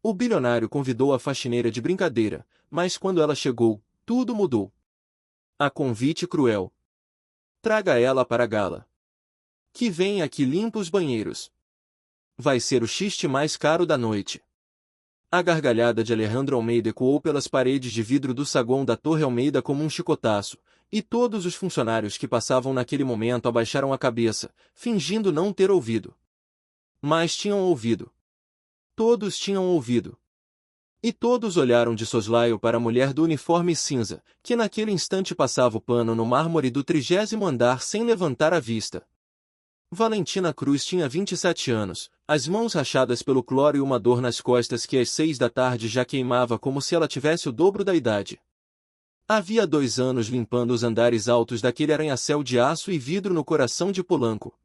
O bilionário convidou a faxineira de brincadeira, mas quando ela chegou, tudo mudou. A convite cruel. Traga ela para a gala. Que venha aqui limpa os banheiros. Vai ser o xiste mais caro da noite. A gargalhada de Alejandro Almeida ecoou pelas paredes de vidro do saguão da Torre Almeida como um chicotaço, e todos os funcionários que passavam naquele momento abaixaram a cabeça, fingindo não ter ouvido. Mas tinham ouvido. Todos tinham ouvido. E todos olharam de soslaio para a mulher do uniforme cinza, que naquele instante passava o pano no mármore do 30º andar sem levantar a vista. Valentina Cruz tinha 27 anos, as mãos rachadas pelo cloro e uma dor nas costas que às 6 da tarde já queimava como se ela tivesse o dobro da idade. Havia 2 anos limpando os andares altos daquele arranha-céu de aço e vidro no coração de Polanco.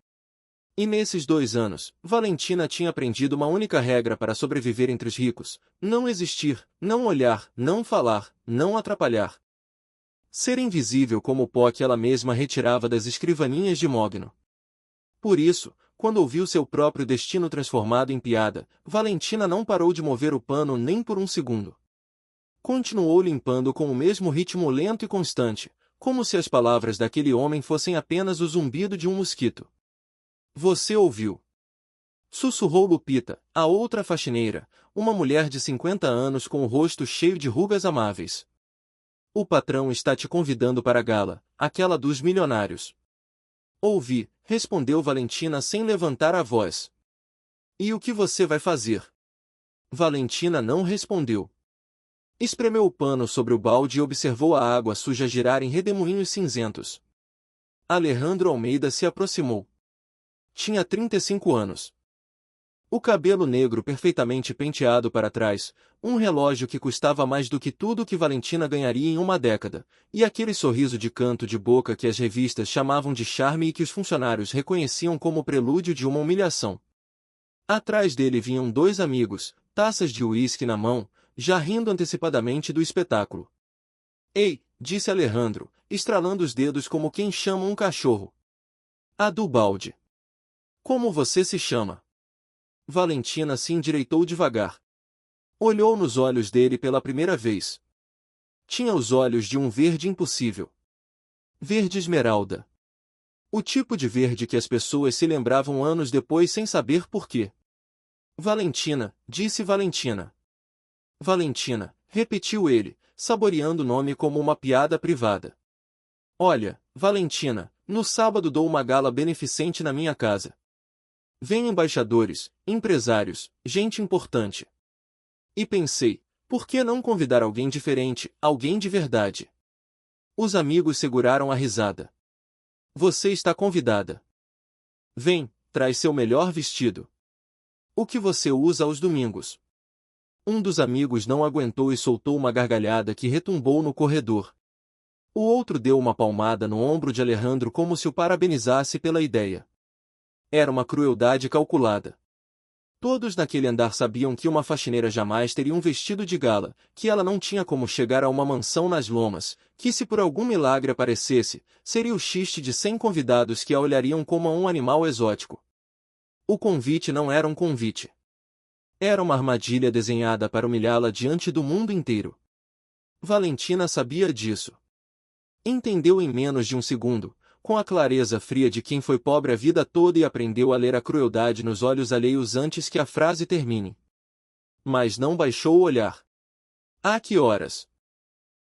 E nesses 2 anos, Valentina tinha aprendido uma única regra para sobreviver entre os ricos: não existir, não olhar, não falar, não atrapalhar. Ser invisível como o pó que ela mesma retirava das escrivaninhas de mogno. Por isso, quando ouviu seu próprio destino transformado em piada, Valentina não parou de mover o pano nem por um segundo. Continuou limpando com o mesmo ritmo lento e constante, como se as palavras daquele homem fossem apenas o zumbido de um mosquito. Você ouviu? Sussurrou Lupita, a outra faxineira, uma mulher de 50 anos com o rosto cheio de rugas amáveis. O patrão está te convidando para a gala, aquela dos milionários. Ouvi, respondeu Valentina sem levantar a voz. E o que você vai fazer? Valentina não respondeu. Espremeu o pano sobre o balde e observou a água suja girar em redemoinhos cinzentos. Alejandro Almeida se aproximou. Tinha 35 anos. O cabelo negro perfeitamente penteado para trás, um relógio que custava mais do que tudo que Valentina ganharia em uma década, e aquele sorriso de canto de boca que as revistas chamavam de charme e que os funcionários reconheciam como prelúdio de uma humilhação. Atrás dele vinham 2 amigos, taças de uísque na mão, já rindo antecipadamente do espetáculo. Ei, disse Alejandro, estralando os dedos como quem chama um cachorro. A do balde. Como você se chama? Valentina se endireitou devagar. Olhou nos olhos dele pela primeira vez. Tinha os olhos de um verde impossível. Verde esmeralda. O tipo de verde que as pessoas se lembravam anos depois sem saber por quê. Valentina, disse Valentina. Valentina, repetiu ele, saboreando o nome como uma piada privada. Olha, Valentina, no sábado dou uma gala beneficente na minha casa. Vêm embaixadores, empresários, gente importante. E pensei, por que não convidar alguém diferente, alguém de verdade? Os amigos seguraram a risada. Você está convidada. Vem, traz seu melhor vestido. O que você usa aos domingos? Um dos amigos não aguentou e soltou uma gargalhada que retumbou no corredor. O outro deu uma palmada no ombro de Alejandro como se o parabenizasse pela ideia. Era uma crueldade calculada. Todos naquele andar sabiam que uma faxineira jamais teria um vestido de gala, que ela não tinha como chegar a uma mansão nas lomas, que se por algum milagre aparecesse, seria o xiste de 100 convidados que a olhariam como a um animal exótico. O convite não era um convite. Era uma armadilha desenhada para humilhá-la diante do mundo inteiro. Valentina sabia disso. Entendeu em menos de um segundo, com a clareza fria de quem foi pobre a vida toda e aprendeu a ler a crueldade nos olhos alheios antes que a frase termine. Mas não baixou o olhar. A que horas?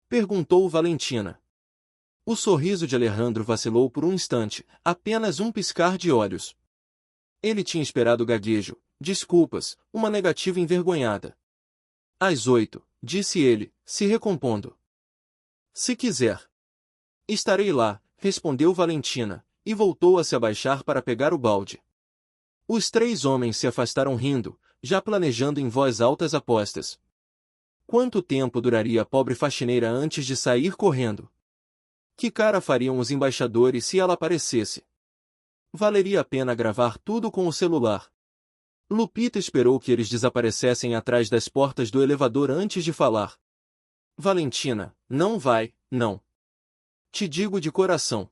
Perguntou Valentina. O sorriso de Alejandro vacilou por um instante, apenas um piscar de olhos. Ele tinha esperado gaguejo, desculpas, uma negativa envergonhada. Às 8, disse ele, se recompondo. Se quiser. Estarei lá, respondeu Valentina, e voltou a se abaixar para pegar o balde. Os 3 homens se afastaram rindo, já planejando em voz alta as apostas. Quanto tempo duraria a pobre faxineira antes de sair correndo? Que cara fariam os embaixadores se ela aparecesse? Valeria a pena gravar tudo com o celular. Lupita esperou que eles desaparecessem atrás das portas do elevador antes de falar. Valentina, não vai, não. Te digo de coração.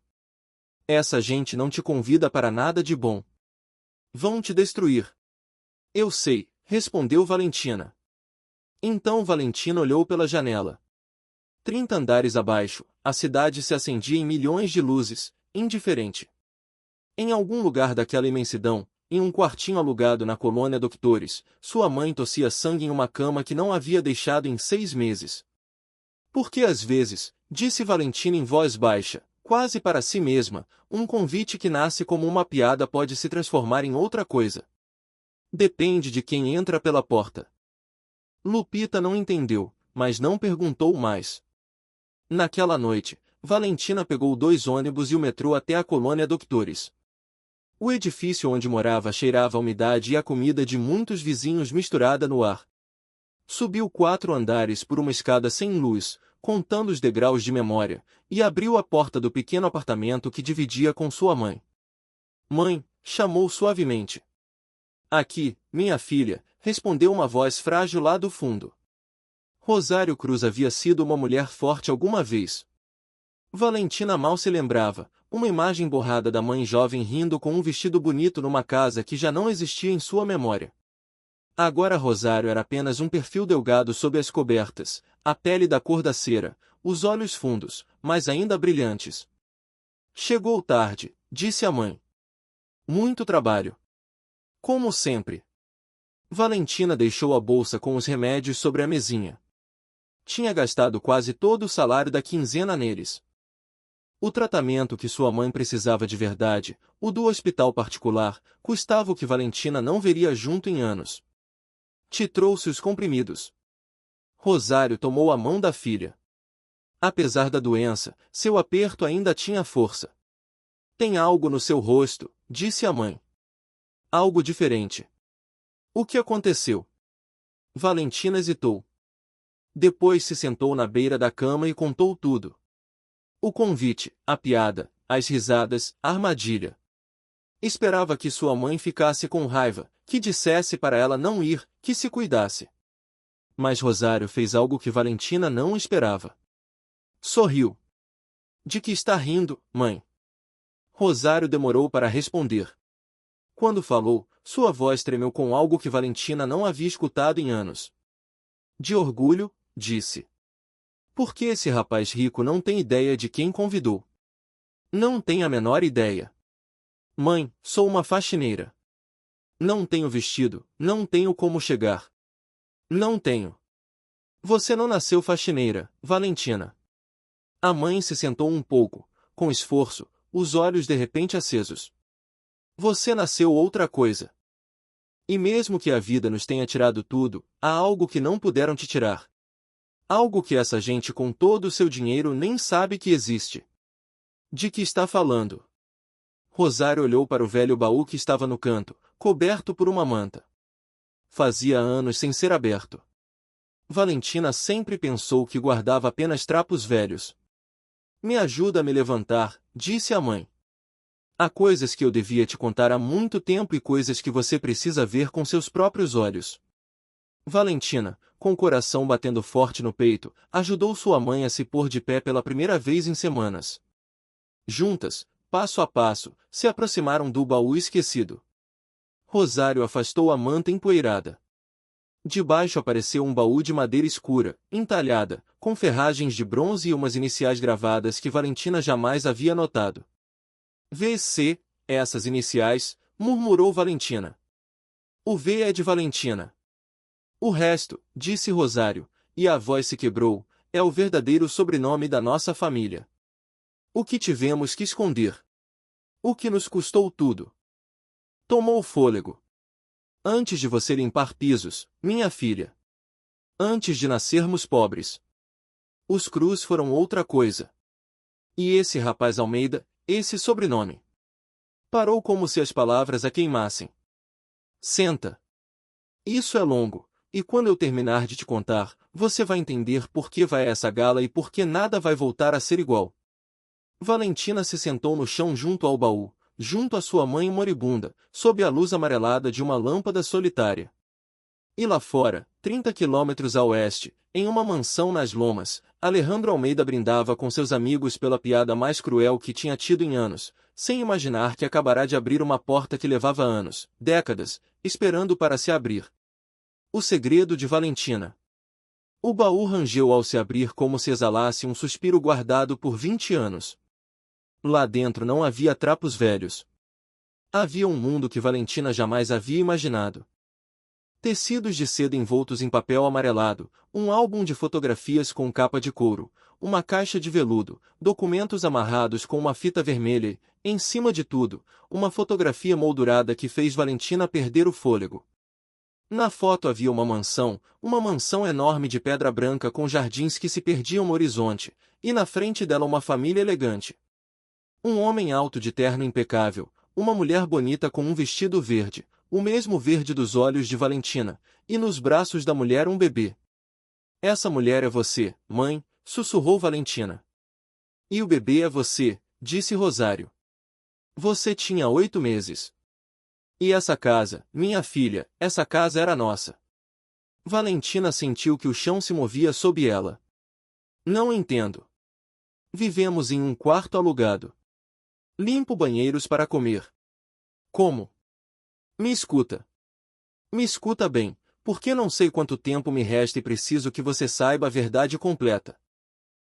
Essa gente não te convida para nada de bom. Vão te destruir. Eu sei, respondeu Valentina. Então Valentina olhou pela janela. 30 andares abaixo, a cidade se acendia em milhões de luzes, indiferente. Em algum lugar daquela imensidão, em um quartinho alugado na colônia Doctores, sua mãe tossia sangue em uma cama que não havia deixado em 6 meses. Porque às vezes, disse Valentina em voz baixa, quase para si mesma, um convite que nasce como uma piada pode se transformar em outra coisa. Depende de quem entra pela porta. Lupita não entendeu, mas não perguntou mais. Naquela noite, Valentina pegou 2 ônibus e o metrô até a colônia Doctores. O edifício onde morava cheirava a umidade e a comida de muitos vizinhos misturada no ar. Subiu 4 andares por uma escada sem luz, contando os degraus de memória, e abriu a porta do pequeno apartamento que dividia com sua mãe. Mãe, chamou suavemente. Aqui, minha filha, respondeu uma voz frágil lá do fundo. Rosário Cruz havia sido uma mulher forte alguma vez. Valentina mal se lembrava, uma imagem borrada da mãe jovem rindo com um vestido bonito numa casa que já não existia em sua memória. Agora Rosário era apenas um perfil delgado sob as cobertas, a pele da cor da cera, os olhos fundos, mas ainda brilhantes. Chegou tarde, disse a mãe. Muito trabalho. Como sempre. Valentina deixou a bolsa com os remédios sobre a mesinha. Tinha gastado quase todo o salário da quinzena neles. O tratamento que sua mãe precisava de verdade, o do hospital particular, custava o que Valentina não veria junto em anos. Te trouxe os comprimidos. Rosário tomou a mão da filha. Apesar da doença, seu aperto ainda tinha força. Tem algo no seu rosto, disse a mãe. Algo diferente. O que aconteceu? Valentina hesitou. Depois se sentou na beira da cama e contou tudo. O convite, a piada, as risadas, a armadilha. Esperava que sua mãe ficasse com raiva, que dissesse para ela não ir, que se cuidasse. Mas Rosário fez algo que Valentina não esperava. Sorriu. De que está rindo, mãe? Rosário demorou para responder. Quando falou, sua voz tremeu com algo que Valentina não havia escutado em anos. De orgulho, disse. Porque esse rapaz rico não tem ideia de quem convidou. Não tem a menor ideia. Mãe, sou uma faxineira. Não tenho vestido, não tenho como chegar. Não tenho. Você não nasceu faxineira, Valentina. A mãe se sentou um pouco, com esforço, os olhos de repente acesos. Você nasceu outra coisa. E mesmo que a vida nos tenha tirado tudo, há algo que não puderam te tirar. Algo que essa gente com todo o seu dinheiro nem sabe que existe. De que está falando? Rosário olhou para o velho baú que estava no canto, coberto por uma manta. Fazia anos sem ser aberto. Valentina sempre pensou que guardava apenas trapos velhos. Me ajuda a me levantar, disse a mãe. Há coisas que eu devia te contar há muito tempo e coisas que você precisa ver com seus próprios olhos. Valentina, com o coração batendo forte no peito, ajudou sua mãe a se pôr de pé pela primeira vez em semanas. Juntas, passo a passo, se aproximaram do baú esquecido. Rosário afastou a manta empoeirada. Debaixo apareceu um baú de madeira escura, entalhada, com ferragens de bronze e umas iniciais gravadas que Valentina jamais havia notado. VC, essas iniciais, murmurou Valentina. O V é de Valentina. O resto, disse Rosário, e a voz se quebrou, é o verdadeiro sobrenome da nossa família. O que tivemos que esconder? O que nos custou tudo? Tomou fôlego. Antes de você limpar pisos, minha filha. Antes de nascermos pobres. Os Cruz foram outra coisa. E esse rapaz Almeida, esse sobrenome. Parou como se as palavras a queimassem. Senta. Isso é longo, e quando eu terminar de te contar, você vai entender por que vai a essa gala e por que nada vai voltar a ser igual. Valentina se sentou no chão junto ao baú, junto à sua mãe moribunda, sob a luz amarelada de uma lâmpada solitária. E lá fora, 30 quilômetros a oeste, em uma mansão nas Lomas, Alejandro Almeida brindava com seus amigos pela piada mais cruel que tinha tido em anos, sem imaginar que acabará de abrir uma porta que levava anos, décadas, esperando para se abrir. O segredo de Valentina. O baú rangeu ao se abrir como se exalasse um suspiro guardado por 20 anos. Lá dentro não havia trapos velhos. Havia um mundo que Valentina jamais havia imaginado. Tecidos de seda envoltos em papel amarelado, um álbum de fotografias com capa de couro, uma caixa de veludo, documentos amarrados com uma fita vermelha e, em cima de tudo, uma fotografia moldurada que fez Valentina perder o fôlego. Na foto havia uma mansão enorme de pedra branca com jardins que se perdiam no horizonte, e na frente dela uma família elegante. Um homem alto de terno impecável, uma mulher bonita com um vestido verde, o mesmo verde dos olhos de Valentina, e nos braços da mulher um bebê. Essa mulher é você, mãe, sussurrou Valentina. E o bebê é você, disse Rosário. Você tinha 8 meses. E essa casa, minha filha, essa casa era nossa. Valentina sentiu que o chão se movia sob ela. Não entendo. Vivemos em um quarto alugado. Limpo banheiros para comer. Como? Me escuta. Me escuta bem, porque não sei quanto tempo me resta e preciso que você saiba a verdade completa.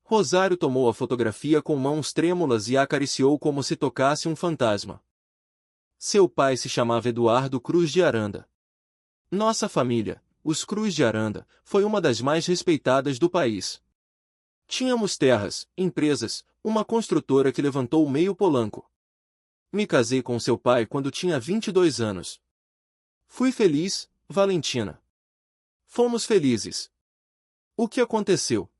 Rosário tomou a fotografia com mãos trêmulas e a acariciou como se tocasse um fantasma. Seu pai se chamava Eduardo Cruz de Aranda. Nossa família, os Cruz de Aranda, foi uma das mais respeitadas do país. Tínhamos terras, empresas, uma construtora que levantou o meio Polanco. Me casei com seu pai quando tinha 22 anos. Fui feliz, Valentina. Fomos felizes. O que aconteceu?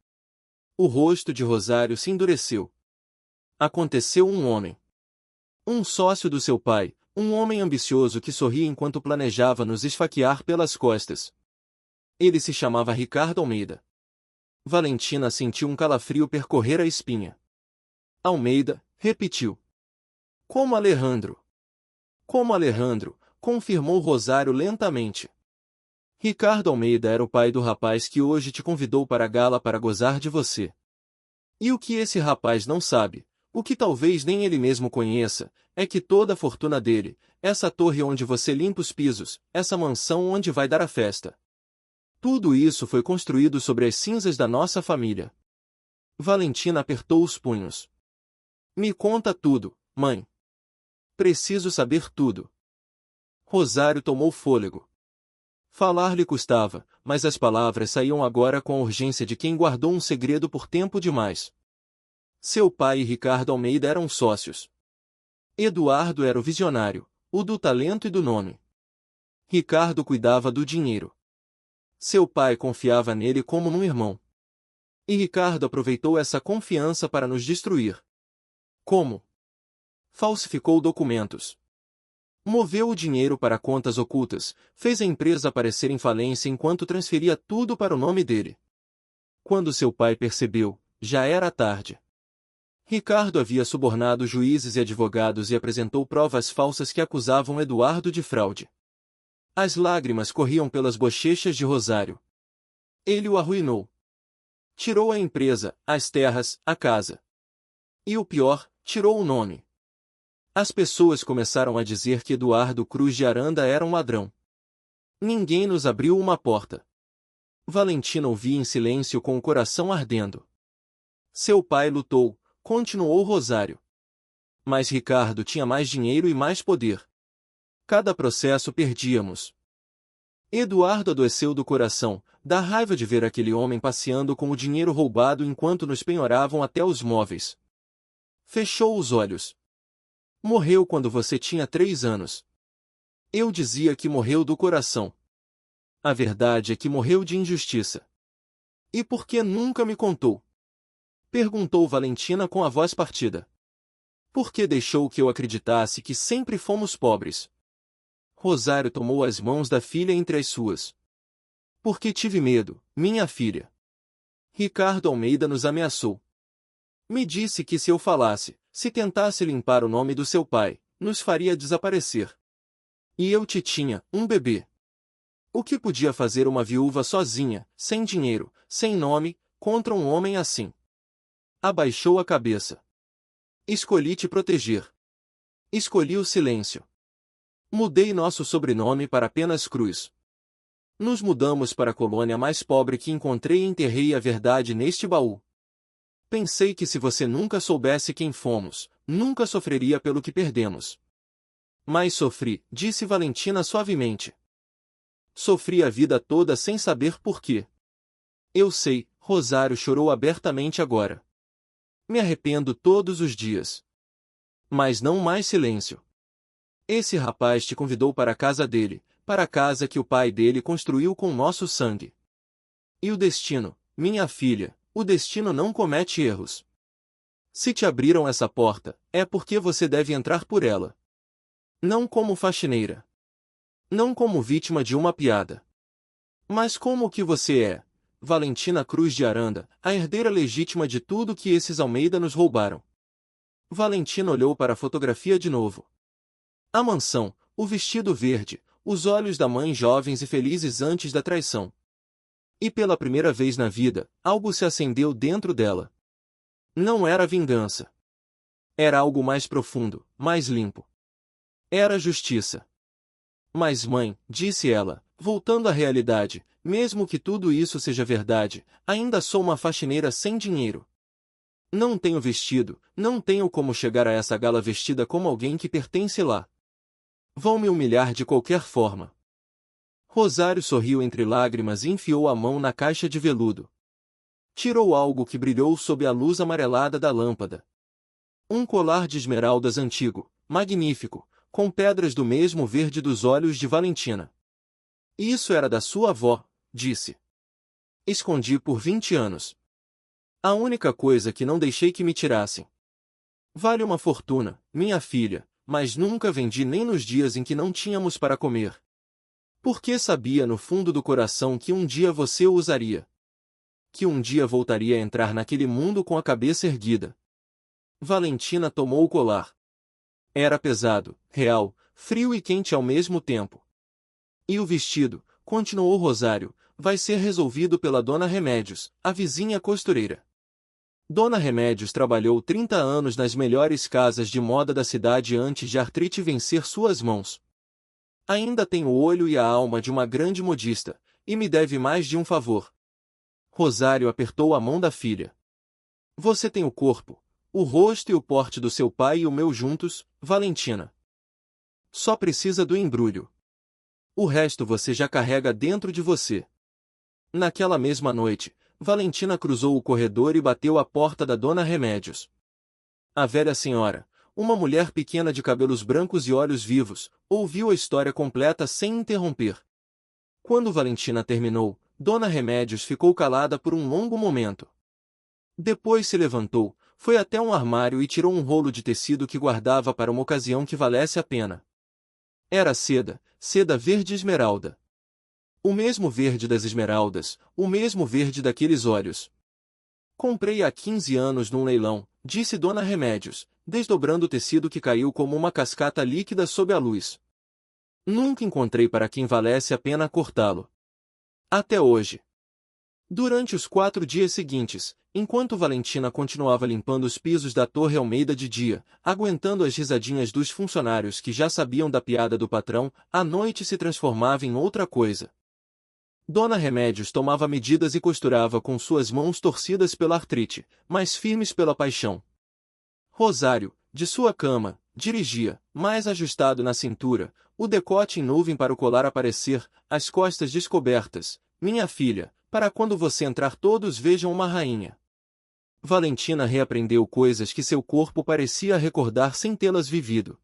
O rosto de Rosário se endureceu. Aconteceu um homem. Um sócio do seu pai, um homem ambicioso que sorria enquanto planejava nos esfaquear pelas costas. Ele se chamava Ricardo Almeida. Valentina sentiu um calafrio percorrer a espinha. Almeida, repetiu. Como Alejandro? Como Alejandro, confirmou Rosário lentamente. Ricardo Almeida era o pai do rapaz que hoje te convidou para a gala para gozar de você. E o que esse rapaz não sabe, o que talvez nem ele mesmo conheça, é que toda a fortuna dele, essa torre onde você limpa os pisos, essa mansão onde vai dar a festa. Tudo isso foi construído sobre as cinzas da nossa família. Valentina apertou os punhos. Me conta tudo, mãe. Preciso saber tudo. Rosário tomou fôlego. Falar lhe custava, mas as palavras saíam agora com a urgência de quem guardou um segredo por tempo demais. Seu pai e Ricardo Almeida eram sócios. Eduardo era o visionário, o do talento e do nome. Ricardo cuidava do dinheiro. Seu pai confiava nele como num irmão. E Ricardo aproveitou essa confiança para nos destruir. Como? Falsificou documentos. Moveu o dinheiro para contas ocultas, fez a empresa aparecer em falência enquanto transferia tudo para o nome dele. Quando seu pai percebeu, já era tarde. Ricardo havia subornado juízes e advogados e apresentou provas falsas que acusavam Eduardo de fraude. As lágrimas corriam pelas bochechas de Rosário. Ele o arruinou. Tirou a empresa, as terras, a casa. E o pior, tirou o nome. As pessoas começaram a dizer que Eduardo Cruz de Aranda era um ladrão. Ninguém nos abriu uma porta. Valentina ouvia em silêncio com o coração ardendo. Seu pai lutou, continuou Rosário. Mas Ricardo tinha mais dinheiro e mais poder. Cada processo perdíamos. Eduardo adoeceu do coração, da raiva de ver aquele homem passeando com o dinheiro roubado enquanto nos penhoravam até os móveis. Fechou os olhos. Morreu quando você tinha 3 anos. Eu dizia que morreu do coração. A verdade é que morreu de injustiça. E por que nunca me contou? Perguntou Valentina com a voz partida. Por que deixou que eu acreditasse que sempre fomos pobres? Rosário tomou as mãos da filha entre as suas. Porque tive medo, minha filha. Ricardo Almeida nos ameaçou. Me disse que se eu falasse, se tentasse limpar o nome do seu pai, nos faria desaparecer. E eu te tinha, um bebê. O que podia fazer uma viúva sozinha, sem dinheiro, sem nome, contra um homem assim? Abaixou a cabeça. Escolhi te proteger. Escolhi o silêncio. Mudei nosso sobrenome para apenas Cruz. Nos mudamos para a colônia mais pobre que encontrei e enterrei a verdade neste baú. Pensei que se você nunca soubesse quem fomos, nunca sofreria pelo que perdemos. Mas sofri, disse Valentina suavemente. Sofri a vida toda sem saber por quê. Eu sei, Rosário chorou abertamente agora. Me arrependo todos os dias. Mas não mais silêncio. Esse rapaz te convidou para a casa dele, para a casa que o pai dele construiu com nosso sangue. E o destino, minha filha, o destino não comete erros. Se te abriram essa porta, é porque você deve entrar por ela. Não como faxineira. Não como vítima de uma piada. Mas como o que você é, Valentina Cruz de Aranda, a herdeira legítima de tudo que esses Almeida nos roubaram. Valentina olhou para a fotografia de novo. A mansão, o vestido verde, os olhos da mãe jovens e felizes antes da traição. E pela primeira vez na vida, algo se acendeu dentro dela. Não era vingança. Era algo mais profundo, mais limpo. Era justiça. Mas mãe, disse ela, voltando à realidade, mesmo que tudo isso seja verdade, ainda sou uma faxineira sem dinheiro. Não tenho vestido, não tenho como chegar a essa gala vestida como alguém que pertence lá. Vão me humilhar de qualquer forma. Rosário sorriu entre lágrimas e enfiou a mão na caixa de veludo. Tirou algo que brilhou sob a luz amarelada da lâmpada. Um colar de esmeraldas antigo, magnífico, com pedras do mesmo verde dos olhos de Valentina. Isso era da sua avó, disse. Escondi por 20 anos. A única coisa que não deixei que me tirassem. Vale uma fortuna, minha filha, mas nunca vendi nem nos dias em que não tínhamos para comer. Porque sabia no fundo do coração que um dia você o usaria. Que um dia voltaria a entrar naquele mundo com a cabeça erguida. Valentina tomou o colar. Era pesado, real, frio e quente ao mesmo tempo. E o vestido, continuou Rosário, vai ser resolvido pela Dona Remédios, a vizinha costureira. Dona Remédios trabalhou 30 anos nas melhores casas de moda da cidade antes de a artrite vencer suas mãos. Ainda tem o olho e a alma de uma grande modista, e me deve mais de um favor. Rosário apertou a mão da filha. Você tem o corpo, o rosto e o porte do seu pai e o meu juntos, Valentina. Só precisa do embrulho. O resto você já carrega dentro de você. Naquela mesma noite, Valentina cruzou o corredor e bateu à porta da Dona Remédios. A velha senhora, uma mulher pequena de cabelos brancos e olhos vivos, ouviu a história completa sem interromper. Quando Valentina terminou, Dona Remédios ficou calada por um longo momento. Depois se levantou, foi até um armário e tirou um rolo de tecido que guardava para uma ocasião que valesse a pena. Era seda, seda verde esmeralda. O mesmo verde das esmeraldas, o mesmo verde daqueles olhos. Comprei há 15 anos num leilão, disse Dona Remédios, desdobrando o tecido que caiu como uma cascata líquida sob a luz. Nunca encontrei para quem valesse a pena cortá-lo. Até hoje. Durante os 4 dias seguintes, enquanto Valentina continuava limpando os pisos da Torre Almeida de dia, aguentando as risadinhas dos funcionários que já sabiam da piada do patrão, a noite se transformava em outra coisa. Dona Remédios tomava medidas e costurava com suas mãos torcidas pela artrite, mas firmes pela paixão. Rosário, de sua cama, dirigia, mais ajustado na cintura, o decote em nuvem para o colar aparecer, as costas descobertas. Minha filha, para quando você entrar todos vejam uma rainha. Valentina reaprendeu coisas que seu corpo parecia recordar sem tê-las vivido.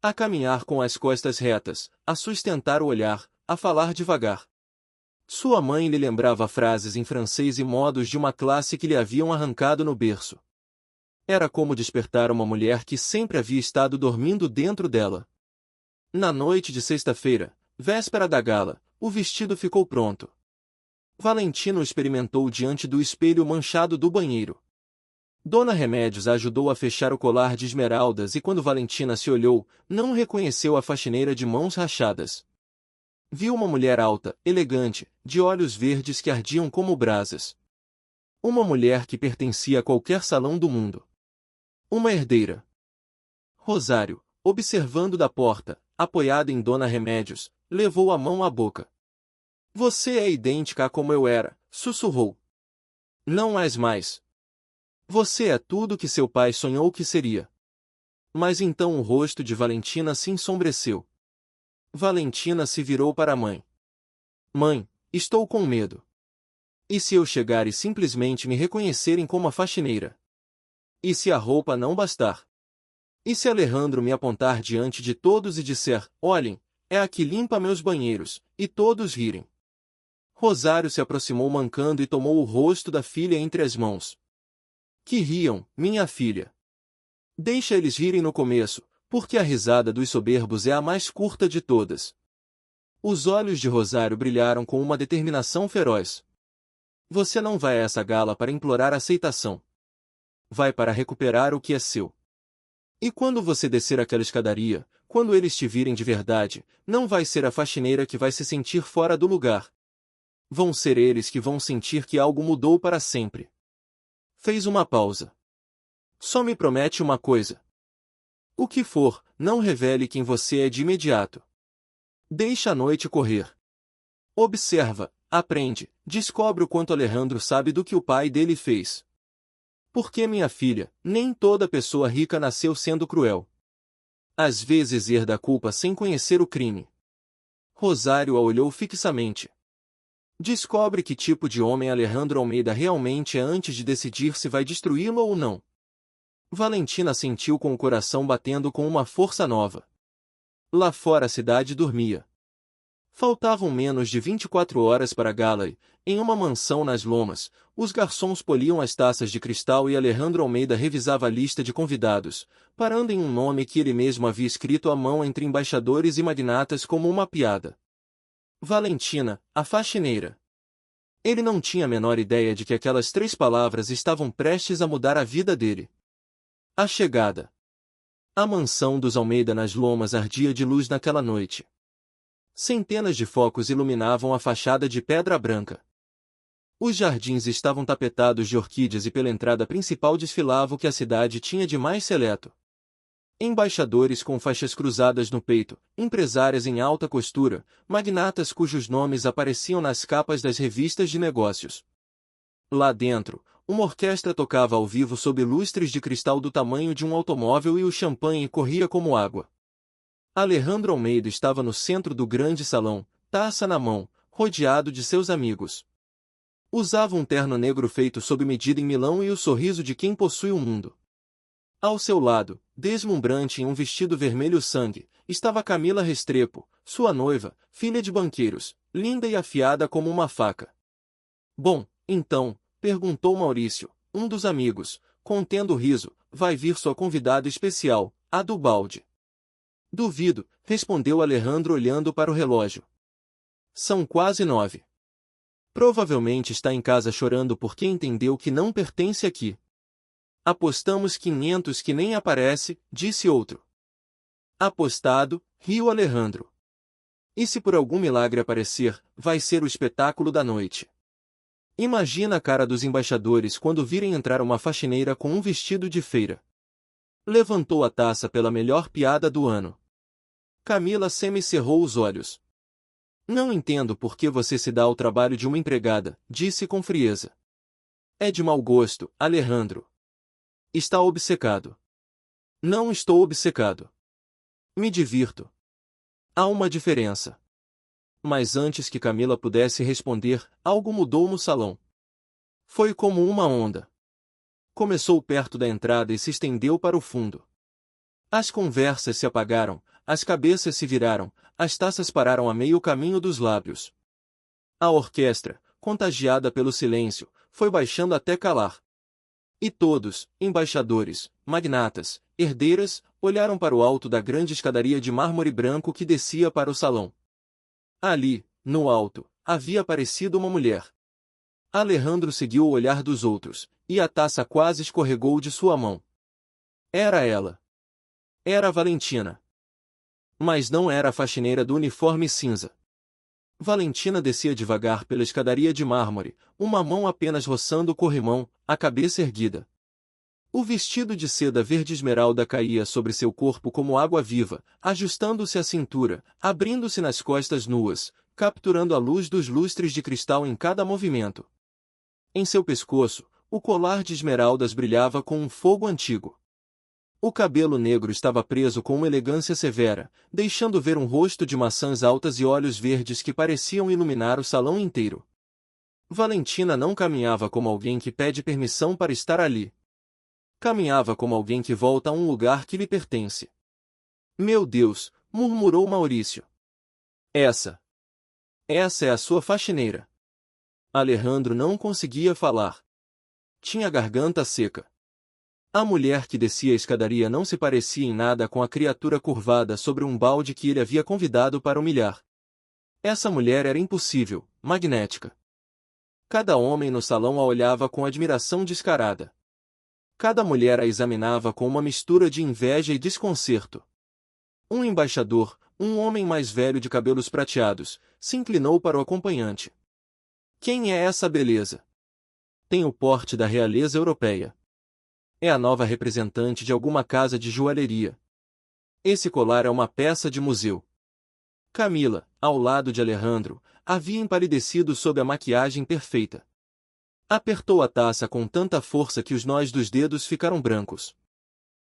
A caminhar com as costas retas, a sustentar o olhar, a falar devagar. Sua mãe lhe lembrava frases em francês e modos de uma classe que lhe haviam arrancado no berço. Era como despertar uma mulher que sempre havia estado dormindo dentro dela. Na noite de sexta-feira, véspera da gala, o vestido ficou pronto. Valentina o experimentou diante do espelho manchado do banheiro. Dona Remédios a ajudou a fechar o colar de esmeraldas e quando Valentina se olhou, não reconheceu a faxineira de mãos rachadas. Viu uma mulher alta, elegante, de olhos verdes que ardiam como brasas. Uma mulher que pertencia a qualquer salão do mundo. Uma herdeira. Rosário, observando da porta, apoiada em Dona Remédios, levou a mão à boca. Você é idêntica a como eu era, sussurrou. Não és mais. Você é tudo que seu pai sonhou que seria. Mas então o rosto de Valentina se ensombreceu. Valentina se virou para a mãe. Mãe, estou com medo. E se eu chegar e simplesmente me reconhecerem como a faxineira? E se a roupa não bastar? E se Alejandro me apontar diante de todos e disser, olhem, é a que limpa meus banheiros, e todos rirem? Rosário se aproximou mancando e tomou o rosto da filha entre as mãos. Que riam, minha filha. Deixa eles rirem no começo, porque a risada dos soberbos é a mais curta de todas. Os olhos de Rosário brilharam com uma determinação feroz. Você não vai a essa gala para implorar aceitação. Vai para recuperar o que é seu. E quando você descer aquela escadaria, quando eles te virem de verdade, não vai ser a faxineira que vai se sentir fora do lugar. Vão ser eles que vão sentir que algo mudou para sempre. Fez uma pausa. Só me promete uma coisa. O que for, não revele quem você é de imediato. Deixa a noite correr. Observa, aprende, descobre o quanto Alejandro sabe do que o pai dele fez. Porque, minha filha, nem toda pessoa rica nasceu sendo cruel. Às vezes herda a culpa sem conhecer o crime. Rosário a olhou fixamente. Descobre que tipo de homem Alejandro Almeida realmente é antes de decidir se vai destruí-lo ou não. Valentina sentiu com o coração batendo com uma força nova. Lá fora a cidade dormia. Faltavam menos de 24 horas para a gala e, em uma mansão nas Lomas, os garçons poliam as taças de cristal e Alejandro Almeida revisava a lista de convidados, parando em um nome que ele mesmo havia escrito à mão entre embaixadores e magnatas como uma piada. Valentina, a faxineira. Ele não tinha a menor ideia de que aquelas 3 palavras estavam prestes a mudar a vida dele. A chegada. A mansão dos Almeida nas Lomas ardia de luz naquela noite. Centenas de focos iluminavam a fachada de pedra branca. Os jardins estavam tapetados de orquídeas e pela entrada principal desfilava o que a cidade tinha de mais seleto. Embaixadores com faixas cruzadas no peito, empresárias em alta costura, magnatas cujos nomes apareciam nas capas das revistas de negócios. Lá dentro, uma orquestra tocava ao vivo sob lustres de cristal do tamanho de um automóvel e o champanhe corria como água. Alejandro Almeida estava no centro do grande salão, taça na mão, rodeado de seus amigos. Usava um terno negro feito sob medida em Milão e o sorriso de quem possui o mundo. Ao seu lado, deslumbrante em um vestido vermelho sangue, estava Camila Restrepo, sua noiva, filha de banqueiros, linda e afiada como uma faca. Bom, então, perguntou Maurício, um dos amigos, contendo o riso, vai vir sua convidada especial, a do balde. Duvido, respondeu Alejandro olhando para o relógio. São quase 9. Provavelmente está em casa chorando porque entendeu que não pertence aqui. Apostamos 500 que nem aparece, disse outro. Apostado, riu Alejandro. E se por algum milagre aparecer, vai ser o espetáculo da noite. Imagina a cara dos embaixadores quando virem entrar uma faxineira com um vestido de feira. Levantou a taça pela melhor piada do ano. Camila semicerrou os olhos. Não entendo por que você se dá ao trabalho de uma empregada, disse com frieza. É de mau gosto, Alejandro. Está obcecado. Não estou obcecado. Me divirto. Há uma diferença. Mas antes que Camila pudesse responder, algo mudou no salão. Foi como uma onda. Começou perto da entrada e se estendeu para o fundo. As conversas se apagaram, as cabeças se viraram, as taças pararam a meio caminho dos lábios. A orquestra, contagiada pelo silêncio, foi baixando até calar. E todos, embaixadores, magnatas, herdeiras, olharam para o alto da grande escadaria de mármore branco que descia para o salão. Ali, no alto, havia aparecido uma mulher. Alejandro seguiu o olhar dos outros, e a taça quase escorregou de sua mão. Era ela. Era a Valentina. Mas não era a faxineira do uniforme cinza. Valentina descia devagar pela escadaria de mármore, uma mão apenas roçando o corrimão, a cabeça erguida. O vestido de seda verde esmeralda caía sobre seu corpo como água viva, ajustando-se à cintura, abrindo-se nas costas nuas, capturando a luz dos lustres de cristal em cada movimento. Em seu pescoço, o colar de esmeraldas brilhava com um fogo antigo. O cabelo negro estava preso com uma elegância severa, deixando ver um rosto de maçãs altas e olhos verdes que pareciam iluminar o salão inteiro. Valentina não caminhava como alguém que pede permissão para estar ali. Caminhava como alguém que volta a um lugar que lhe pertence. Meu Deus, murmurou Maurício. Essa é a sua faxineira. Alejandro não conseguia falar. Tinha a garganta seca. A mulher que descia a escadaria não se parecia em nada com a criatura curvada sobre um balde que ele havia convidado para humilhar. Essa mulher era impossível, magnética. Cada homem no salão a olhava com admiração descarada. Cada mulher a examinava com uma mistura de inveja e desconcerto. Um embaixador, um homem mais velho de cabelos prateados, se inclinou para o acompanhante. Quem é essa beleza? Tem o porte da realeza europeia. É a nova representante de alguma casa de joalheria. Esse colar é uma peça de museu. Camila, ao lado de Alejandro, havia empalidecido sob a maquiagem perfeita. Apertou a taça com tanta força que os nós dos dedos ficaram brancos.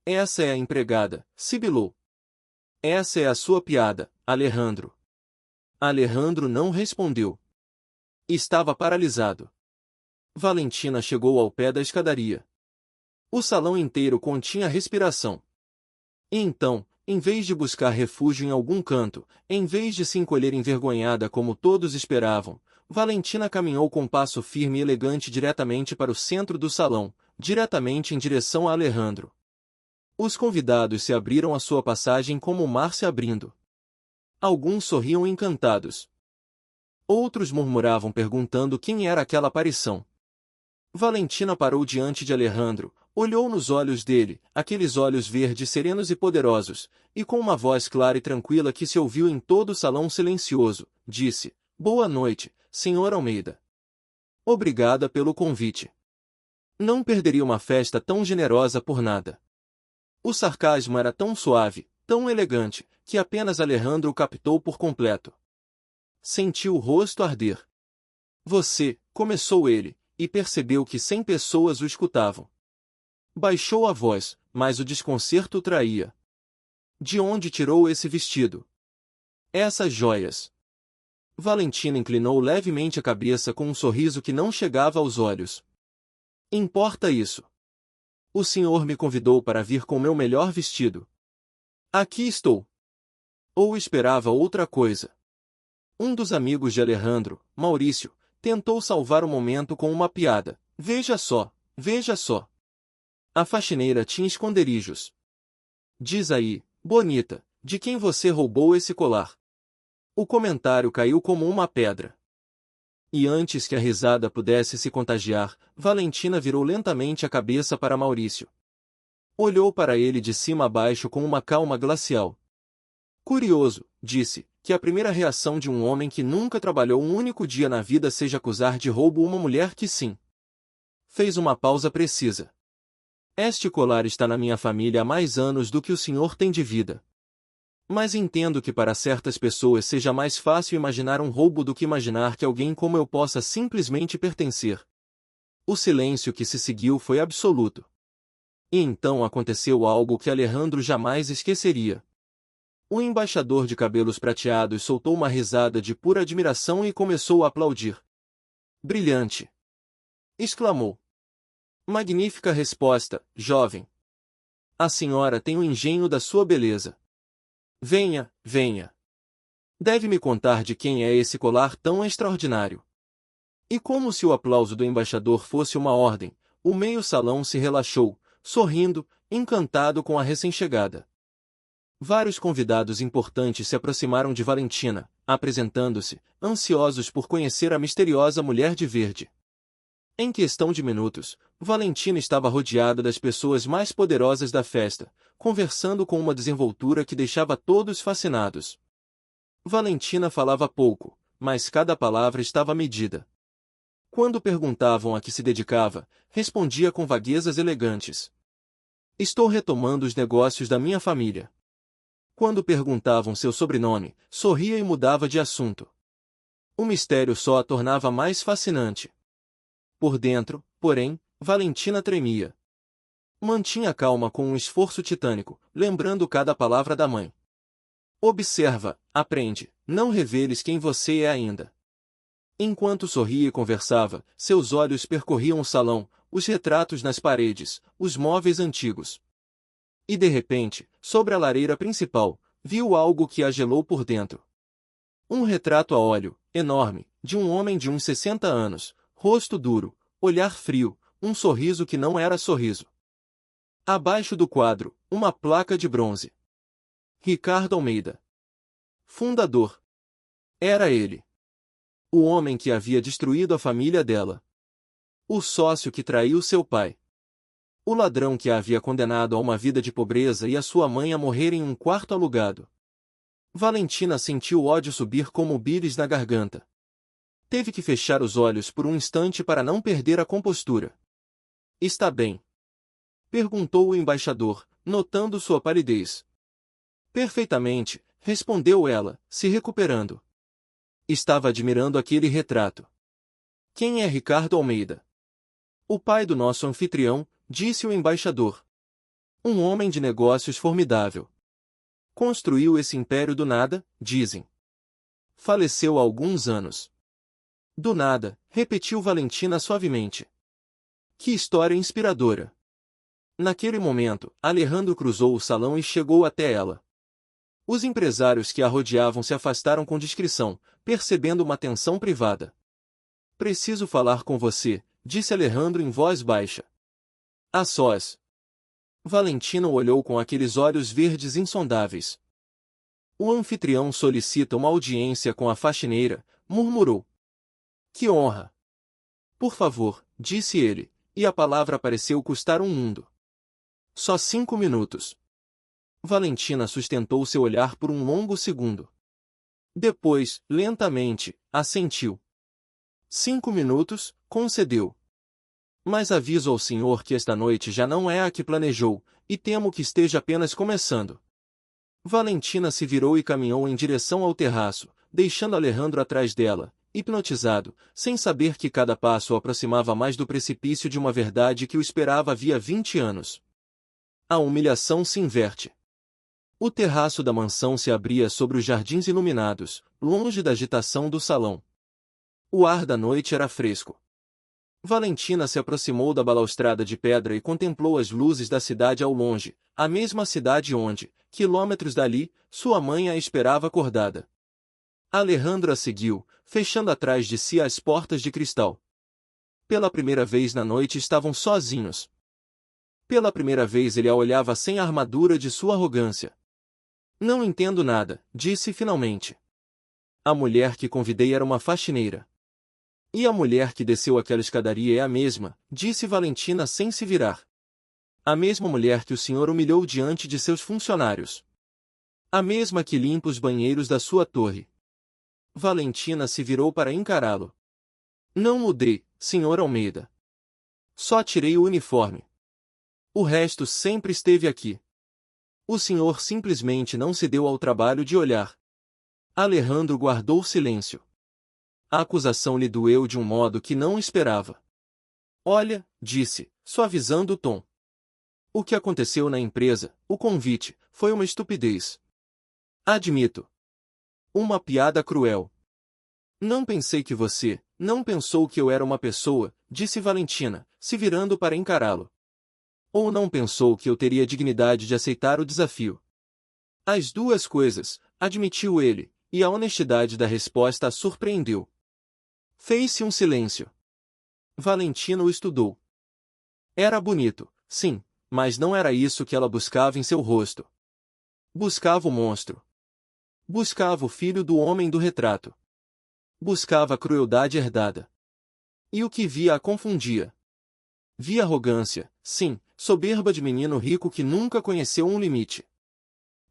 Essa é a empregada, sibilou. Essa é a sua piada, Alejandro. Alejandro não respondeu. Estava paralisado. Valentina chegou ao pé da escadaria. O salão inteiro continha respiração. E então, em vez de buscar refúgio em algum canto, em vez de se encolher envergonhada como todos esperavam, Valentina caminhou com passo firme e elegante diretamente para o centro do salão, diretamente em direção a Alejandro. Os convidados se abriram à sua passagem como o mar se abrindo. Alguns sorriam encantados. Outros murmuravam perguntando quem era aquela aparição. Valentina parou diante de Alejandro, olhou nos olhos dele, aqueles olhos verdes serenos e poderosos, e com uma voz clara e tranquila que se ouviu em todo o salão silencioso, disse: Boa noite, Sr. Almeida. Obrigada pelo convite. Não perderia uma festa tão generosa por nada. O sarcasmo era tão suave, tão elegante, que apenas Alejandro o captou por completo. Sentiu o rosto arder. Você, começou ele, e percebeu que 100 pessoas o escutavam. Baixou a voz, mas o desconcerto o traía. De onde tirou esse vestido? Essas joias. Valentina inclinou levemente a cabeça com um sorriso que não chegava aos olhos. Importa isso. O senhor me convidou para vir com meu melhor vestido. Aqui estou. Ou esperava outra coisa? Um dos amigos de Alejandro, Maurício, tentou salvar o momento com uma piada. Veja só, veja só. A faxineira tinha esconderijos. Diz aí, bonita, de quem você roubou esse colar? O comentário caiu como uma pedra. E antes que a risada pudesse se contagiar, Valentina virou lentamente a cabeça para Maurício. Olhou para ele de cima a baixo com uma calma glacial. Curioso, disse, que a primeira reação de um homem que nunca trabalhou um único dia na vida seja acusar de roubo uma mulher que sim. Fez uma pausa precisa. Este colar está na minha família há mais anos do que o senhor tem de vida. Mas entendo que para certas pessoas seja mais fácil imaginar um roubo do que imaginar que alguém como eu possa simplesmente pertencer. O silêncio que se seguiu foi absoluto. E então aconteceu algo que Alejandro jamais esqueceria. O embaixador de cabelos prateados soltou uma risada de pura admiração e começou a aplaudir. Brilhante! Exclamou. Magnífica resposta, jovem. A senhora tem o engenho da sua beleza. Venha, venha. Deve me contar de quem é esse colar tão extraordinário. E como se o aplauso do embaixador fosse uma ordem, o meio-salão se relaxou, sorrindo, encantado com a recém-chegada. Vários convidados importantes se aproximaram de Valentina, apresentando-se, ansiosos por conhecer a misteriosa mulher de verde. Em questão de minutos, Valentina estava rodeada das pessoas mais poderosas da festa, conversando com uma desenvoltura que deixava todos fascinados. Valentina falava pouco, mas cada palavra estava medida. Quando perguntavam a que se dedicava, respondia com vaguezas elegantes. Estou retomando os negócios da minha família. Quando perguntavam seu sobrenome, sorria e mudava de assunto. O mistério só a tornava mais fascinante. Por dentro, porém, Valentina tremia. Mantinha calma com um esforço titânico, lembrando cada palavra da mãe. Observa, aprende, não reveles quem você é ainda. Enquanto sorria e conversava, seus olhos percorriam o salão, os retratos nas paredes, os móveis antigos. E de repente, sobre a lareira principal, viu algo que a gelou por dentro. Um retrato a óleo, enorme, de um homem de uns 60 anos, rosto duro, olhar frio, um sorriso que não era sorriso. Abaixo do quadro, uma placa de bronze. Ricardo Almeida. Fundador. Era ele. O homem que havia destruído a família dela. O sócio que traiu seu pai. O ladrão que a havia condenado a uma vida de pobreza e a sua mãe a morrer em um quarto alugado. Valentina sentiu o ódio subir como bílis na garganta. Teve que fechar os olhos por um instante para não perder a compostura. Está bem? Perguntou o embaixador, notando sua palidez. Perfeitamente, respondeu ela, se recuperando. Estava admirando aquele retrato. Quem é Ricardo Almeida? O pai do nosso anfitrião, disse o embaixador. Um homem de negócios formidável. Construiu esse império do nada, dizem. Faleceu há alguns anos. Do nada, repetiu Valentina suavemente. Que história inspiradora. Naquele momento, Alejandro cruzou o salão e chegou até ela. Os empresários que a rodeavam se afastaram com discrição, percebendo uma tensão privada. Preciso falar com você, disse Alejandro em voz baixa. A sós. Valentina o olhou com aqueles olhos verdes insondáveis. O anfitrião solicita uma audiência com a faxineira, murmurou. Que honra! Por favor, disse ele, e a palavra pareceu custar um mundo. Só 5 minutos. Valentina sustentou seu olhar por um longo segundo. Depois, lentamente, assentiu. 5 minutos, concedeu. Mas aviso ao senhor que esta noite já não é a que planejou, e temo que esteja apenas começando. Valentina se virou e caminhou em direção ao terraço, deixando Alejandro atrás dela, hipnotizado, sem saber que cada passo o aproximava mais do precipício de uma verdade que o esperava havia 20 anos. A humilhação se inverte. O terraço da mansão se abria sobre os jardins iluminados, longe da agitação do salão. O ar da noite era fresco. Valentina se aproximou da balaustrada de pedra e contemplou as luzes da cidade ao longe, a mesma cidade onde, quilômetros dali, sua mãe a esperava acordada. Alejandro a seguiu, fechando atrás de si as portas de cristal. Pela primeira vez na noite estavam sozinhos. Pela primeira vez ele a olhava sem a armadura de sua arrogância. Não entendo nada, disse finalmente. A mulher que convidei era uma faxineira. E a mulher que desceu aquela escadaria é a mesma, disse Valentina sem se virar. A mesma mulher que o senhor humilhou diante de seus funcionários. A mesma que limpa os banheiros da sua torre. Valentina se virou para encará-lo. Não mudei, senhor Almeida. Só tirei o uniforme. O resto sempre esteve aqui. O senhor simplesmente não se deu ao trabalho de olhar. Alejandro guardou silêncio. A acusação lhe doeu de um modo que não esperava. Olha, disse, suavizando o tom. O que aconteceu na empresa, o convite, foi uma estupidez. Admito. Uma piada cruel. Não pensei que você, não pensou que eu era uma pessoa, disse Valentina, se virando para encará-lo. Ou não pensou que eu teria dignidade de aceitar o desafio. As duas coisas, admitiu ele, e a honestidade da resposta a surpreendeu. Fez-se um silêncio. Valentina o estudou. Era bonito, sim, mas não era isso que ela buscava em seu rosto. Buscava o monstro. Buscava o filho do homem do retrato. Buscava a crueldade herdada. E o que via a confundia. Via arrogância, sim, soberba de menino rico que nunca conheceu um limite.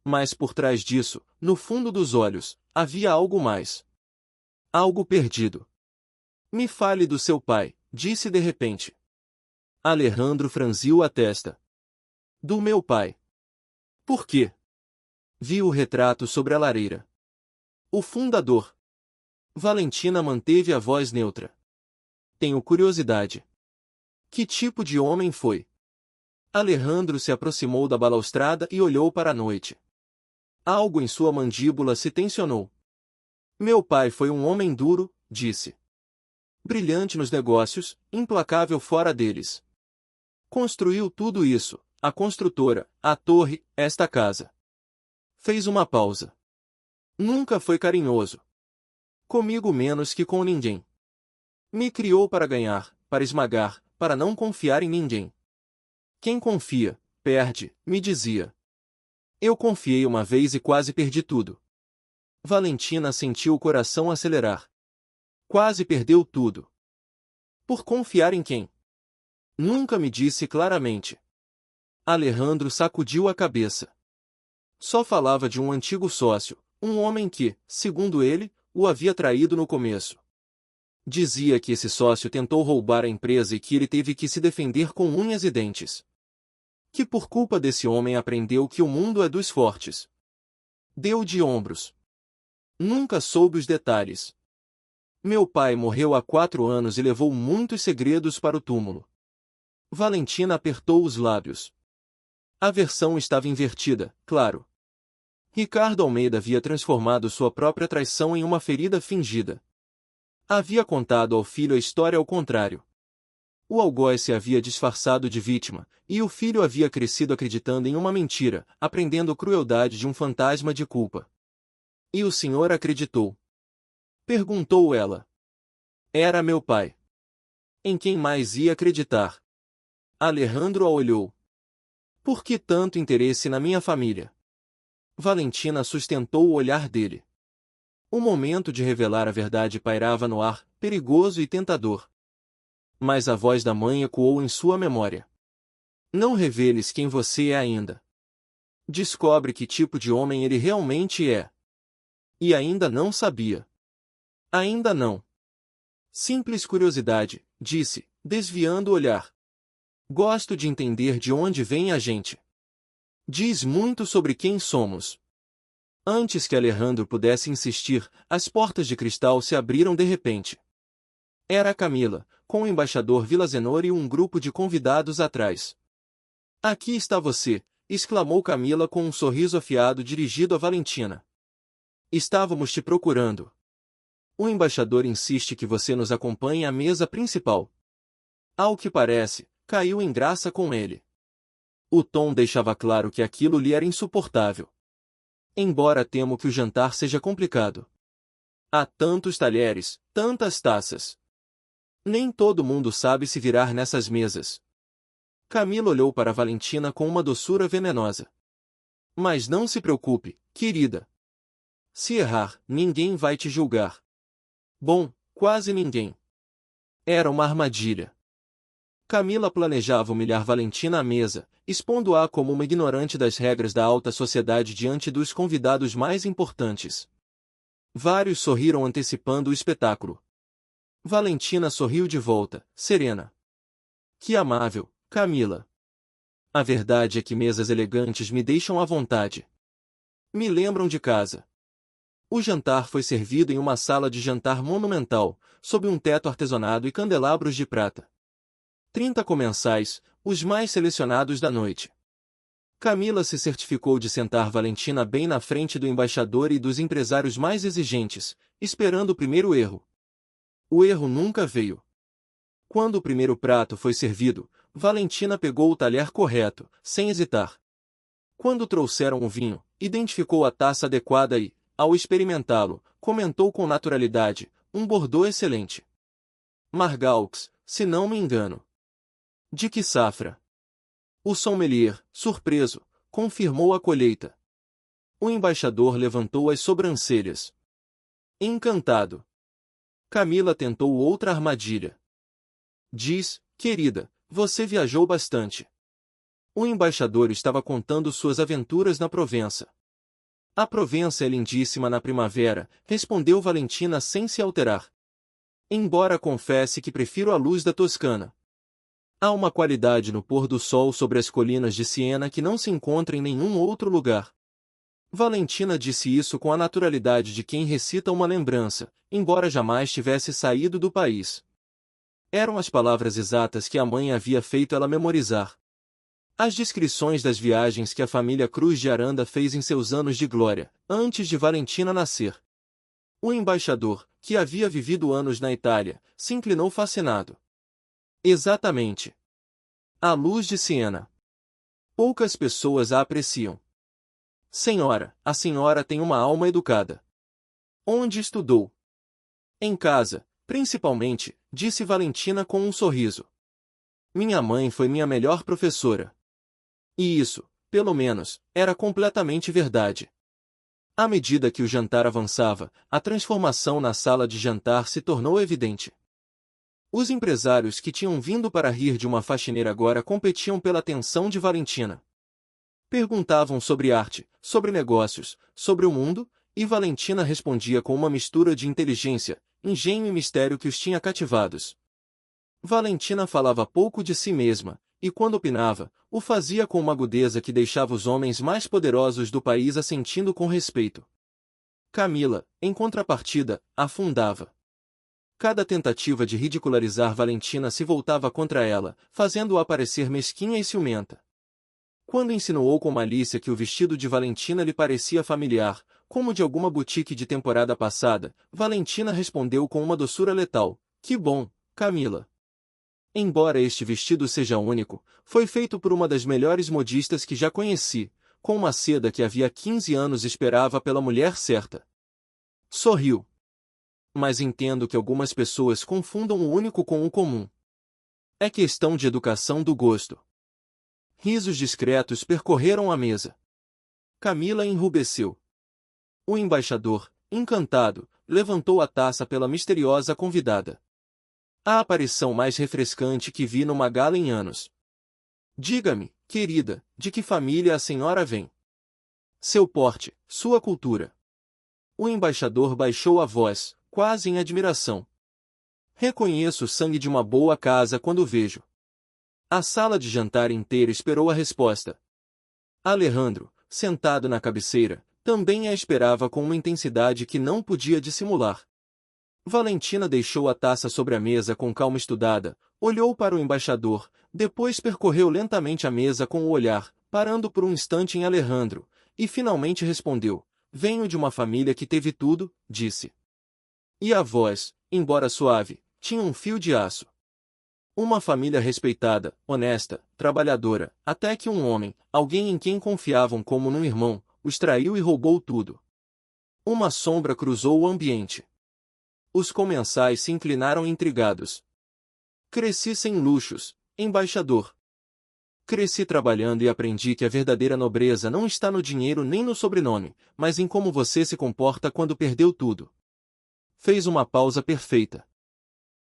Mas por trás disso, no fundo dos olhos, havia algo mais. Algo perdido. Me fale do seu pai, disse de repente. Alejandro franziu a testa. Do meu pai. Por quê? Vi o retrato sobre a lareira. O fundador. Valentina manteve a voz neutra. Tenho curiosidade. Que tipo de homem foi? Alejandro se aproximou da balaustrada e olhou para a noite. Algo em sua mandíbula se tensionou. Meu pai foi um homem duro, disse. Brilhante nos negócios, implacável fora deles. Construiu tudo isso, a construtora, a torre, esta casa. Fez uma pausa. Nunca foi carinhoso. Comigo menos que com ninguém. Me criou para ganhar, para esmagar, para não confiar em ninguém. Quem confia, perde, me dizia. Eu confiei uma vez e quase perdi tudo. Valentina sentiu o coração acelerar. Quase perdeu tudo. Por confiar em quem? Nunca me disse claramente. Alejandro sacudiu a cabeça. Só falava de um antigo sócio, um homem que, segundo ele, o havia traído no começo. Dizia que esse sócio tentou roubar a empresa e que ele teve que se defender com unhas e dentes. Que por culpa desse homem aprendeu que o mundo é dos fortes. Deu de ombros. Nunca soube os detalhes. Meu pai morreu há 4 anos e levou muitos segredos para o túmulo. Valentina apertou os lábios. A versão estava invertida, claro. Ricardo Almeida havia transformado sua própria traição em uma ferida fingida. Havia contado ao filho a história ao contrário. O algoz se havia disfarçado de vítima, e o filho havia crescido acreditando em uma mentira, aprendendo crueldade de um fantasma de culpa. E o senhor acreditou? Perguntou ela. Era meu pai. Em quem mais ia acreditar? Alejandro a olhou. Por que tanto interesse na minha família? Valentina sustentou o olhar dele. O momento de revelar a verdade pairava no ar, perigoso e tentador. Mas a voz da mãe ecoou em sua memória. Não reveles quem você é ainda. Descobre que tipo de homem ele realmente é. E ainda não sabia. Ainda não. Simples curiosidade, disse, desviando o olhar. Gosto de entender de onde vem a gente. Diz muito sobre quem somos. Antes que Alejandro pudesse insistir, as portas de cristal se abriram de repente. Era a Camila, com o embaixador Villasenor e um grupo de convidados atrás. Aqui está você, exclamou Camila com um sorriso afiado dirigido a Valentina. Estávamos te procurando. O embaixador insiste que você nos acompanhe à mesa principal. Ao que parece, caiu em graça com ele. O tom deixava claro que aquilo lhe era insuportável. Embora temo que o jantar seja complicado. Há tantos talheres, tantas taças. Nem todo mundo sabe se virar nessas mesas. Camila olhou para Valentina com uma doçura venenosa. Mas não se preocupe, querida. Se errar, ninguém vai te julgar. Bom, quase ninguém. Era uma armadilha. Camila planejava humilhar Valentina à mesa, expondo-a como uma ignorante das regras da alta sociedade diante dos convidados mais importantes. Vários sorriram antecipando o espetáculo. Valentina sorriu de volta, serena. Que amável, Camila. A verdade é que mesas elegantes me deixam à vontade. Me lembram de casa. O jantar foi servido em uma sala de jantar monumental, sob um teto artesonado e candelabros de prata. 30 comensais, os mais selecionados da noite. Camila se certificou de sentar Valentina bem na frente do embaixador e dos empresários mais exigentes, esperando o primeiro erro. O erro nunca veio. Quando o primeiro prato foi servido, Valentina pegou o talher correto, sem hesitar. Quando trouxeram o vinho, identificou a taça adequada e, ao experimentá-lo, comentou com naturalidade, um Bordeaux excelente. Margalx, se não me engano. De que safra? O sommelier, surpreso, confirmou a colheita. O embaixador levantou as sobrancelhas. Encantado. Camila tentou outra armadilha. Diz, querida, você viajou bastante. O embaixador estava contando suas aventuras na Provença. A Provença é lindíssima na primavera, respondeu Valentina sem se alterar. Embora confesse que prefiro a luz da Toscana. Há uma qualidade no pôr do sol sobre as colinas de Siena que não se encontra em nenhum outro lugar. Valentina disse isso com a naturalidade de quem recita uma lembrança, embora jamais tivesse saído do país. Eram as palavras exatas que a mãe havia feito ela memorizar. As descrições das viagens que a família Cruz de Aranda fez em seus anos de glória, antes de Valentina nascer. O embaixador, que havia vivido anos na Itália, se inclinou fascinado. Exatamente. A luz de Siena. Poucas pessoas a apreciam. Senhora, a senhora tem uma alma educada. Onde estudou? Em casa, principalmente, disse Valentina com um sorriso. Minha mãe foi minha melhor professora. E isso, pelo menos, era completamente verdade. À medida que o jantar avançava, a transformação na sala de jantar se tornou evidente. Os empresários que tinham vindo para rir de uma faxineira agora competiam pela atenção de Valentina. Perguntavam sobre arte, sobre negócios, sobre o mundo, e Valentina respondia com uma mistura de inteligência, engenho e mistério que os tinha cativados. Valentina falava pouco de si mesma, e quando opinava, o fazia com uma agudeza que deixava os homens mais poderosos do país assentindo com respeito. Camila, em contrapartida, afundava. Cada tentativa de ridicularizar Valentina se voltava contra ela, fazendo-a parecer mesquinha e ciumenta. Quando insinuou com malícia que o vestido de Valentina lhe parecia familiar, como de alguma boutique de temporada passada, Valentina respondeu com uma doçura letal: "Que bom, Camila." Embora este vestido seja único, foi feito por uma das melhores modistas que já conheci, com uma seda que havia 15 anos esperava pela mulher certa. Sorriu. Mas entendo que algumas pessoas confundam o único com o comum. É questão de educação do gosto. Risos discretos percorreram a mesa. Camila enrubesceu. O embaixador, encantado, levantou a taça pela misteriosa convidada. A aparição mais refrescante que vi numa gala em anos. Diga-me, querida, de que família a senhora vem? Seu porte, sua cultura. O embaixador baixou a voz, quase em admiração. Reconheço o sangue de uma boa casa quando vejo. A sala de jantar inteira esperou a resposta. Alejandro, sentado na cabeceira, também a esperava com uma intensidade que não podia dissimular. Valentina deixou a taça sobre a mesa com calma estudada, olhou para o embaixador, depois percorreu lentamente a mesa com o olhar, parando por um instante em Alejandro, e finalmente respondeu: "Venho de uma família que teve tudo", disse. E a voz, embora suave, tinha um fio de aço. Uma família respeitada, honesta, trabalhadora, até que um homem, alguém em quem confiavam como num irmão, os traiu e roubou tudo. Uma sombra cruzou o ambiente. Os comensais se inclinaram intrigados. Cresci sem luxos, embaixador. Cresci trabalhando e aprendi que a verdadeira nobreza não está no dinheiro nem no sobrenome, mas em como você se comporta quando perdeu tudo. Fez uma pausa perfeita.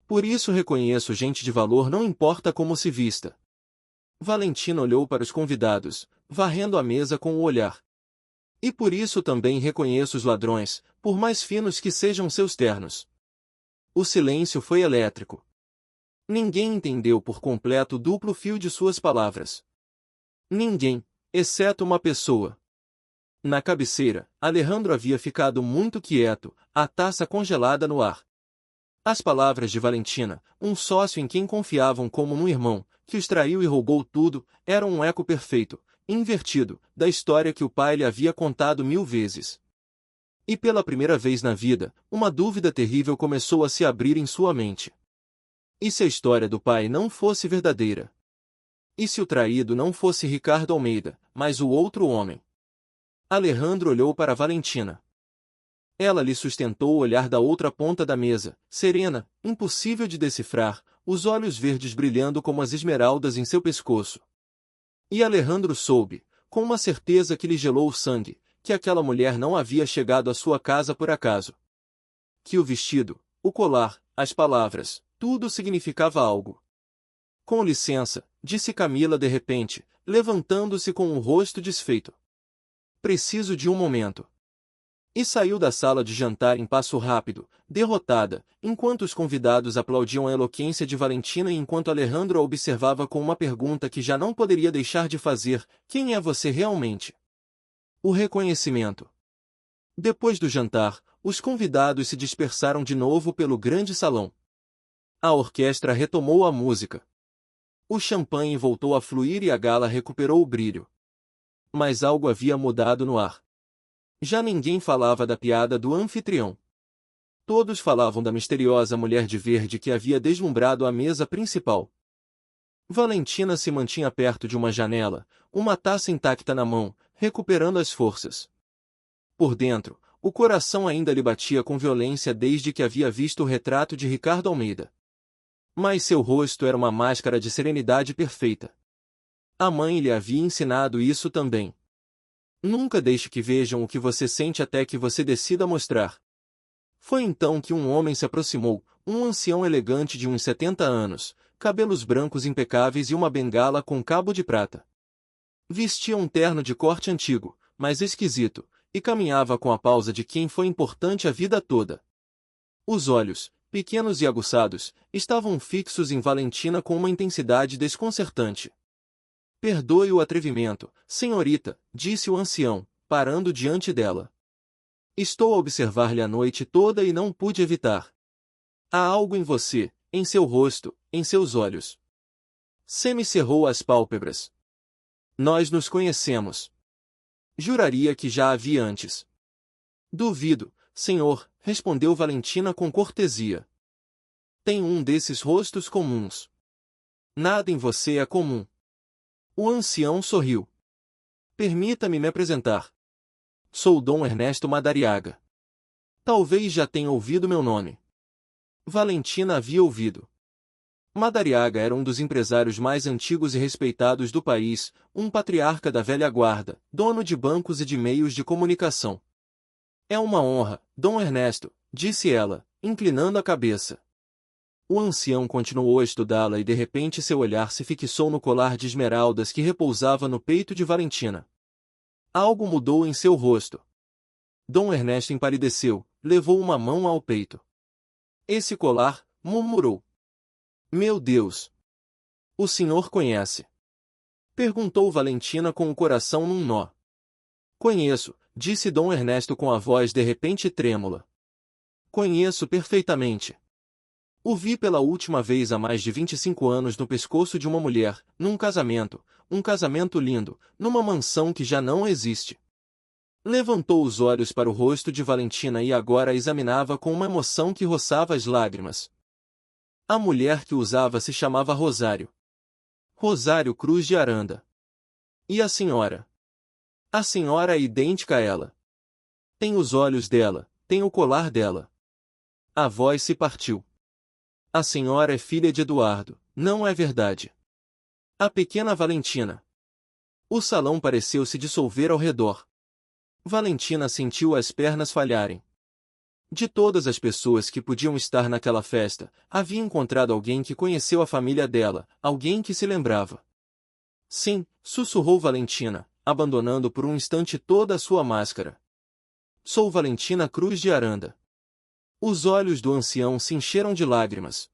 Por isso reconheço gente de valor não importa como se vista. Valentina olhou para os convidados, varrendo a mesa com o olhar. E por isso também reconheço os ladrões, por mais finos que sejam seus ternos. O silêncio foi elétrico. Ninguém entendeu por completo o duplo fio de suas palavras. Ninguém, exceto uma pessoa. Na cabeceira, Alejandro havia ficado muito quieto, a taça congelada no ar. As palavras de Valentina, um sócio em quem confiavam como num irmão, que os traiu e roubou tudo, eram um eco perfeito, invertido, da história que o pai lhe havia contado 1000 vezes. E pela primeira vez na vida, uma dúvida terrível começou a se abrir em sua mente. E se a história do pai não fosse verdadeira? E se o traído não fosse Ricardo Almeida, mas o outro homem? Alejandro olhou para Valentina. Ela lhe sustentou o olhar da outra ponta da mesa, serena, impossível de decifrar, os olhos verdes brilhando como as esmeraldas em seu pescoço. E Alejandro soube, com uma certeza que lhe gelou o sangue, que aquela mulher não havia chegado à sua casa por acaso. Que o vestido, o colar, as palavras, tudo significava algo. "Com licença", disse Camila de repente, levantando-se com o rosto desfeito. "Preciso de um momento." E saiu da sala de jantar em passo rápido, derrotada, enquanto os convidados aplaudiam a eloquência de Valentina e enquanto Alejandro a observava com uma pergunta que já não poderia deixar de fazer: "Quem é você realmente?" O reconhecimento. Depois do jantar, os convidados se dispersaram de novo pelo grande salão. A orquestra retomou a música. O champanhe voltou a fluir e a gala recuperou o brilho. Mas algo havia mudado no ar. Já ninguém falava da piada do anfitrião. Todos falavam da misteriosa mulher de verde que havia deslumbrado a mesa principal. Valentina se mantinha perto de uma janela, uma taça intacta na mão, recuperando as forças. Por dentro, o coração ainda lhe batia com violência desde que havia visto o retrato de Ricardo Almeida. Mas seu rosto era uma máscara de serenidade perfeita. A mãe lhe havia ensinado isso também. Nunca deixe que vejam o que você sente até que você decida mostrar. Foi então que um homem se aproximou, um ancião elegante de uns 70 anos, cabelos brancos impecáveis e uma bengala com cabo de prata. Vestia um terno de corte antigo, mas esquisito, e caminhava com a pausa de quem foi importante a vida toda. Os olhos, pequenos e aguçados, estavam fixos em Valentina com uma intensidade desconcertante. Perdoe o atrevimento, senhorita, disse o ancião, parando diante dela. Estou a observar-lhe a noite toda e não pude evitar. Há algo em você, em seu rosto, em seus olhos. Semi cerrou as pálpebras. Nós nos conhecemos. Juraria que já a vi antes. Duvido, senhor, respondeu Valentina com cortesia. Tem um desses rostos comuns. Nada em você é comum. O ancião sorriu. Permita-me me apresentar. Sou Dom Ernesto Madariaga. Talvez já tenha ouvido meu nome. Valentina havia ouvido. Madariaga era um dos empresários mais antigos e respeitados do país, um patriarca da velha guarda, dono de bancos e de meios de comunicação. É uma honra, Dom Ernesto, disse ela, inclinando a cabeça. O ancião continuou a estudá-la e de repente seu olhar se fixou no colar de esmeraldas que repousava no peito de Valentina. Algo mudou em seu rosto. Dom Ernesto empalideceu, levou uma mão ao peito. Esse colar, murmurou. Meu Deus! O senhor conhece? Perguntou Valentina com o coração num nó. Conheço, disse Dom Ernesto com a voz de repente trêmula. Conheço perfeitamente. O vi pela última vez há mais de 25 anos no pescoço de uma mulher, num casamento, um casamento lindo, numa mansão que já não existe. Levantou os olhos para o rosto de Valentina e agora a examinava com uma emoção que roçava as lágrimas. A mulher que usava se chamava Rosário. Rosário Cruz de Aranda. E a senhora? A senhora é idêntica a ela. Tem os olhos dela, tem o colar dela. A voz se partiu. A senhora é filha de Eduardo, não é verdade? A pequena Valentina. O salão pareceu se dissolver ao redor. Valentina sentiu as pernas falharem. De todas as pessoas que podiam estar naquela festa, havia encontrado alguém que conheceu a família dela, alguém que se lembrava. Sim, sussurrou Valentina, abandonando por um instante toda a sua máscara. Sou Valentina Cruz de Aranda. Os olhos do ancião se encheram de lágrimas.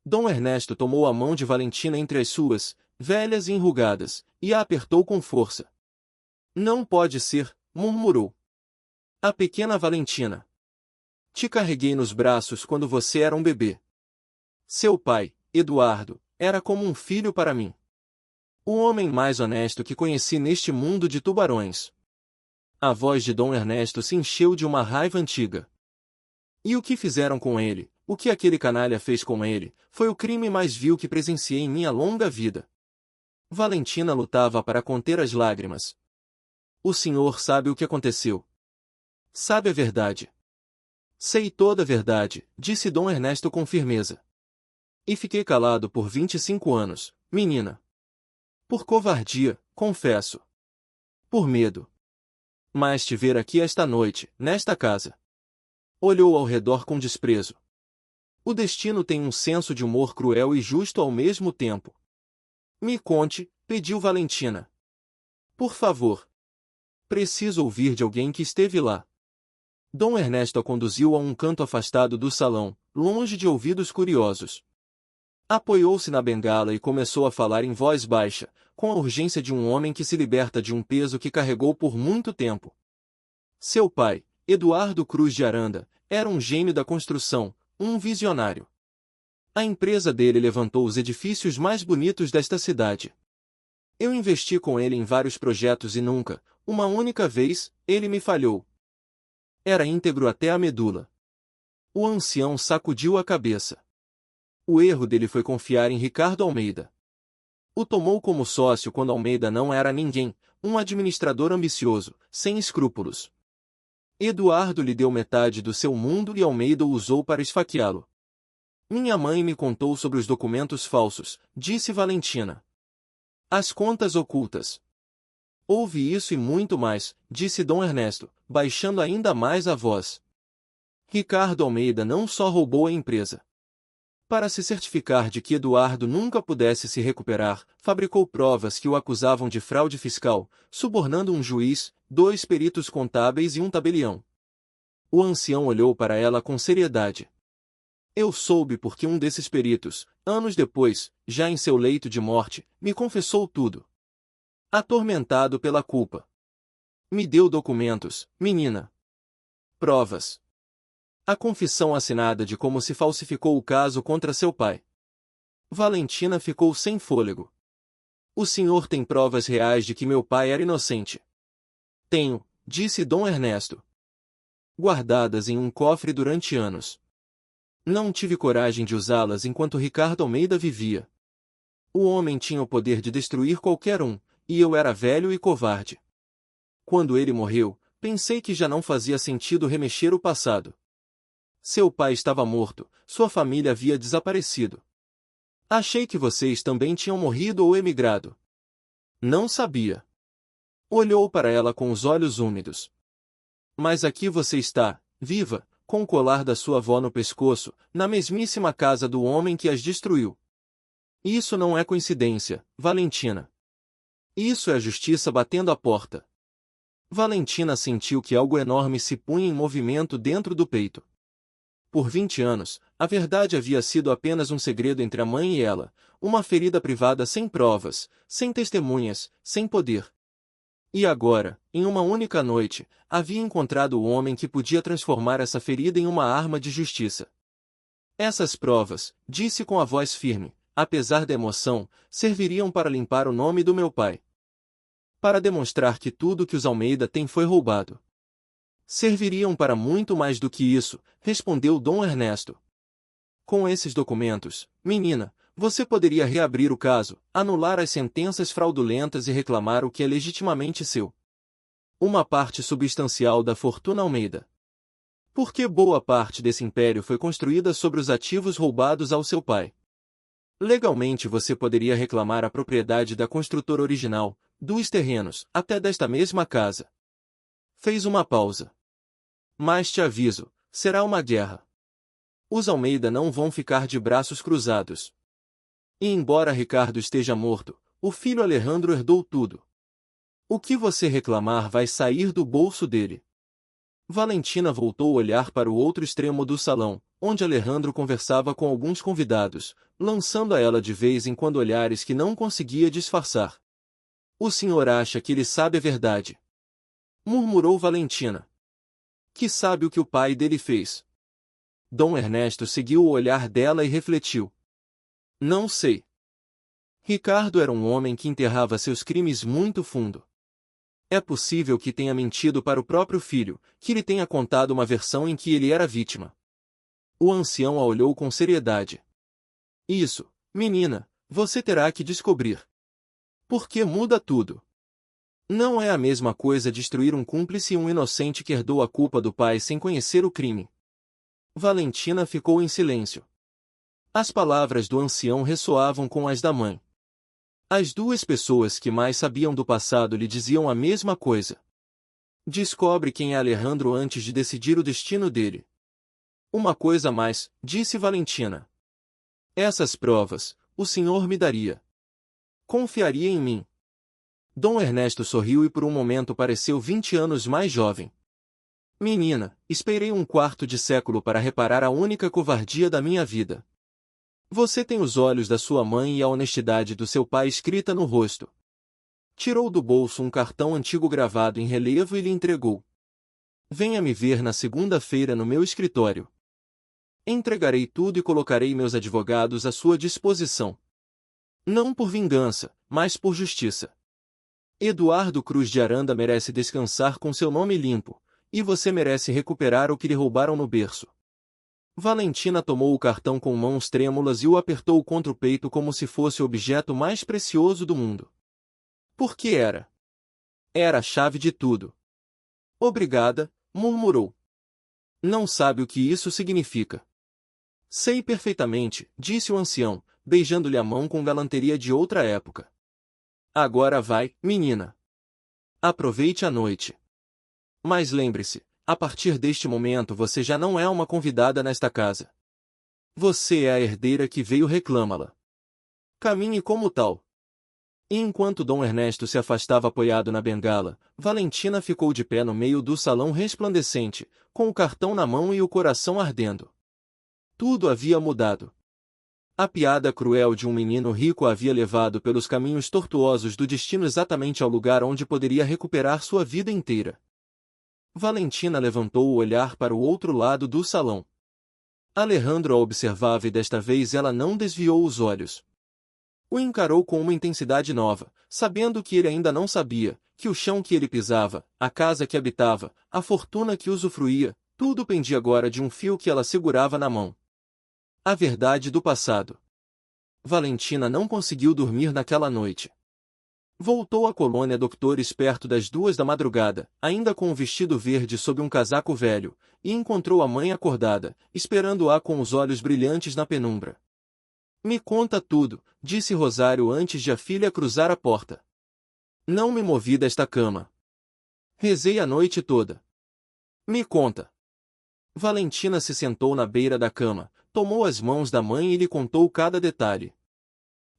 Dom Ernesto tomou a mão de Valentina entre as suas, velhas e enrugadas, e a apertou com força. Não pode ser, murmurou. A pequena Valentina. Te carreguei nos braços quando você era um bebê. Seu pai, Eduardo, era como um filho para mim. O homem mais honesto que conheci neste mundo de tubarões. A voz de Dom Ernesto se encheu de uma raiva antiga. E o que fizeram com ele, o que aquele canalha fez com ele, foi o crime mais vil que presenciei em minha longa vida. Valentina lutava para conter as lágrimas. O senhor sabe o que aconteceu. Sabe a verdade. Sei toda a verdade, disse Dom Ernesto com firmeza. E fiquei calado por 25 anos, menina. Por covardia, confesso. Por medo. Mas te ver aqui esta noite, nesta casa. Olhou ao redor com desprezo. O destino tem um senso de humor cruel e justo ao mesmo tempo. Me conte, pediu Valentina. Por favor. Preciso ouvir de alguém que esteve lá. Dom Ernesto a conduziu a um canto afastado do salão, longe de ouvidos curiosos. Apoiou-se na bengala e começou a falar em voz baixa, com a urgência de um homem que se liberta de um peso que carregou por muito tempo. Seu pai, Eduardo Cruz de Aranda, era um gênio da construção, um visionário. A empresa dele levantou os edifícios mais bonitos desta cidade. Eu investi com ele em vários projetos e nunca, uma única vez, ele me falhou. Era íntegro até a medula. O ancião sacudiu a cabeça. O erro dele foi confiar em Ricardo Almeida. O tomou como sócio quando Almeida não era ninguém, um administrador ambicioso, sem escrúpulos. Eduardo lhe deu metade do seu mundo e Almeida o usou para esfaqueá-lo. Minha mãe me contou sobre os documentos falsos, disse Valentina. As contas ocultas. Houve isso e muito mais, disse Dom Ernesto, baixando ainda mais a voz. Ricardo Almeida não só roubou a empresa. Para se certificar de que Eduardo nunca pudesse se recuperar, fabricou provas que o acusavam de fraude fiscal, subornando um juiz, 2 peritos contábeis e um tabelião. O ancião olhou para ela com seriedade. Eu soube porque um desses peritos, anos depois, já em seu leito de morte, me confessou tudo. Atormentado pela culpa. Me deu documentos, menina. Provas. A confissão assinada de como se falsificou o caso contra seu pai. Valentina ficou sem fôlego. O senhor tem provas reais de que meu pai era inocente? Tenho, disse Dom Ernesto. Guardadas em um cofre durante anos. Não tive coragem de usá-las enquanto Ricardo Almeida vivia. O homem tinha o poder de destruir qualquer um, e eu era velho e covarde. Quando ele morreu, pensei que já não fazia sentido remexer o passado. Seu pai estava morto, sua família havia desaparecido. Achei que vocês também tinham morrido ou emigrado. Não sabia. Olhou para ela com os olhos úmidos. Mas aqui você está, viva, com o colar da sua avó no pescoço, na mesmíssima casa do homem que as destruiu. Isso não é coincidência, Valentina. Isso é a justiça batendo à porta. Valentina sentiu que algo enorme se punha em movimento dentro do peito. Por 20 anos, a verdade havia sido apenas um segredo entre a mãe e ela, uma ferida privada sem provas, sem testemunhas, sem poder. E agora, em uma única noite, havia encontrado o homem que podia transformar essa ferida em uma arma de justiça. Essas provas, disse com a voz firme, apesar da emoção, serviriam para limpar o nome do meu pai. Para demonstrar que tudo que os Almeida têm foi roubado. Serviriam para muito mais do que isso, respondeu Dom Ernesto. Com esses documentos, menina, você poderia reabrir o caso, anular as sentenças fraudulentas e reclamar o que é legitimamente seu. Uma parte substancial da fortuna Almeida. Porque boa parte desse império foi construída sobre os ativos roubados ao seu pai. Legalmente você poderia reclamar a propriedade da construtora original, dos terrenos, até desta mesma casa. Fez uma pausa. Mas te aviso, será uma guerra. Os Almeida não vão ficar de braços cruzados. E embora Ricardo esteja morto, o filho Alejandro herdou tudo. O que você reclamar vai sair do bolso dele. Valentina voltou a olhar para o outro extremo do salão, onde Alejandro conversava com alguns convidados, lançando a ela de vez em quando olhares que não conseguia disfarçar. O senhor acha que ele sabe a verdade? Murmurou Valentina. Que sabe o que o pai dele fez? Dom Ernesto seguiu o olhar dela e refletiu. Não sei. Ricardo era um homem que enterrava seus crimes muito fundo. É possível que tenha mentido para o próprio filho, que lhe tenha contado uma versão em que ele era vítima. O ancião a olhou com seriedade. Isso, menina, você terá que descobrir. Porque muda tudo. Não é a mesma coisa destruir um cúmplice e um inocente que herdou a culpa do pai sem conhecer o crime. Valentina ficou em silêncio. As palavras do ancião ressoavam com as da mãe. As duas pessoas que mais sabiam do passado lhe diziam a mesma coisa. Descobre quem é Alejandro antes de decidir o destino dele. Uma coisa a mais, disse Valentina. Essas provas, o senhor me daria. Confiaria em mim. Dom Ernesto sorriu e por um momento pareceu 20 anos mais jovem. Menina, esperei um quarto de século para reparar a única covardia da minha vida. Você tem os olhos da sua mãe e a honestidade do seu pai escrita no rosto. Tirou do bolso um cartão antigo gravado em relevo e lhe entregou. Venha me ver na segunda-feira no meu escritório. Entregarei tudo e colocarei meus advogados à sua disposição. Não por vingança, mas por justiça. Eduardo Cruz de Aranda merece descansar com seu nome limpo, e você merece recuperar o que lhe roubaram no berço. Valentina tomou o cartão com mãos trêmulas e o apertou contra o peito como se fosse o objeto mais precioso do mundo. Por que era? Era a chave de tudo. Obrigada, murmurou. Não sabe o que isso significa. Sei perfeitamente, disse o ancião, beijando-lhe a mão com galanteria de outra época. Agora vai, menina. Aproveite a noite. Mas lembre-se, a partir deste momento você já não é uma convidada nesta casa. Você é a herdeira que veio reclamá-la. Caminhe como tal. E enquanto Dom Ernesto se afastava apoiado na bengala, Valentina ficou de pé no meio do salão resplandecente, com o cartão na mão e o coração ardendo. Tudo havia mudado. A piada cruel de um menino rico a havia levado pelos caminhos tortuosos do destino exatamente ao lugar onde poderia recuperar sua vida inteira. Valentina levantou o olhar para o outro lado do salão. Alejandro a observava e desta vez ela não desviou os olhos. O encarou com uma intensidade nova, sabendo que ele ainda não sabia, que o chão que ele pisava, a casa que habitava, a fortuna que usufruía, tudo pendia agora de um fio que ela segurava na mão. A verdade do passado. Valentina não conseguiu dormir naquela noite. Voltou à colônia Doutores perto das 2 da madrugada, ainda com um vestido verde sob um casaco velho, e encontrou a mãe acordada, esperando-a com os olhos brilhantes na penumbra. Me conta tudo, disse Rosário antes de a filha cruzar a porta. Não me movi desta cama. Rezei a noite toda. Me conta. Valentina se sentou na beira da cama, tomou as mãos da mãe e lhe contou cada detalhe.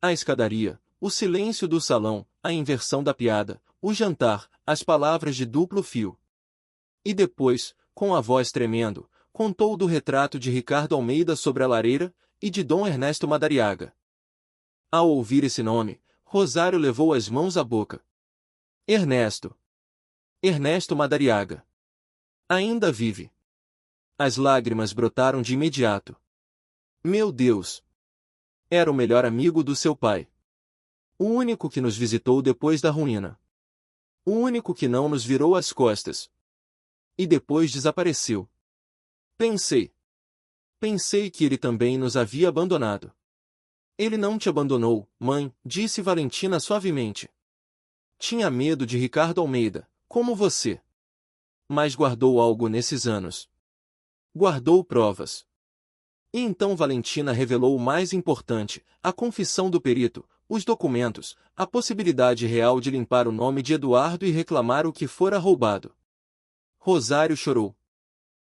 A escadaria, o silêncio do salão, a inversão da piada, o jantar, as palavras de duplo fio. E depois, com a voz tremendo, contou do retrato de Ricardo Almeida sobre a lareira, e de Dom Ernesto Madariaga. Ao ouvir esse nome, Rosário levou as mãos à boca. Ernesto. Ernesto Madariaga. Ainda vive. As lágrimas brotaram de imediato. Meu Deus! Era o melhor amigo do seu pai. O único que nos visitou depois da ruína. O único que não nos virou as costas. E depois desapareceu. Pensei que ele também nos havia abandonado. Ele não te abandonou, mãe, disse Valentina suavemente. Tinha medo de Ricardo Almeida, como você. Mas guardou algo nesses anos. Guardou provas. E então Valentina revelou o mais importante, a confissão do perito, os documentos, a possibilidade real de limpar o nome de Eduardo e reclamar o que fora roubado. Rosário chorou.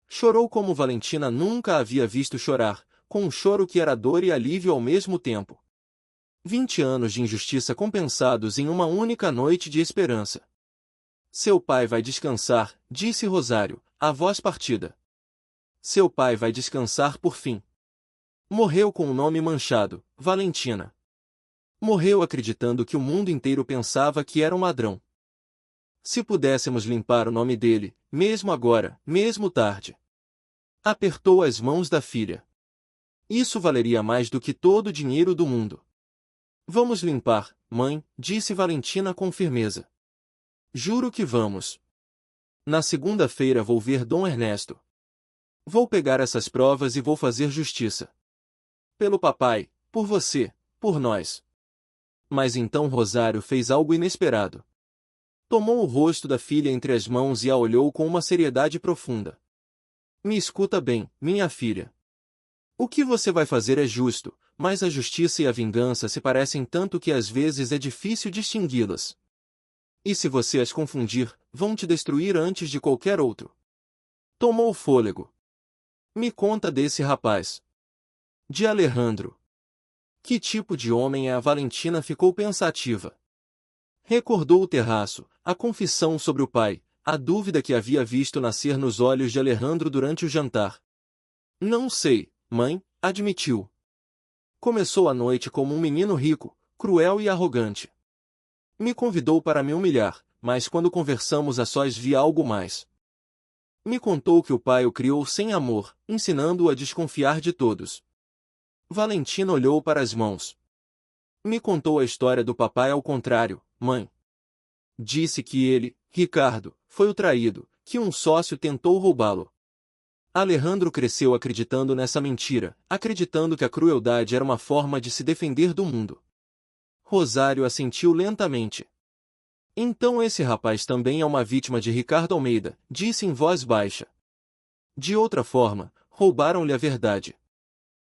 Chorou como Valentina nunca a havia visto chorar, com um choro que era dor e alívio ao mesmo tempo. 20 anos de injustiça compensados em uma única noite de esperança. Seu pai vai descansar, disse Rosário, a voz partida. Seu pai vai descansar por fim. Morreu com o nome manchado, Valentina. Morreu acreditando que o mundo inteiro pensava que era um ladrão. Se pudéssemos limpar o nome dele, mesmo agora, mesmo tarde. Apertou as mãos da filha. Isso valeria mais do que todo o dinheiro do mundo. Vamos limpar, mãe, disse Valentina com firmeza. Juro que vamos. Na segunda-feira vou ver Dom Ernesto. Vou pegar essas provas e vou fazer justiça. Pelo papai, por você, por nós. Mas então Rosário fez algo inesperado. Tomou o rosto da filha entre as mãos e a olhou com uma seriedade profunda. Me escuta bem, minha filha. O que você vai fazer é justo, mas a justiça e a vingança se parecem tanto que às vezes é difícil distingui-las. E se você as confundir, vão te destruir antes de qualquer outro. Tomou fôlego. Me conta desse rapaz. De Alejandro. Que tipo de homem é? A Valentina ficou pensativa. Recordou o terraço, a confissão sobre o pai, a dúvida que havia visto nascer nos olhos de Alejandro durante o jantar. Não sei, mãe, admitiu. Começou a noite como um menino rico, cruel e arrogante. Me convidou para me humilhar, mas quando conversamos a sós vi algo mais. Me contou que o pai o criou sem amor, ensinando-o a desconfiar de todos. Valentina olhou para as mãos. Me contou a história do papai ao contrário, mãe. Disse que ele, Ricardo, foi o traído, que um sócio tentou roubá-lo. Alejandro cresceu acreditando nessa mentira, acreditando que a crueldade era uma forma de se defender do mundo. Rosário assentiu lentamente. Então esse rapaz também é uma vítima de Ricardo Almeida, disse em voz baixa. De outra forma, roubaram-lhe a verdade.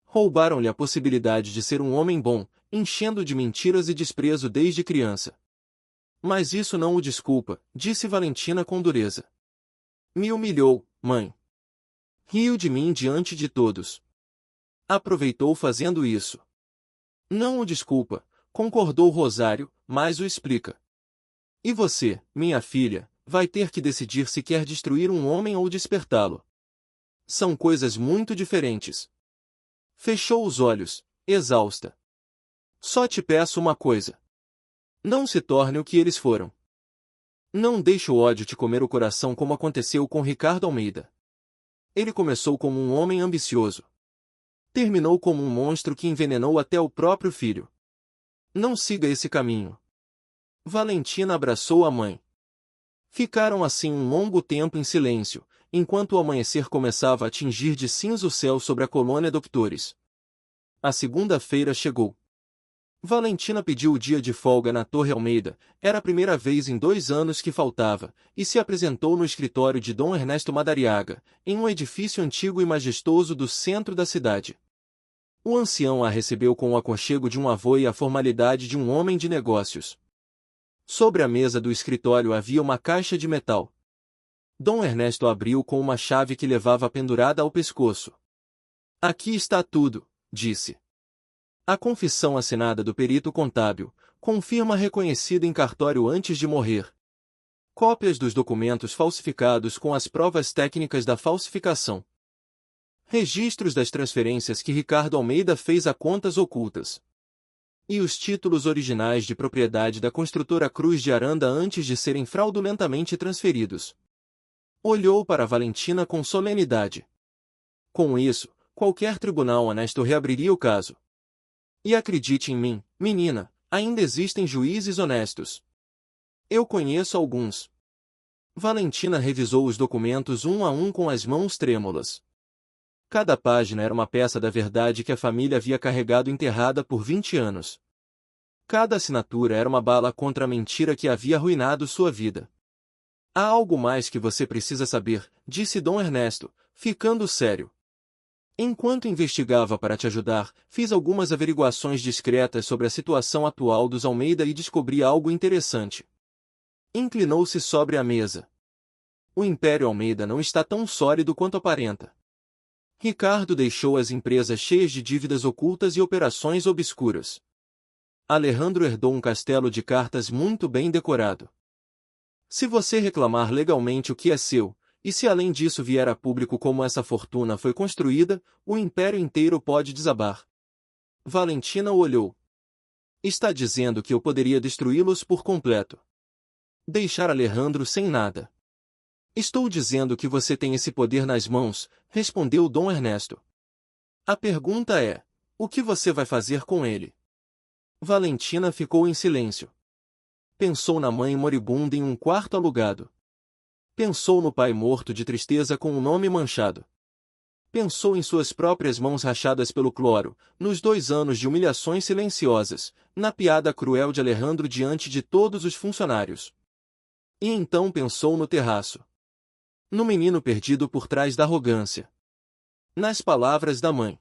Roubaram-lhe a possibilidade de ser um homem bom, enchendo de mentiras e desprezo desde criança. Mas isso não o desculpa, disse Valentina com dureza. Me humilhou, mãe. Riu de mim diante de todos. Aproveitou fazendo isso. Não o desculpa, concordou Rosário, mas o explica. E você, minha filha, vai ter que decidir se quer destruir um homem ou despertá-lo. São coisas muito diferentes. Fechou os olhos, exausta. Só te peço uma coisa. Não se torne o que eles foram. Não deixe o ódio te comer o coração como aconteceu com Ricardo Almeida. Ele começou como um homem ambicioso. Terminou como um monstro que envenenou até o próprio filho. Não siga esse caminho. Valentina abraçou a mãe. Ficaram assim um longo tempo em silêncio, enquanto o amanhecer começava a tingir de cinza o céu sobre a colônia Doctores. A segunda-feira chegou. Valentina pediu o dia de folga na Torre Almeida, era a primeira vez em 2 anos que faltava, e se apresentou no escritório de Dom Ernesto Madariaga, em um edifício antigo e majestoso do centro da cidade. O ancião a recebeu com o aconchego de um avô e a formalidade de um homem de negócios. Sobre a mesa do escritório havia uma caixa de metal. Dom Ernesto abriu com uma chave que levava pendurada ao pescoço. Aqui está tudo, disse. A confissão assinada do perito contábil, com firma reconhecida em cartório antes de morrer. Cópias dos documentos falsificados com as provas técnicas da falsificação. Registros das transferências que Ricardo Almeida fez a contas ocultas. E os títulos originais de propriedade da construtora Cruz de Aranda antes de serem fraudulentamente transferidos. Olhou para Valentina com solenidade. Com isso, qualquer tribunal honesto reabriria o caso. E acredite em mim, menina, ainda existem juízes honestos. Eu conheço alguns. Valentina revisou os documentos um a um com as mãos trêmulas. Cada página era uma peça da verdade que a família havia carregado enterrada por 20 anos. Cada assinatura era uma bala contra a mentira que havia arruinado sua vida. Há algo mais que você precisa saber, disse Dom Ernesto, ficando sério. Enquanto investigava para te ajudar, fiz algumas averiguações discretas sobre a situação atual dos Almeida e descobri algo interessante. Inclinou-se sobre a mesa. O Império Almeida não está tão sólido quanto aparenta. Ricardo deixou as empresas cheias de dívidas ocultas e operações obscuras. Alejandro herdou um castelo de cartas muito bem decorado. Se você reclamar legalmente o que é seu, e se além disso vier a público como essa fortuna foi construída, o império inteiro pode desabar. Valentina o olhou. Está dizendo que eu poderia destruí-los por completo. Deixar Alejandro sem nada. Estou dizendo que você tem esse poder nas mãos, respondeu Dom Ernesto. A pergunta é, o que você vai fazer com ele? Valentina ficou em silêncio. Pensou na mãe moribunda em um quarto alugado. Pensou no pai morto de tristeza com o nome manchado. Pensou em suas próprias mãos rachadas pelo cloro, nos 2 anos de humilhações silenciosas, na piada cruel de Alejandro diante de todos os funcionários. E então pensou no terraço. No menino perdido por trás da arrogância. Nas palavras da mãe.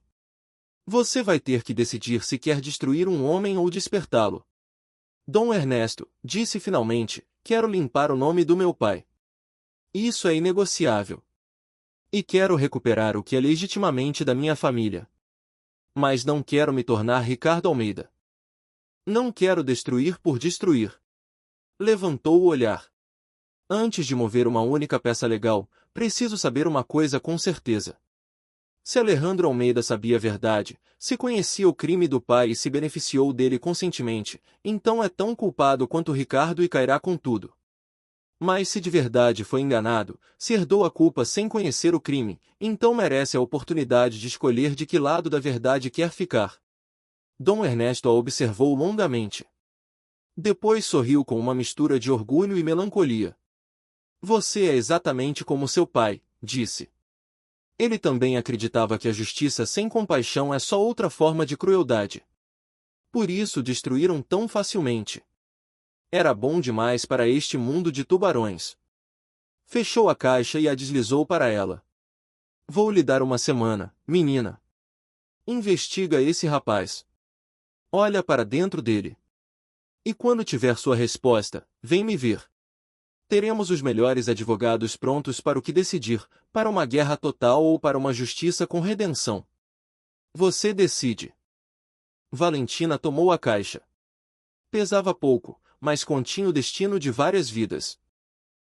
Você vai ter que decidir se quer destruir um homem ou despertá-lo. Dom Ernesto, disse finalmente, quero limpar o nome do meu pai. Isso é inegociável. E quero recuperar o que é legitimamente da minha família. Mas não quero me tornar Ricardo Almeida. Não quero destruir por destruir. Levantou o olhar. Antes de mover uma única peça legal, preciso saber uma coisa com certeza. Se Alejandro Almeida sabia a verdade, se conhecia o crime do pai e se beneficiou dele conscientemente, então é tão culpado quanto Ricardo e cairá com tudo. Mas se de verdade foi enganado, se herdou a culpa sem conhecer o crime, então merece a oportunidade de escolher de que lado da verdade quer ficar. Dom Ernesto a observou longamente. Depois sorriu com uma mistura de orgulho e melancolia. Você é exatamente como seu pai, disse. Ele também acreditava que a justiça sem compaixão é só outra forma de crueldade. Por isso destruíram tão facilmente. Era bom demais para este mundo de tubarões. Fechou a caixa e a deslizou para ela. Vou lhe dar uma semana, menina. Investiga esse rapaz. Olha para dentro dele. E quando tiver sua resposta, vem me ver. Teremos os melhores advogados prontos para o que decidir, para uma guerra total ou para uma justiça com redenção. Você decide. Valentina tomou a caixa. Pesava pouco, mas continha o destino de várias vidas.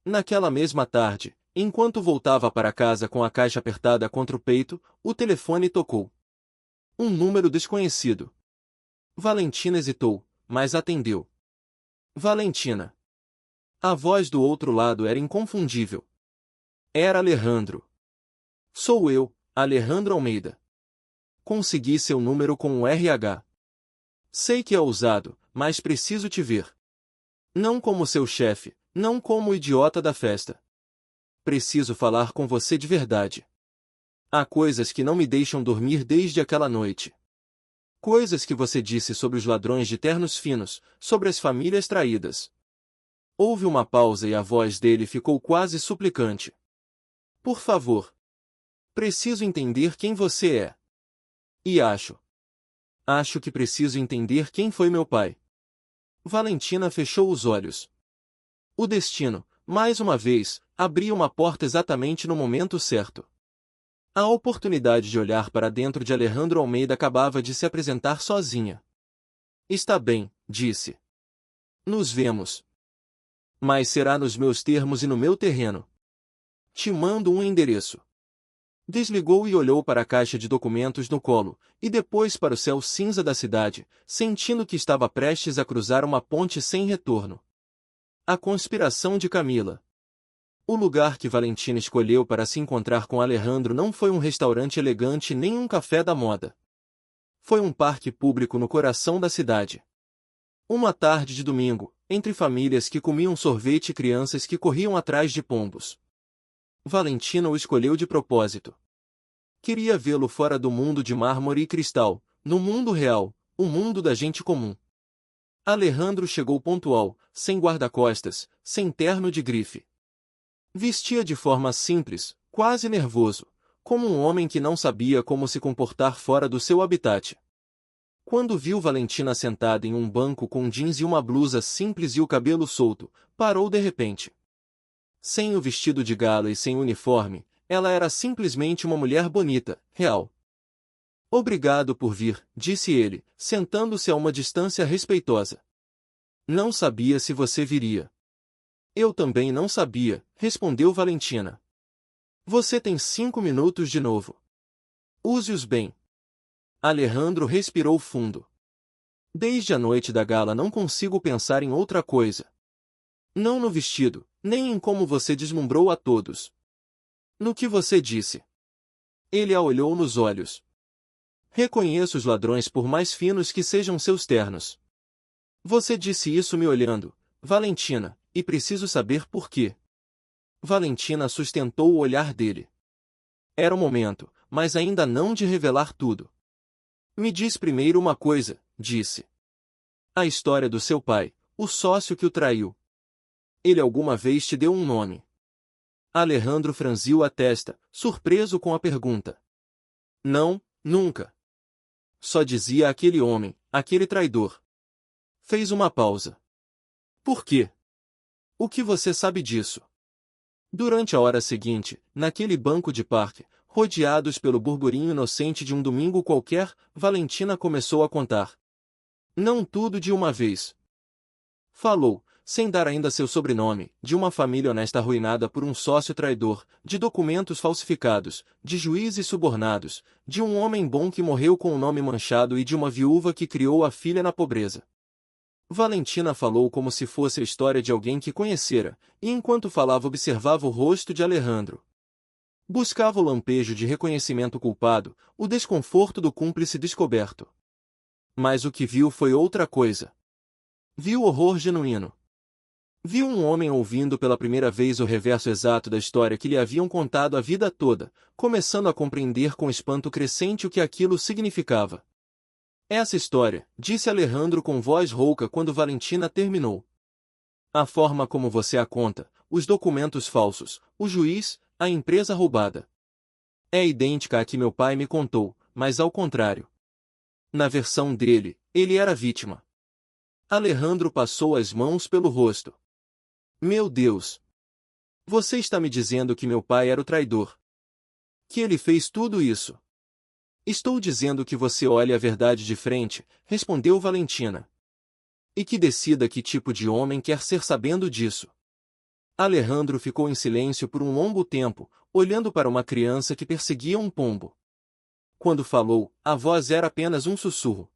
Naquela mesma tarde, enquanto voltava para casa com a caixa apertada contra o peito, o telefone tocou. Um número desconhecido. Valentina hesitou, mas atendeu. Valentina. A voz do outro lado era inconfundível. Era Alejandro. Sou eu, Alejandro Almeida. Consegui seu número com o RH. Sei que é ousado, mas preciso te ver. Não como seu chefe, não como o idiota da festa. Preciso falar com você de verdade. Há coisas que não me deixam dormir desde aquela noite. Coisas que você disse sobre os ladrões de ternos finos, sobre as famílias traídas. Houve uma pausa e a voz dele ficou quase suplicante. Por favor. Preciso entender quem você é. E acho que preciso entender quem foi meu pai. Valentina fechou os olhos. O destino, mais uma vez, abriu uma porta exatamente no momento certo. A oportunidade de olhar para dentro de Alejandro Almeida acabava de se apresentar sozinha. Está bem, disse. Nos vemos. Mas será nos meus termos e no meu terreno. Te mando um endereço. Desligou e olhou para a caixa de documentos no colo, e depois para o céu cinza da cidade, sentindo que estava prestes a cruzar uma ponte sem retorno. A conspiração de Camila. O lugar que Valentina escolheu para se encontrar com Alejandro não foi um restaurante elegante nem um café da moda. Foi um parque público no coração da cidade. Uma tarde de domingo, entre famílias que comiam sorvete e crianças que corriam atrás de pombos. Valentina o escolheu de propósito. Queria vê-lo fora do mundo de mármore e cristal, no mundo real, o mundo da gente comum. Alejandro chegou pontual, sem guarda-costas, sem terno de grife. Vestia de forma simples, quase nervoso, como um homem que não sabia como se comportar fora do seu habitat. Quando viu Valentina sentada em um banco com jeans e uma blusa simples e o cabelo solto, parou de repente. Sem o vestido de gala e sem uniforme, ela era simplesmente uma mulher bonita, real. Obrigado por vir, disse ele, sentando-se a uma distância respeitosa. Não sabia se você viria. Eu também não sabia, respondeu Valentina. Você tem 5 minutos de novo. Use-os bem. Alejandro respirou fundo. Desde a noite da gala não consigo pensar em outra coisa. Não no vestido, nem em como você deslumbrou a todos. No que você disse. Ele a olhou nos olhos. Reconheço os ladrões por mais finos que sejam seus ternos. Você disse isso me olhando, Valentina, e preciso saber por quê. Valentina sustentou o olhar dele. Era o momento, mas ainda não de revelar tudo. Me diz primeiro uma coisa, disse. A história do seu pai, o sócio que o traiu. Ele alguma vez te deu um nome? Alejandro franziu a testa, surpreso com a pergunta. Não, nunca. Só dizia aquele homem, aquele traidor. Fez uma pausa. Por quê? O que você sabe disso? Durante a hora seguinte, naquele banco de parque, rodeados pelo burburinho inocente de um domingo qualquer, Valentina começou a contar. Não tudo de uma vez. Falou, sem dar ainda seu sobrenome, de uma família honesta arruinada por um sócio traidor, de documentos falsificados, de juízes subornados, de um homem bom que morreu com o nome manchado e de uma viúva que criou a filha na pobreza. Valentina falou como se fosse a história de alguém que conhecera, e enquanto falava observava o rosto de Alejandro. Buscava o lampejo de reconhecimento culpado, o desconforto do cúmplice descoberto. Mas o que viu foi outra coisa. Viu horror genuíno. Viu um homem ouvindo pela primeira vez o reverso exato da história que lhe haviam contado a vida toda, começando a compreender com espanto crescente o que aquilo significava. Essa história, disse Alejandro com voz rouca quando Valentina terminou. A forma como você a conta, os documentos falsos, o juiz, a empresa roubada. É idêntica à que meu pai me contou, mas ao contrário. Na versão dele, ele era vítima. Alejandro passou as mãos pelo rosto. Meu Deus! Você está me dizendo que meu pai era o traidor. Que ele fez tudo isso. Estou dizendo que você olhe a verdade de frente, respondeu Valentina. E que decida que tipo de homem quer ser sabendo disso. Alejandro ficou em silêncio por um longo tempo, olhando para uma criança que perseguia um pombo. Quando falou, a voz era apenas um sussurro.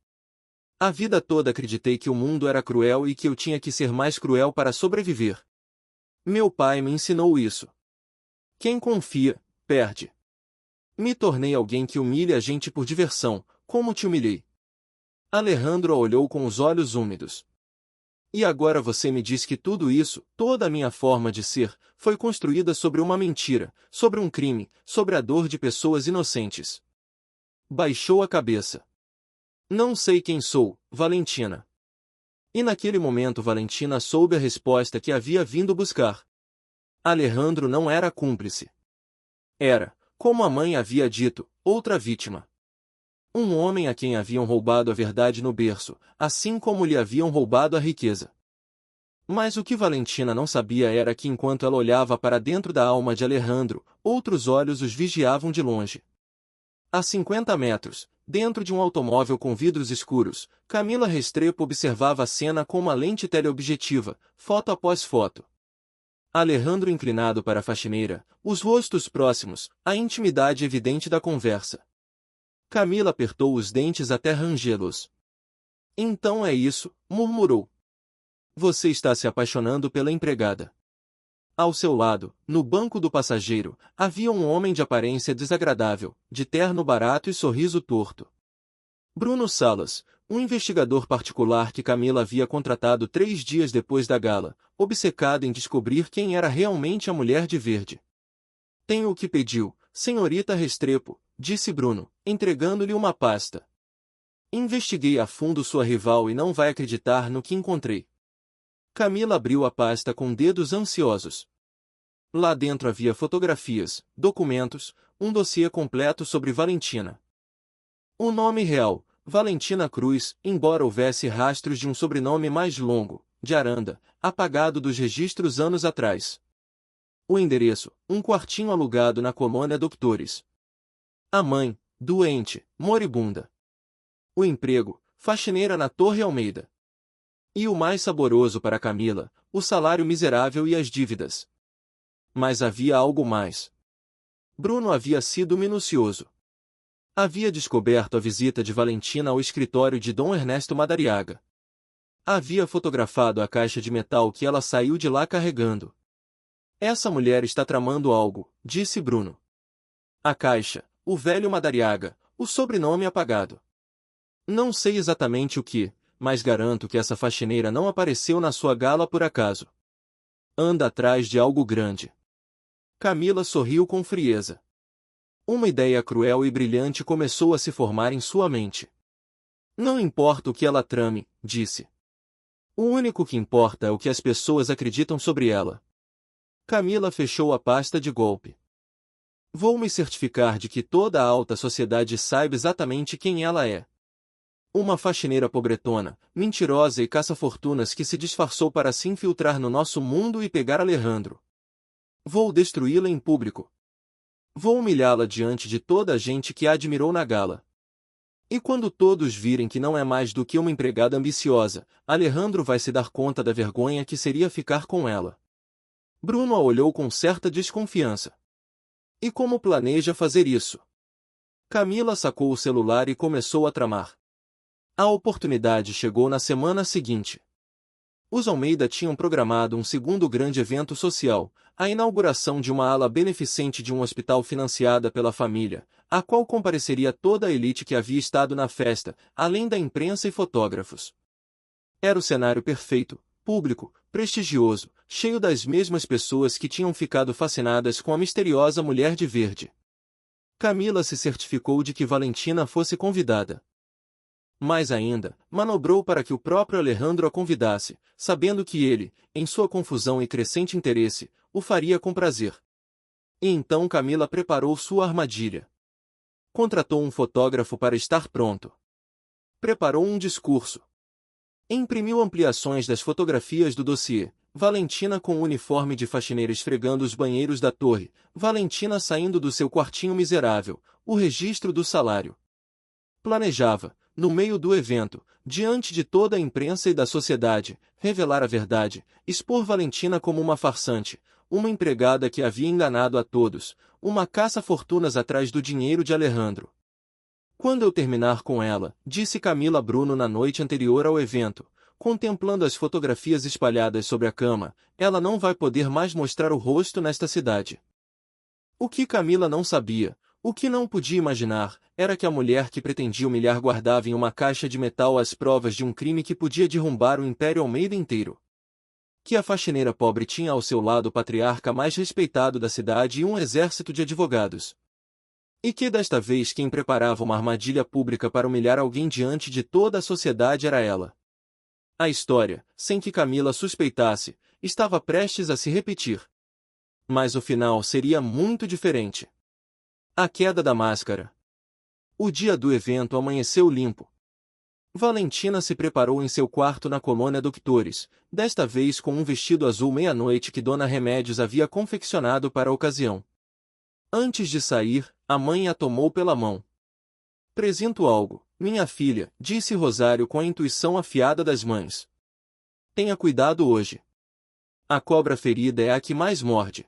A vida toda acreditei que o mundo era cruel e que eu tinha que ser mais cruel para sobreviver. Meu pai me ensinou isso. Quem confia, perde. Me tornei alguém que humilha a gente por diversão, como te humilhei. Alejandro a olhou com os olhos úmidos. E agora você me diz que tudo isso, toda a minha forma de ser, foi construída sobre uma mentira, sobre um crime, sobre a dor de pessoas inocentes. Baixou a cabeça. Não sei quem sou, Valentina. E naquele momento Valentina soube a resposta que havia vindo buscar. Alejandro não era cúmplice. Era, como a mãe havia dito, outra vítima. Um homem a quem haviam roubado a verdade no berço, assim como lhe haviam roubado a riqueza. Mas o que Valentina não sabia era que enquanto ela olhava para dentro da alma de Alejandro, outros olhos os vigiavam de longe. A 50 metros, dentro de um automóvel com vidros escuros, Camila Restrepo observava a cena com uma lente teleobjetiva, foto após foto. Alejandro inclinado para a faxineira, os rostos próximos, a intimidade evidente da conversa. Camila apertou os dentes até rangê-los. Então é isso, murmurou. Você está se apaixonando pela empregada. Ao seu lado, no banco do passageiro, havia um homem de aparência desagradável, de terno barato e sorriso torto. Bruno Salas, um investigador particular que Camila havia contratado 3 dias depois da gala, obcecado em descobrir quem era realmente a mulher de verde. Tenho o que pediu, senhorita Restrepo, disse Bruno, entregando-lhe uma pasta. Investiguei a fundo sua rival e não vai acreditar no que encontrei. Camila abriu a pasta com dedos ansiosos. Lá dentro havia fotografias, documentos, um dossiê completo sobre Valentina. O nome real, Valentina Cruz, embora houvesse rastros de um sobrenome mais longo, de Aranda, apagado dos registros anos atrás. O endereço, um quartinho alugado na colônia Doutores. A mãe, doente, moribunda. O emprego, faxineira na Torre Almeida. E o mais saboroso para Camila, o salário miserável e as dívidas. Mas havia algo mais. Bruno havia sido minucioso. Havia descoberto a visita de Valentina ao escritório de Dom Ernesto Madariaga. Havia fotografado a caixa de metal que ela saiu de lá carregando. Essa mulher está tramando algo, disse Bruno. A caixa, o velho Madariaga, o sobrenome apagado. Não sei exatamente o que, mas garanto que essa faxineira não apareceu na sua gala por acaso. Anda atrás de algo grande. Camila sorriu com frieza. Uma ideia cruel e brilhante começou a se formar em sua mente. Não importa o que ela trame, disse. O único que importa é o que as pessoas acreditam sobre ela. Camila fechou a pasta de golpe. Vou me certificar de que toda a alta sociedade saiba exatamente quem ela é. Uma faxineira pobretona, mentirosa e caça-fortunas que se disfarçou para se infiltrar no nosso mundo e pegar Alejandro. Vou destruí-la em público. Vou humilhá-la diante de toda a gente que a admirou na gala. E quando todos virem que não é mais do que uma empregada ambiciosa, Alejandro vai se dar conta da vergonha que seria ficar com ela. Bruno a olhou com certa desconfiança. E como planeja fazer isso? Camila sacou o celular e começou a tramar. A oportunidade chegou na semana seguinte. Os Almeida tinham programado um segundo grande evento social, a inauguração de uma ala beneficente de um hospital financiada pela família, a qual compareceria toda a elite que havia estado na festa, além da imprensa e fotógrafos. Era o cenário perfeito, público, prestigioso, cheio das mesmas pessoas que tinham ficado fascinadas com a misteriosa mulher de verde. Camila se certificou de que Valentina fosse convidada. Mais ainda, manobrou para que o próprio Alejandro a convidasse, sabendo que ele, em sua confusão e crescente interesse, o faria com prazer. E então Camila preparou sua armadilha. Contratou um fotógrafo para estar pronto. Preparou um discurso. Imprimiu ampliações das fotografias do dossiê, Valentina com o uniforme de faxineira esfregando os banheiros da torre, Valentina saindo do seu quartinho miserável, o registro do salário. Planejava, no meio do evento, diante de toda a imprensa e da sociedade, revelar a verdade, expor Valentina como uma farsante, uma empregada que havia enganado a todos, uma caça-fortunas atrás do dinheiro de Alejandro. Quando eu terminar com ela, disse Camila a Bruno na noite anterior ao evento, contemplando as fotografias espalhadas sobre a cama, ela não vai poder mais mostrar o rosto nesta cidade. O que Camila não sabia, o que não podia imaginar, era que a mulher que pretendia humilhar guardava em uma caixa de metal as provas de um crime que podia derrumbar o Império Almeida inteiro. Que a faxineira pobre tinha ao seu lado o patriarca mais respeitado da cidade e um exército de advogados. E que desta vez quem preparava uma armadilha pública para humilhar alguém diante de toda a sociedade era ela. A história, sem que Camila suspeitasse, estava prestes a se repetir. Mas o final seria muito diferente. A queda da máscara. O dia do evento amanheceu limpo. Valentina se preparou em seu quarto na colônia Doctores, desta vez com um vestido azul meia-noite que Dona Remédios havia confeccionado para a ocasião. Antes de sair, a mãe a tomou pela mão. "Presinto algo, minha filha", disse Rosário com a intuição afiada das mães. "Tenha cuidado hoje. A cobra ferida é a que mais morde.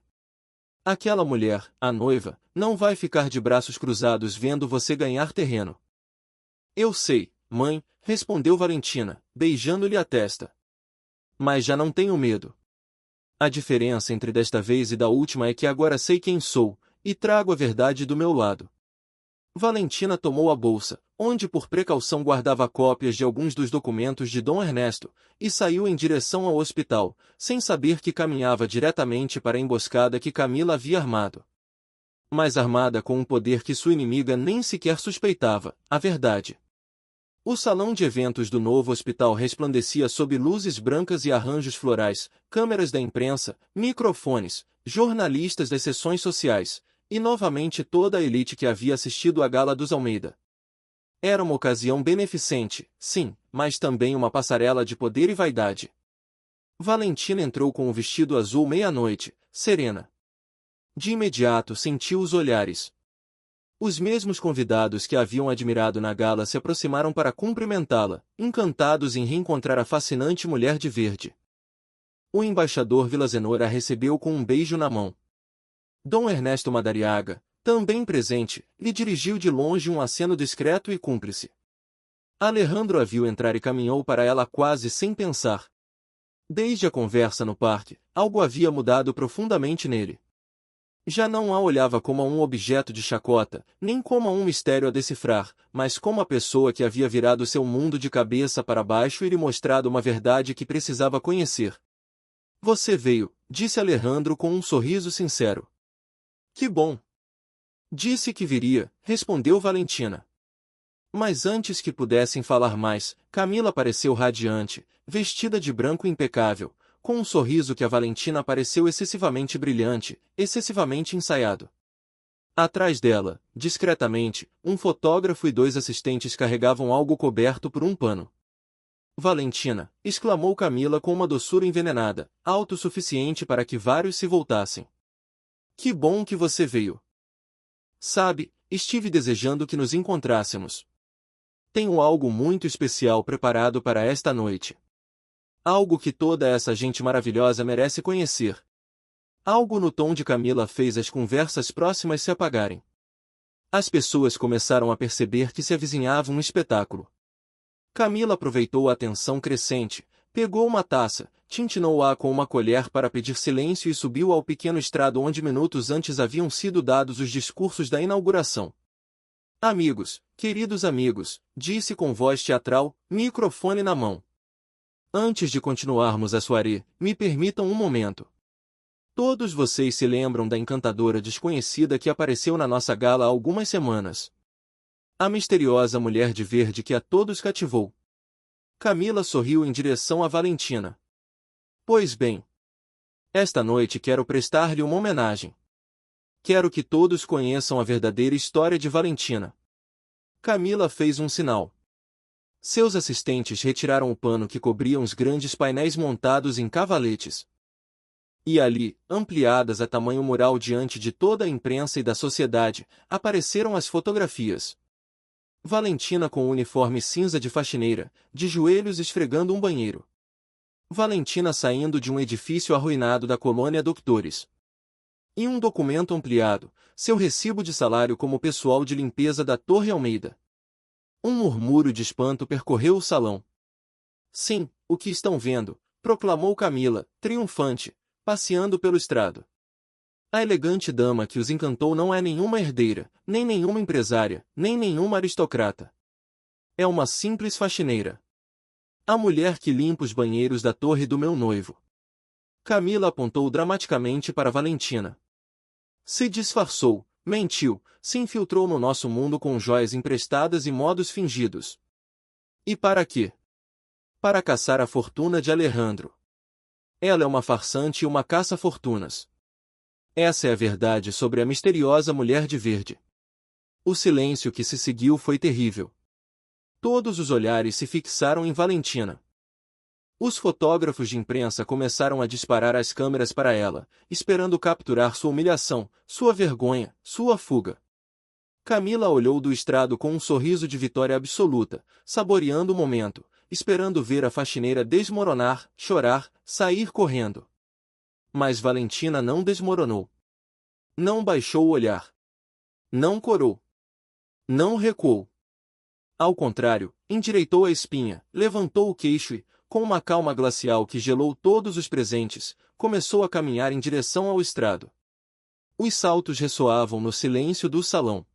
Aquela mulher, a noiva, não vai ficar de braços cruzados vendo você ganhar terreno." "Eu sei, mãe", respondeu Valentina, beijando-lhe a testa. "Mas já não tenho medo. A diferença entre desta vez e da última é que agora sei quem sou, e trago a verdade do meu lado." Valentina tomou a bolsa, onde por precaução guardava cópias de alguns dos documentos de Dom Ernesto, e saiu em direção ao hospital, sem saber que caminhava diretamente para a emboscada que Camila havia armado. Mas armada com um poder que sua inimiga nem sequer suspeitava, a verdade. O salão de eventos do novo hospital resplandecia sob luzes brancas e arranjos florais, câmeras da imprensa, microfones, jornalistas das seções sociais, e novamente toda a elite que havia assistido à gala dos Almeida. Era uma ocasião beneficente, sim, mas também uma passarela de poder e vaidade. Valentina entrou com o vestido azul meia-noite, serena. De imediato sentiu os olhares. Os mesmos convidados que a haviam admirado na gala se aproximaram para cumprimentá-la, encantados em reencontrar a fascinante mulher de verde. O embaixador Villasenor a recebeu com um beijo na mão. Dom Ernesto Madariaga, também presente, lhe dirigiu de longe um aceno discreto e cúmplice. Alejandro a viu entrar e caminhou para ela quase sem pensar. Desde a conversa no parque, algo havia mudado profundamente nele. Já não a olhava como a um objeto de chacota, nem como a um mistério a decifrar, mas como a pessoa que havia virado seu mundo de cabeça para baixo e lhe mostrado uma verdade que precisava conhecer. "Você veio", disse Alejandro com um sorriso sincero. "Que bom." "Disse que viria", respondeu Valentina. Mas antes que pudessem falar mais, Camila apareceu radiante, vestida de branco impecável, com um sorriso que a Valentina pareceu excessivamente brilhante, excessivamente ensaiado. Atrás dela, discretamente, um fotógrafo e 2 assistentes carregavam algo coberto por um pano. "Valentina", exclamou Camila com uma doçura envenenada, autossuficiente para que vários se voltassem. "Que bom que você veio. Sabe, estive desejando que nos encontrássemos." Tenho algo muito especial preparado para esta noite. Algo que toda essa gente maravilhosa merece conhecer. Algo no tom de Camila fez as conversas próximas se apagarem. As pessoas começaram a perceber que se avizinhava um espetáculo. Camila aproveitou a tensão crescente, pegou uma taça, tintinou-a com uma colher para pedir silêncio e subiu ao pequeno estrado onde minutos antes haviam sido dados os discursos da inauguração. Amigos, queridos amigos, disse com voz teatral, microfone na mão. Antes de continuarmos a soirée, me permitam um momento. Todos vocês se lembram da encantadora desconhecida que apareceu na nossa gala há algumas semanas. A misteriosa mulher de verde que a todos cativou. Camila sorriu em direção a Valentina. Pois bem. Esta noite quero prestar-lhe uma homenagem. Quero que todos conheçam a verdadeira história de Valentina. Camila fez um sinal. Seus assistentes retiraram o pano que cobria os grandes painéis montados em cavaletes. E ali, ampliadas a tamanho mural diante de toda a imprensa e da sociedade, apareceram as fotografias. Valentina com o uniforme cinza de faxineira, de joelhos esfregando um banheiro. Valentina saindo de um edifício arruinado da colônia Doutores. E um documento ampliado, seu recibo de salário como pessoal de limpeza da Torre Almeida. Um murmúrio de espanto percorreu o salão. Sim, o que estão vendo, proclamou Camila, triunfante, passeando pelo estrado. A elegante dama que os encantou não é nenhuma herdeira, nem nenhuma empresária, nem nenhuma aristocrata. É uma simples faxineira. A mulher que limpa os banheiros da torre do meu noivo. Camila apontou dramaticamente para Valentina. Se disfarçou, mentiu, se infiltrou no nosso mundo com joias emprestadas e modos fingidos. E para quê? Para caçar a fortuna de Alejandro. Ela é uma farsante e uma caça-fortunas. Essa é a verdade sobre a misteriosa mulher de verde. O silêncio que se seguiu foi terrível. Todos os olhares se fixaram em Valentina. Os fotógrafos de imprensa começaram a disparar as câmeras para ela, esperando capturar sua humilhação, sua vergonha, sua fuga. Camila olhou do estrado com um sorriso de vitória absoluta, saboreando o momento, esperando ver a faxineira desmoronar, chorar, sair correndo. Mas Valentina não desmoronou. Não baixou o olhar. Não corou. Não recuou. Ao contrário, endireitou a espinha, levantou o queixo e, com uma calma glacial que gelou todos os presentes, começou a caminhar em direção ao estrado. Os saltos ressoavam no silêncio do salão.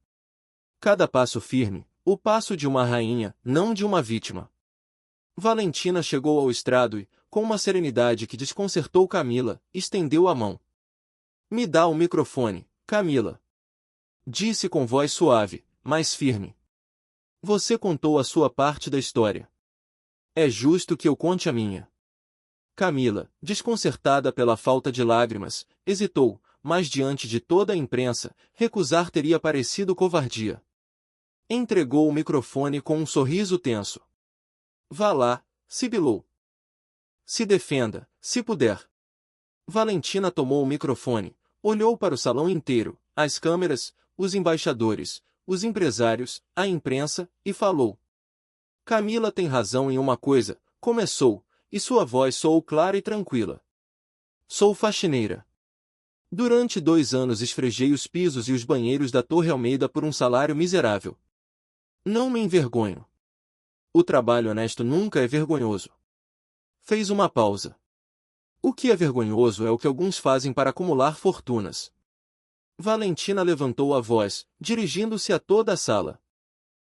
Cada passo firme, o passo de uma rainha, não de uma vítima. Valentina chegou ao estrado e, com uma serenidade que desconcertou Camila, estendeu a mão. Me dá o microfone, Camila. Disse com voz suave, mas firme. Você contou a sua parte da história. É justo que eu conte a minha. Camila, desconcertada pela falta de lágrimas, hesitou, mas diante de toda a imprensa, recusar teria parecido covardia. Entregou o microfone com um sorriso tenso. Vá lá, sibilou. Se defenda, se puder. Valentina tomou o microfone, olhou para o salão inteiro, as câmeras, os embaixadores, os empresários, a imprensa, e falou. Camila tem razão em uma coisa, começou, e sua voz soou clara e tranquila. Sou faxineira. Durante 2 anos esfregei os pisos e os banheiros da Torre Almeida por um salário miserável. Não me envergonho. O trabalho honesto nunca é vergonhoso. Fez uma pausa. O que é vergonhoso é o que alguns fazem para acumular fortunas. Valentina levantou a voz, dirigindo-se a toda a sala.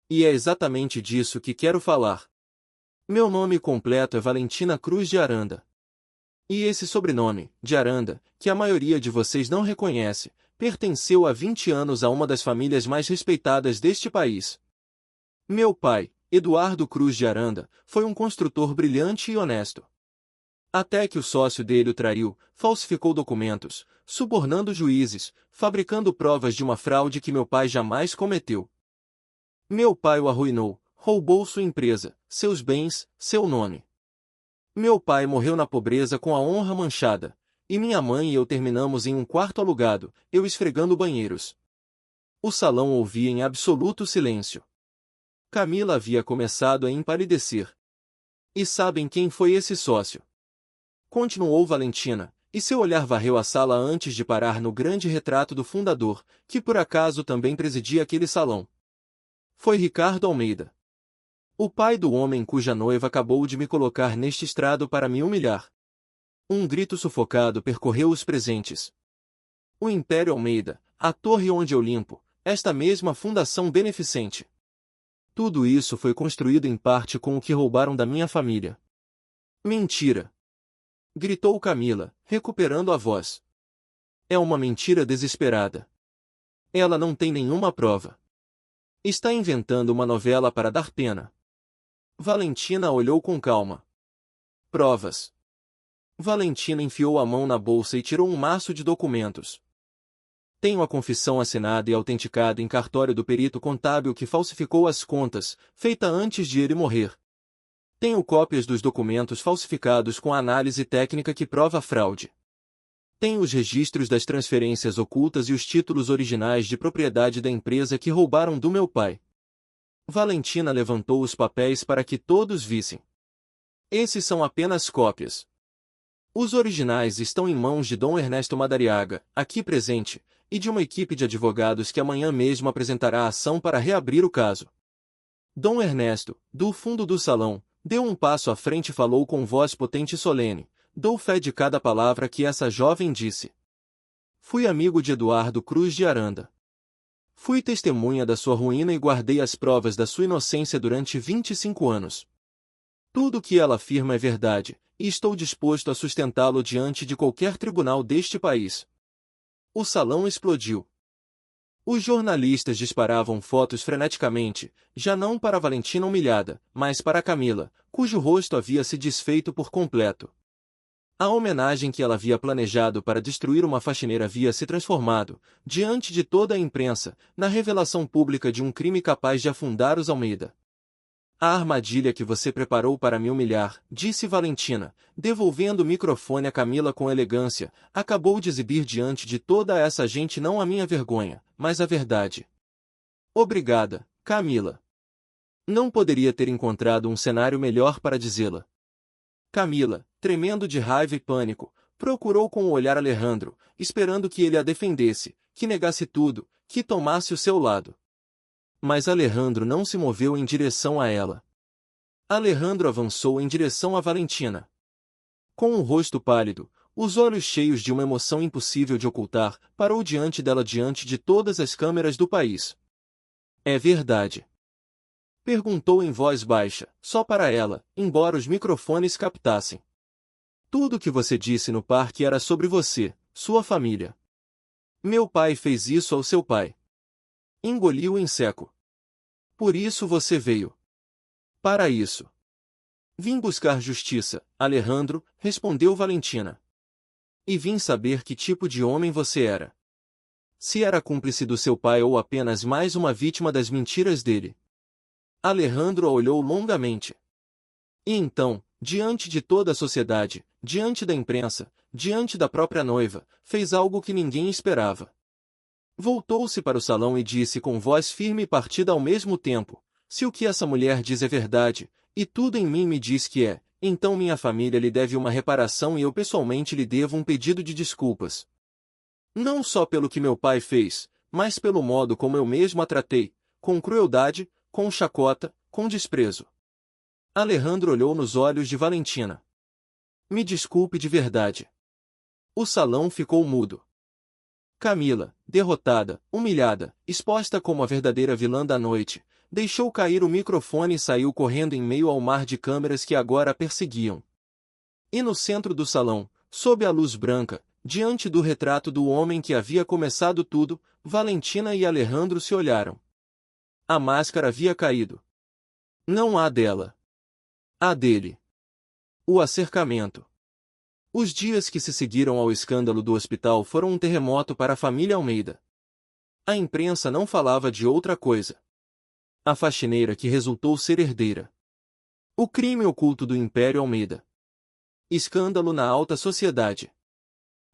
E é exatamente disso que quero falar. Meu nome completo é Valentina Cruz de Aranda. E esse sobrenome, de Aranda, que a maioria de vocês não reconhece, pertenceu há 20 anos a uma das famílias mais respeitadas deste país. Meu pai, Eduardo Cruz de Aranda, foi um construtor brilhante e honesto. Até que o sócio dele o traiu, falsificou documentos, subornando juízes, fabricando provas de uma fraude que meu pai jamais cometeu. Meu pai o arruinou, roubou sua empresa, seus bens, seu nome. Meu pai morreu na pobreza com a honra manchada, e minha mãe e eu terminamos em um quarto alugado, eu esfregando banheiros. O salão ouvia em absoluto silêncio. Camila havia começado a empalidecer. E sabem quem foi esse sócio? Continuou Valentina, e seu olhar varreu a sala antes de parar no grande retrato do fundador, que por acaso também presidia aquele salão. Foi Ricardo Almeida. O pai do homem cuja noiva acabou de me colocar neste estrado para me humilhar. Um grito sufocado percorreu os presentes. O Império Almeida, a Torre onde eu limpo, esta mesma fundação beneficente. Tudo isso foi construído em parte com o que roubaram da minha família. Mentira! Gritou Camila, recuperando a voz. É uma mentira desesperada. Ela não tem nenhuma prova. Está inventando uma novela para dar pena. Valentina olhou com calma. Provas. Valentina enfiou a mão na bolsa e tirou um maço de documentos. Tenho a confissão assinada e autenticada em cartório do perito contábil que falsificou as contas, feita antes de ele morrer. Tenho cópias dos documentos falsificados com a análise técnica que prova a fraude. Tenho os registros das transferências ocultas e os títulos originais de propriedade da empresa que roubaram do meu pai. Valentina levantou os papéis para que todos vissem. Esses são apenas cópias. Os originais estão em mãos de Dom Ernesto Madariaga, aqui presente, e de uma equipe de advogados que amanhã mesmo apresentará a ação para reabrir o caso. Dom Ernesto, do fundo do salão, deu um passo à frente e falou com voz potente e solene. Dou fé de cada palavra que essa jovem disse. Fui amigo de Eduardo Cruz de Aranda. Fui testemunha da sua ruína e guardei as provas da sua inocência durante 25 anos. Tudo o que ela afirma é verdade, e estou disposto a sustentá-lo diante de qualquer tribunal deste país. O salão explodiu. Os jornalistas disparavam fotos freneticamente, já não para Valentina humilhada, mas para Camila, cujo rosto havia se desfeito por completo. A homenagem que ela havia planejado para destruir uma faxineira havia se transformado, diante de toda a imprensa, na revelação pública de um crime capaz de afundar os Almeida. A armadilha que você preparou para me humilhar, disse Valentina, devolvendo o microfone a Camila com elegância, acabou de exibir diante de toda essa gente não a minha vergonha, mas a verdade. Obrigada, Camila. Não poderia ter encontrado um cenário melhor para dizê-la. Camila, tremendo de raiva e pânico, procurou com o olhar Alejandro, esperando que ele a defendesse, que negasse tudo, que tomasse o seu lado. Mas Alejandro não se moveu em direção a ela. Alejandro avançou em direção a Valentina. Com o rosto pálido, os olhos cheios de uma emoção impossível de ocultar, parou diante dela diante de todas as câmeras do país. É verdade. Perguntou em voz baixa, só para ela, embora os microfones captassem. Tudo o que você disse no parque era sobre você, sua família. Meu pai fez isso ao seu pai. Engoliu em seco. Por isso você veio. Para isso. Vim buscar justiça, Alejandro, respondeu Valentina. E vim saber que tipo de homem você era. Se era cúmplice do seu pai ou apenas mais uma vítima das mentiras dele. Alejandro a olhou longamente. E então, diante de toda a sociedade, diante da imprensa, diante da própria noiva, fez algo que ninguém esperava. Voltou-se para o salão e disse com voz firme e partida ao mesmo tempo, se o que essa mulher diz é verdade, e tudo em mim me diz que é, então minha família lhe deve uma reparação e eu pessoalmente lhe devo um pedido de desculpas. Não só pelo que meu pai fez, mas pelo modo como eu mesmo a tratei, com crueldade, com chacota, com desprezo. Alejandro olhou nos olhos de Valentina. Me desculpe de verdade. O salão ficou mudo. Camila, derrotada, humilhada, exposta como a verdadeira vilã da noite, deixou cair o microfone e saiu correndo em meio ao mar de câmeras que agora a perseguiam. E no centro do salão, sob a luz branca, diante do retrato do homem que havia começado tudo, Valentina e Alejandro se olharam. A máscara havia caído. Não há dela. Há dele. O acercamento. Os dias que se seguiram ao escândalo do hospital foram um terremoto para a família Almeida. A imprensa não falava de outra coisa. A faxineira que resultou ser herdeira. O crime oculto do Império Almeida. Escândalo na alta sociedade.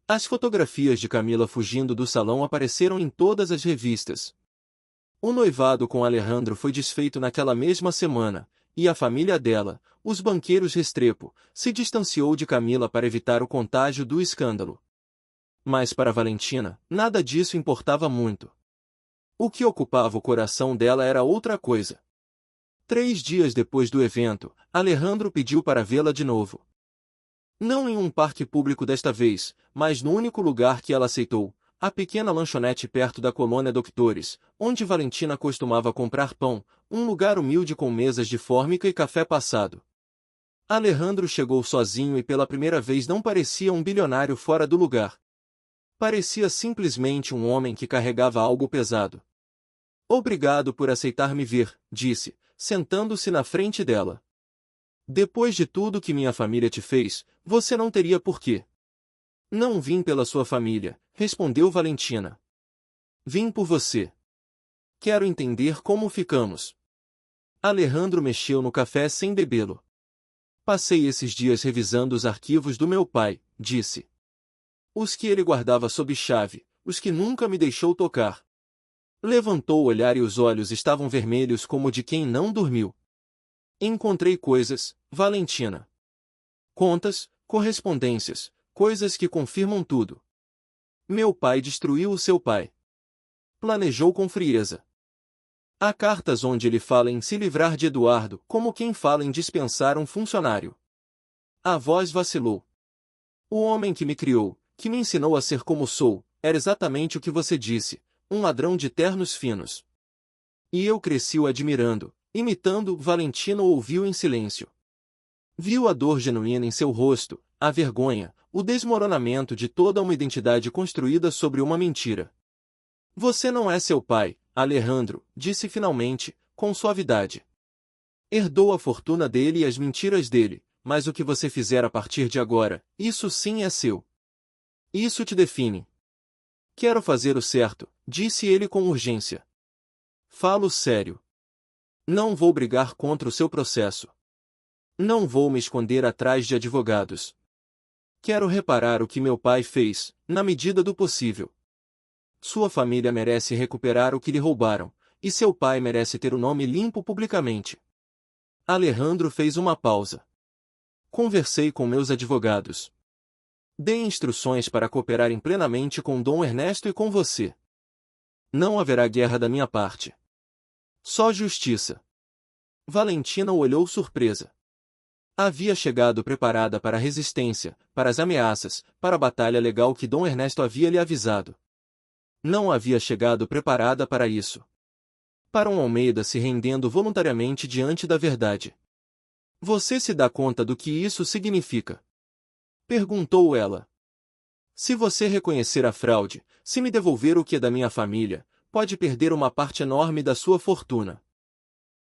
As fotografias de Camila fugindo do salão apareceram em todas as revistas. O noivado com Alejandro foi desfeito naquela mesma semana, e a família dela, os banqueiros Restrepo, se distanciou de Camila para evitar o contágio do escândalo. Mas para Valentina, nada disso importava muito. O que ocupava o coração dela era outra coisa. 3 dias depois do evento, Alejandro pediu para vê-la de novo. Não em um parque público desta vez, mas no único lugar que ela aceitou, a pequena lanchonete perto da colônia Doctores, onde Valentina costumava comprar pão, um lugar humilde com mesas de fórmica e café passado. Alejandro chegou sozinho e pela primeira vez não parecia um bilionário fora do lugar. Parecia simplesmente um homem que carregava algo pesado. Obrigado por aceitar me ver, disse, sentando-se na frente dela. Depois de tudo que minha família te fez, você não teria por quê. Não vim pela sua família, respondeu Valentina. Vim por você. Quero entender como ficamos. Alejandro mexeu no café sem bebê-lo. Passei esses dias revisando os arquivos do meu pai, disse. Os que ele guardava sob chave, os que nunca me deixou tocar. Levantou o olhar e os olhos estavam vermelhos como de quem não dormiu. Encontrei coisas, Valentina. Contas, correspondências, coisas que confirmam tudo. Meu pai destruiu o seu pai. Planejou com frieza. Há cartas onde ele fala em se livrar de Eduardo, como quem fala em dispensar um funcionário. A voz vacilou. O homem que me criou, que me ensinou a ser como sou, era exatamente o que você disse, um ladrão de ternos finos. E eu cresci o admirando, imitando. Valentina o ouviu em silêncio. Viu a dor genuína em seu rosto, a vergonha, o desmoronamento de toda uma identidade construída sobre uma mentira. Você não é seu pai, Alejandro, disse finalmente, com suavidade. Herdou a fortuna dele e as mentiras dele, mas o que você fizer a partir de agora, isso sim é seu. Isso te define. Quero fazer o certo, disse ele com urgência. Falo sério. Não vou brigar contra o seu processo. Não vou me esconder atrás de advogados. Quero reparar o que meu pai fez, na medida do possível. Sua família merece recuperar o que lhe roubaram, e seu pai merece ter o nome limpo publicamente. Alejandro fez uma pausa. Conversei com meus advogados. Dei instruções para cooperarem plenamente com Dom Ernesto e com você. Não haverá guerra da minha parte. Só justiça. Valentina o olhou surpresa. Havia chegado preparada para a resistência, para as ameaças, para a batalha legal que Dom Ernesto havia lhe avisado. Não havia chegado preparada para isso. Para um Almeida se rendendo voluntariamente diante da verdade. Você se dá conta do que isso significa? Perguntou ela. Se você reconhecer a fraude, se me devolver o que é da minha família, pode perder uma parte enorme da sua fortuna.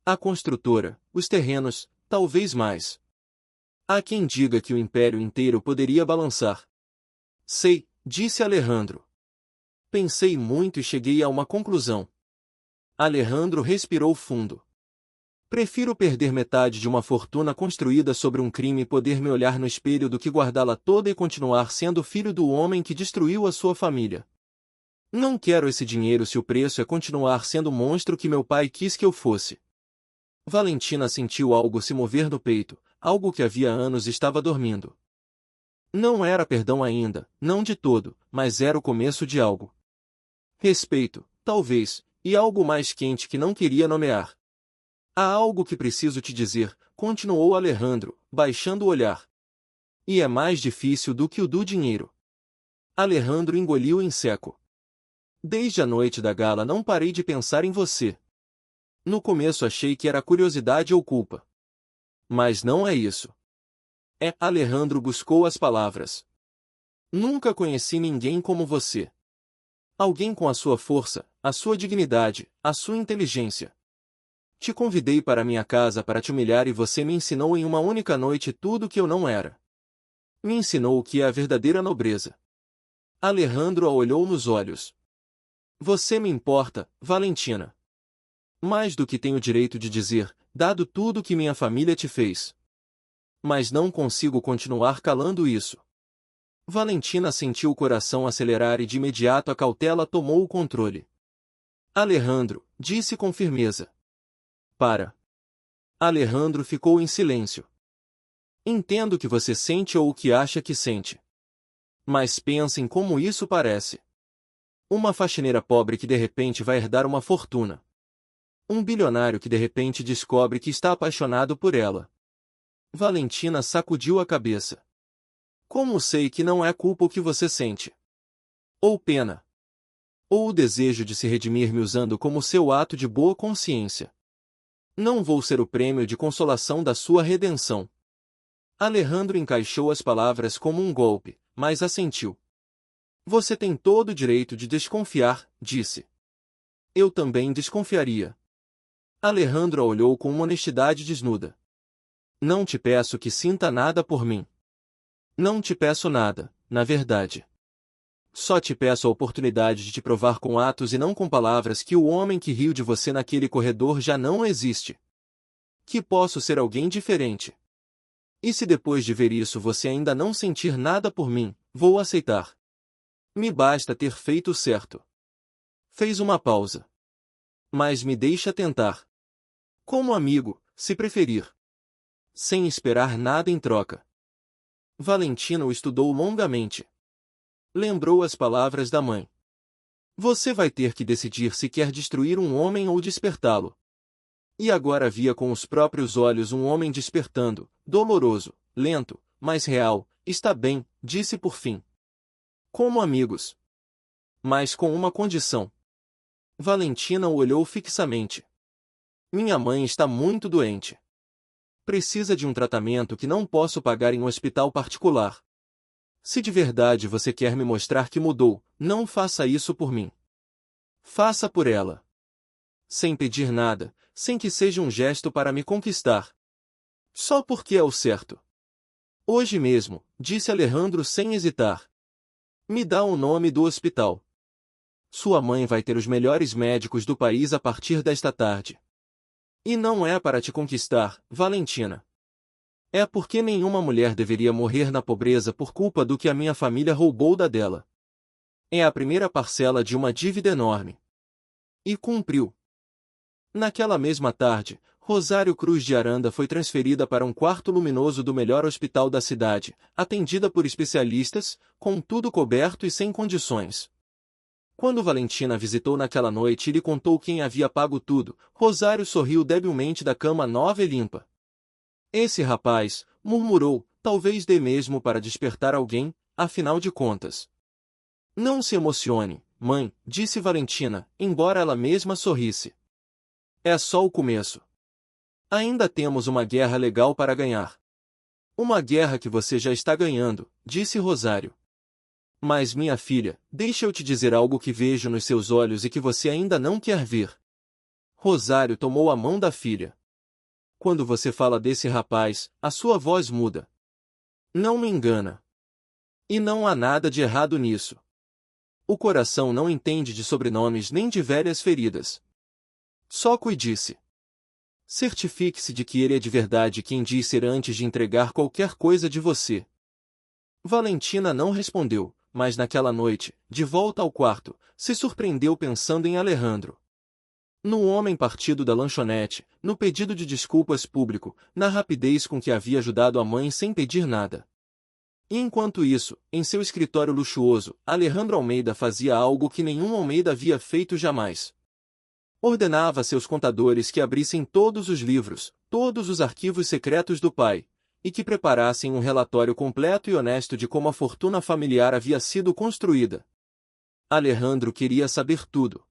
A construtora, os terrenos, talvez mais. Há quem diga que o império inteiro poderia balançar. Sei, disse Alejandro. Pensei muito e cheguei a uma conclusão. Alejandro respirou fundo. Prefiro perder metade de uma fortuna construída sobre um crime e poder me olhar no espelho do que guardá-la toda e continuar sendo filho do homem que destruiu a sua família. Não quero esse dinheiro se o preço é continuar sendo o monstro que meu pai quis que eu fosse. Valentina sentiu algo se mover no peito, algo que havia anos estava dormindo. Não era perdão ainda, não de todo, mas era o começo de algo. Respeito, talvez, e algo mais quente que não queria nomear. Há algo que preciso te dizer, continuou Alejandro, baixando o olhar. E é mais difícil do que o do dinheiro. Alejandro engoliu em seco. Desde a noite da gala não parei de pensar em você. No começo achei que era curiosidade ou culpa. Mas não é isso. Alejandro buscou as palavras. Nunca conheci ninguém como você. Alguém com a sua força, a sua dignidade, a sua inteligência. Te convidei para minha casa para te humilhar e você me ensinou em uma única noite tudo o que eu não era. Me ensinou o que é a verdadeira nobreza. Alejandro a olhou nos olhos. Você me importa, Valentina. Mais do que tenho direito de dizer, dado tudo que minha família te fez. Mas não consigo continuar calando isso. Valentina sentiu o coração acelerar e de imediato a cautela tomou o controle. Alejandro, disse com firmeza. Para. Alejandro ficou em silêncio. Entendo o que você sente ou o que acha que sente. Mas pense em como isso parece. Uma faxineira pobre que de repente vai herdar uma fortuna. Um bilionário que de repente descobre que está apaixonado por ela. Valentina sacudiu a cabeça. Como sei que não é culpa o que você sente? Ou pena? Ou o desejo de se redimir me usando como seu ato de boa consciência? Não vou ser o prêmio de consolação da sua redenção. Alejandro encaixou as palavras como um golpe, mas assentiu. Você tem todo o direito de desconfiar, disse. Eu também desconfiaria. Alejandro a olhou com uma honestidade desnuda. Não te peço que sinta nada por mim. Não te peço nada, na verdade. Só te peço a oportunidade de te provar com atos e não com palavras que o homem que riu de você naquele corredor já não existe. Que posso ser alguém diferente. E se depois de ver isso você ainda não sentir nada por mim, vou aceitar. Me basta ter feito o certo. Fez uma pausa. Mas me deixa tentar. Como amigo, se preferir. Sem esperar nada em troca. Valentina o estudou longamente. Lembrou as palavras da mãe. Você vai ter que decidir se quer destruir um homem ou despertá-lo. E agora via com os próprios olhos um homem despertando, doloroso, lento, mas real. Está bem, disse por fim. Como amigos. Mas com uma condição. Valentina o olhou fixamente. Minha mãe está muito doente. Precisa de um tratamento que não posso pagar em um hospital particular. Se de verdade você quer me mostrar que mudou, não faça isso por mim. Faça por ela. Sem pedir nada, sem que seja um gesto para me conquistar. Só porque é o certo. Hoje mesmo, disse Alejandro sem hesitar. Me dá o nome do hospital. Sua mãe vai ter os melhores médicos do país a partir desta tarde. E não é para te conquistar, Valentina. É porque nenhuma mulher deveria morrer na pobreza por culpa do que a minha família roubou da dela. É a primeira parcela de uma dívida enorme. E cumpriu. Naquela mesma tarde, Rosário Cruz de Aranda foi transferida para um quarto luminoso do melhor hospital da cidade, atendida por especialistas, com tudo coberto e sem condições. Quando Valentina visitou naquela noite e lhe contou quem havia pago tudo, Rosário sorriu debilmente da cama nova e limpa. Esse rapaz, murmurou, talvez dê mesmo para despertar alguém, afinal de contas. Não se emocione, mãe, disse Valentina, embora ela mesma sorrisse. É só o começo. Ainda temos uma guerra legal para ganhar. Uma guerra que você já está ganhando, disse Rosário. Mas minha filha, deixa eu te dizer algo que vejo nos seus olhos e que você ainda não quer ver. Rosário tomou a mão da filha. Quando você fala desse rapaz, a sua voz muda. Não me engana. E não há nada de errado nisso. O coração não entende de sobrenomes nem de velhas feridas. Só cuide-se. Certifique-se de que ele é de verdade quem diz ser antes de entregar qualquer coisa de você. Valentina não respondeu, mas naquela noite, de volta ao quarto, se surpreendeu pensando em Alejandro. No homem partido da lanchonete, no pedido de desculpas público, na rapidez com que havia ajudado a mãe sem pedir nada. E enquanto isso, em seu escritório luxuoso, Alejandro Almeida fazia algo que nenhum Almeida havia feito jamais. Ordenava a seus contadores que abrissem todos os livros, todos os arquivos secretos do pai, e que preparassem um relatório completo e honesto de como a fortuna familiar havia sido construída. Alejandro queria saber tudo.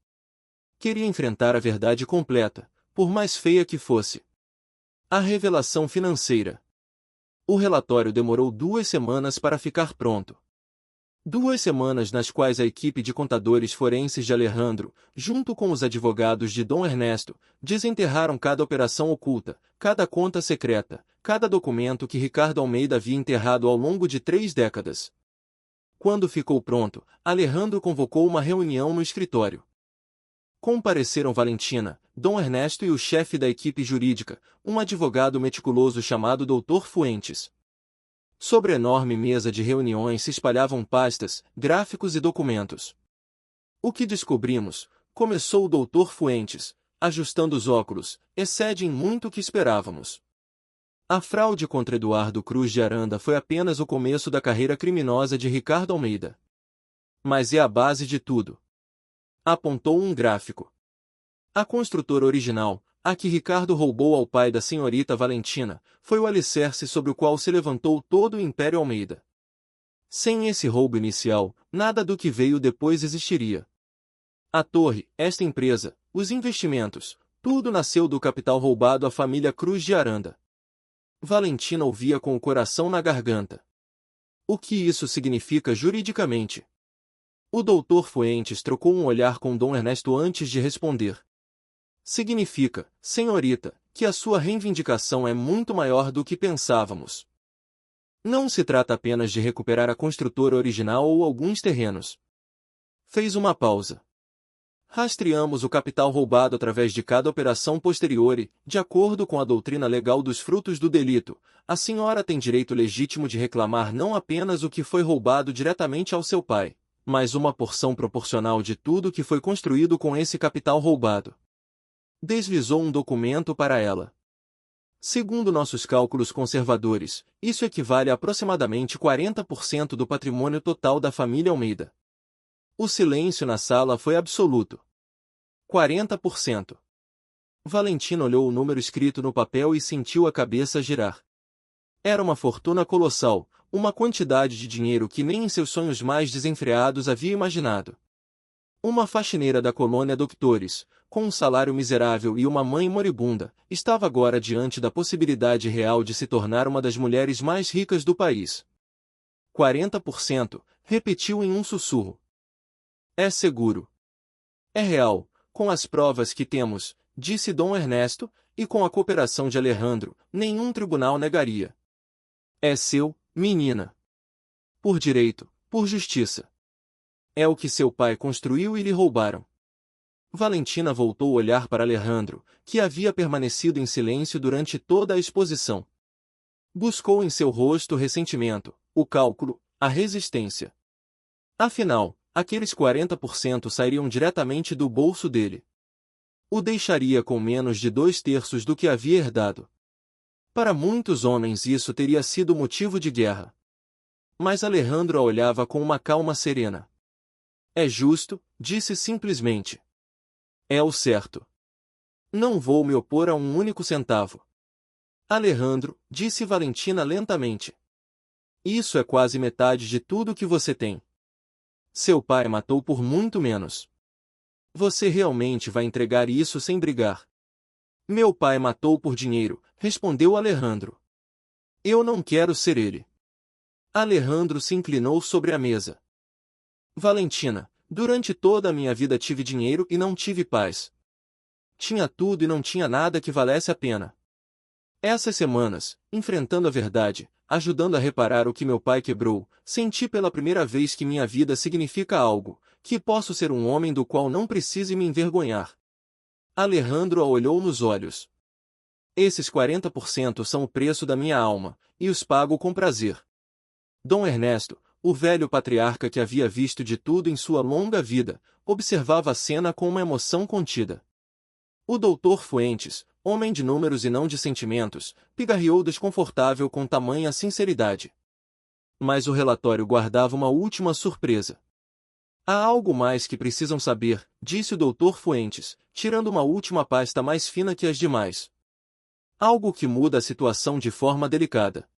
Queria enfrentar a verdade completa, por mais feia que fosse. A revelação financeira. O relatório demorou 2 semanas para ficar pronto. 2 semanas nas quais a equipe de contadores forenses de Alejandro, junto com os advogados de Dom Ernesto, desenterraram cada operação oculta, cada conta secreta, cada documento que Ricardo Almeida havia enterrado ao longo de 3 décadas. Quando ficou pronto, Alejandro convocou uma reunião no escritório. Compareceram Valentina, Dom Ernesto e o chefe da equipe jurídica, um advogado meticuloso chamado Dr. Fuentes. Sobre a enorme mesa de reuniões se espalhavam pastas, gráficos e documentos. O que descobrimos, Começou o Dr. Fuentes, ajustando os óculos, excede em muito o que esperávamos. A fraude contra Eduardo Cruz de Aranda foi apenas o começo da carreira criminosa de Ricardo Almeida. Mas é a base de tudo. Apontou um gráfico. A construtora original, a que Ricardo roubou ao pai da senhorita Valentina, foi o alicerce sobre o qual se levantou todo o Império Almeida. Sem esse roubo inicial, nada do que veio depois existiria. A torre, esta empresa, os investimentos, tudo nasceu do capital roubado à família Cruz de Aranda. Valentina ouvia com o coração na garganta. O que isso significa juridicamente? O doutor Fuentes trocou um olhar com Dom Ernesto antes de responder. Significa, senhorita, que a sua reivindicação é muito maior do que pensávamos. Não se trata apenas de recuperar a construtora original ou alguns terrenos. Fez uma pausa. Rastreamos o capital roubado através de cada operação posterior e, de acordo com a doutrina legal dos frutos do delito, a senhora tem direito legítimo de reclamar não apenas o que foi roubado diretamente ao seu pai, mas uma porção proporcional de tudo que foi construído com esse capital roubado. Deslizou um documento para ela. Segundo nossos cálculos conservadores, isso equivale a aproximadamente 40% do patrimônio total da família Almeida. O silêncio na sala foi absoluto. 40%. Valentina olhou o número escrito no papel e sentiu a cabeça girar. Era uma fortuna colossal, uma quantidade de dinheiro que nem em seus sonhos mais desenfreados havia imaginado. Uma faxineira da colônia Doctores, com um salário miserável e uma mãe moribunda, estava agora diante da possibilidade real de se tornar uma das mulheres mais ricas do país. 40%, repetiu em um sussurro. É seguro. É real, com as provas que temos, disse Dom Ernesto, e com a cooperação de Alejandro, nenhum tribunal negaria. É seu, menina. Por direito, por justiça. É o que seu pai construiu e lhe roubaram. Valentina voltou a olhar para Alejandro, que havia permanecido em silêncio durante toda a exposição. Buscou em seu rosto o ressentimento, o cálculo, a resistência. Afinal, aqueles 40% sairiam diretamente do bolso dele. O deixaria com menos de 2/3 do que havia herdado. Para muitos homens isso teria sido motivo de guerra. Mas Alejandro a olhava com uma calma serena. É justo, disse simplesmente. É o certo. Não vou me opor a um único centavo. Alejandro, disse Valentina lentamente. Isso é quase metade de tudo que você tem. Seu pai matou por muito menos. Você realmente vai entregar isso sem brigar? Meu pai matou por dinheiro, respondeu Alejandro. Eu não quero ser ele. Alejandro se inclinou sobre a mesa. Valentina, durante toda a minha vida tive dinheiro e não tive paz. Tinha tudo e não tinha nada que valesse a pena. Essas semanas, enfrentando a verdade, ajudando a reparar o que meu pai quebrou, senti pela primeira vez que minha vida significa algo, que posso ser um homem do qual não precise me envergonhar. Alejandro a olhou nos olhos. Esses 40% são o preço da minha alma, e os pago com prazer. Dom Ernesto, o velho patriarca que havia visto de tudo em sua longa vida, observava a cena com uma emoção contida. O doutor Fuentes, homem de números e não de sentimentos, pigarreou desconfortável com tamanha sinceridade. Mas o relatório guardava uma última surpresa. Há algo mais que precisam saber, disse o doutor Fuentes, tirando uma última pasta mais fina que as demais. Algo que muda a situação de forma delicada.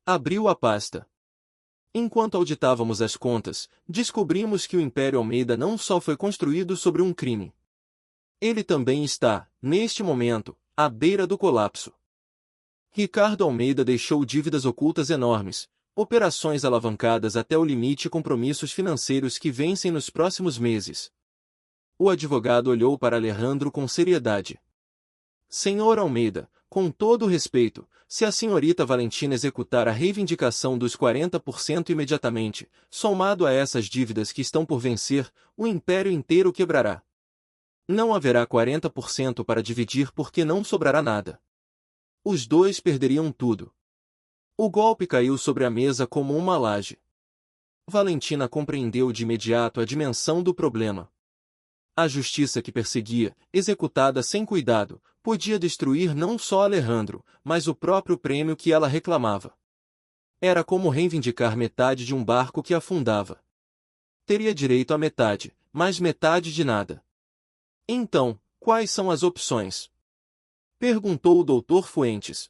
Abriu a pasta. Enquanto auditávamos as contas, descobrimos que o Império Almeida não só foi construído sobre um crime. Ele também está, neste momento, à beira do colapso. Ricardo Almeida deixou dívidas ocultas enormes, operações alavancadas até o limite e compromissos financeiros que vencem nos próximos meses. O advogado olhou para Alejandro com seriedade. Senhor Almeida, com todo o respeito, se a senhorita Valentina executar a reivindicação dos 40% imediatamente, somado a essas dívidas que estão por vencer, o império inteiro quebrará. Não haverá 40% para dividir porque não sobrará nada. Os dois perderiam tudo. O golpe caiu sobre a mesa como uma laje. Valentina compreendeu de imediato a dimensão do problema. A justiça que perseguia, executada sem cuidado, podia destruir não só Alejandro, mas o próprio prêmio que ela reclamava. Era como reivindicar metade de um barco que afundava. Teria direito a metade, mas metade de nada. Então, quais são as opções? Perguntou o doutor Fuentes.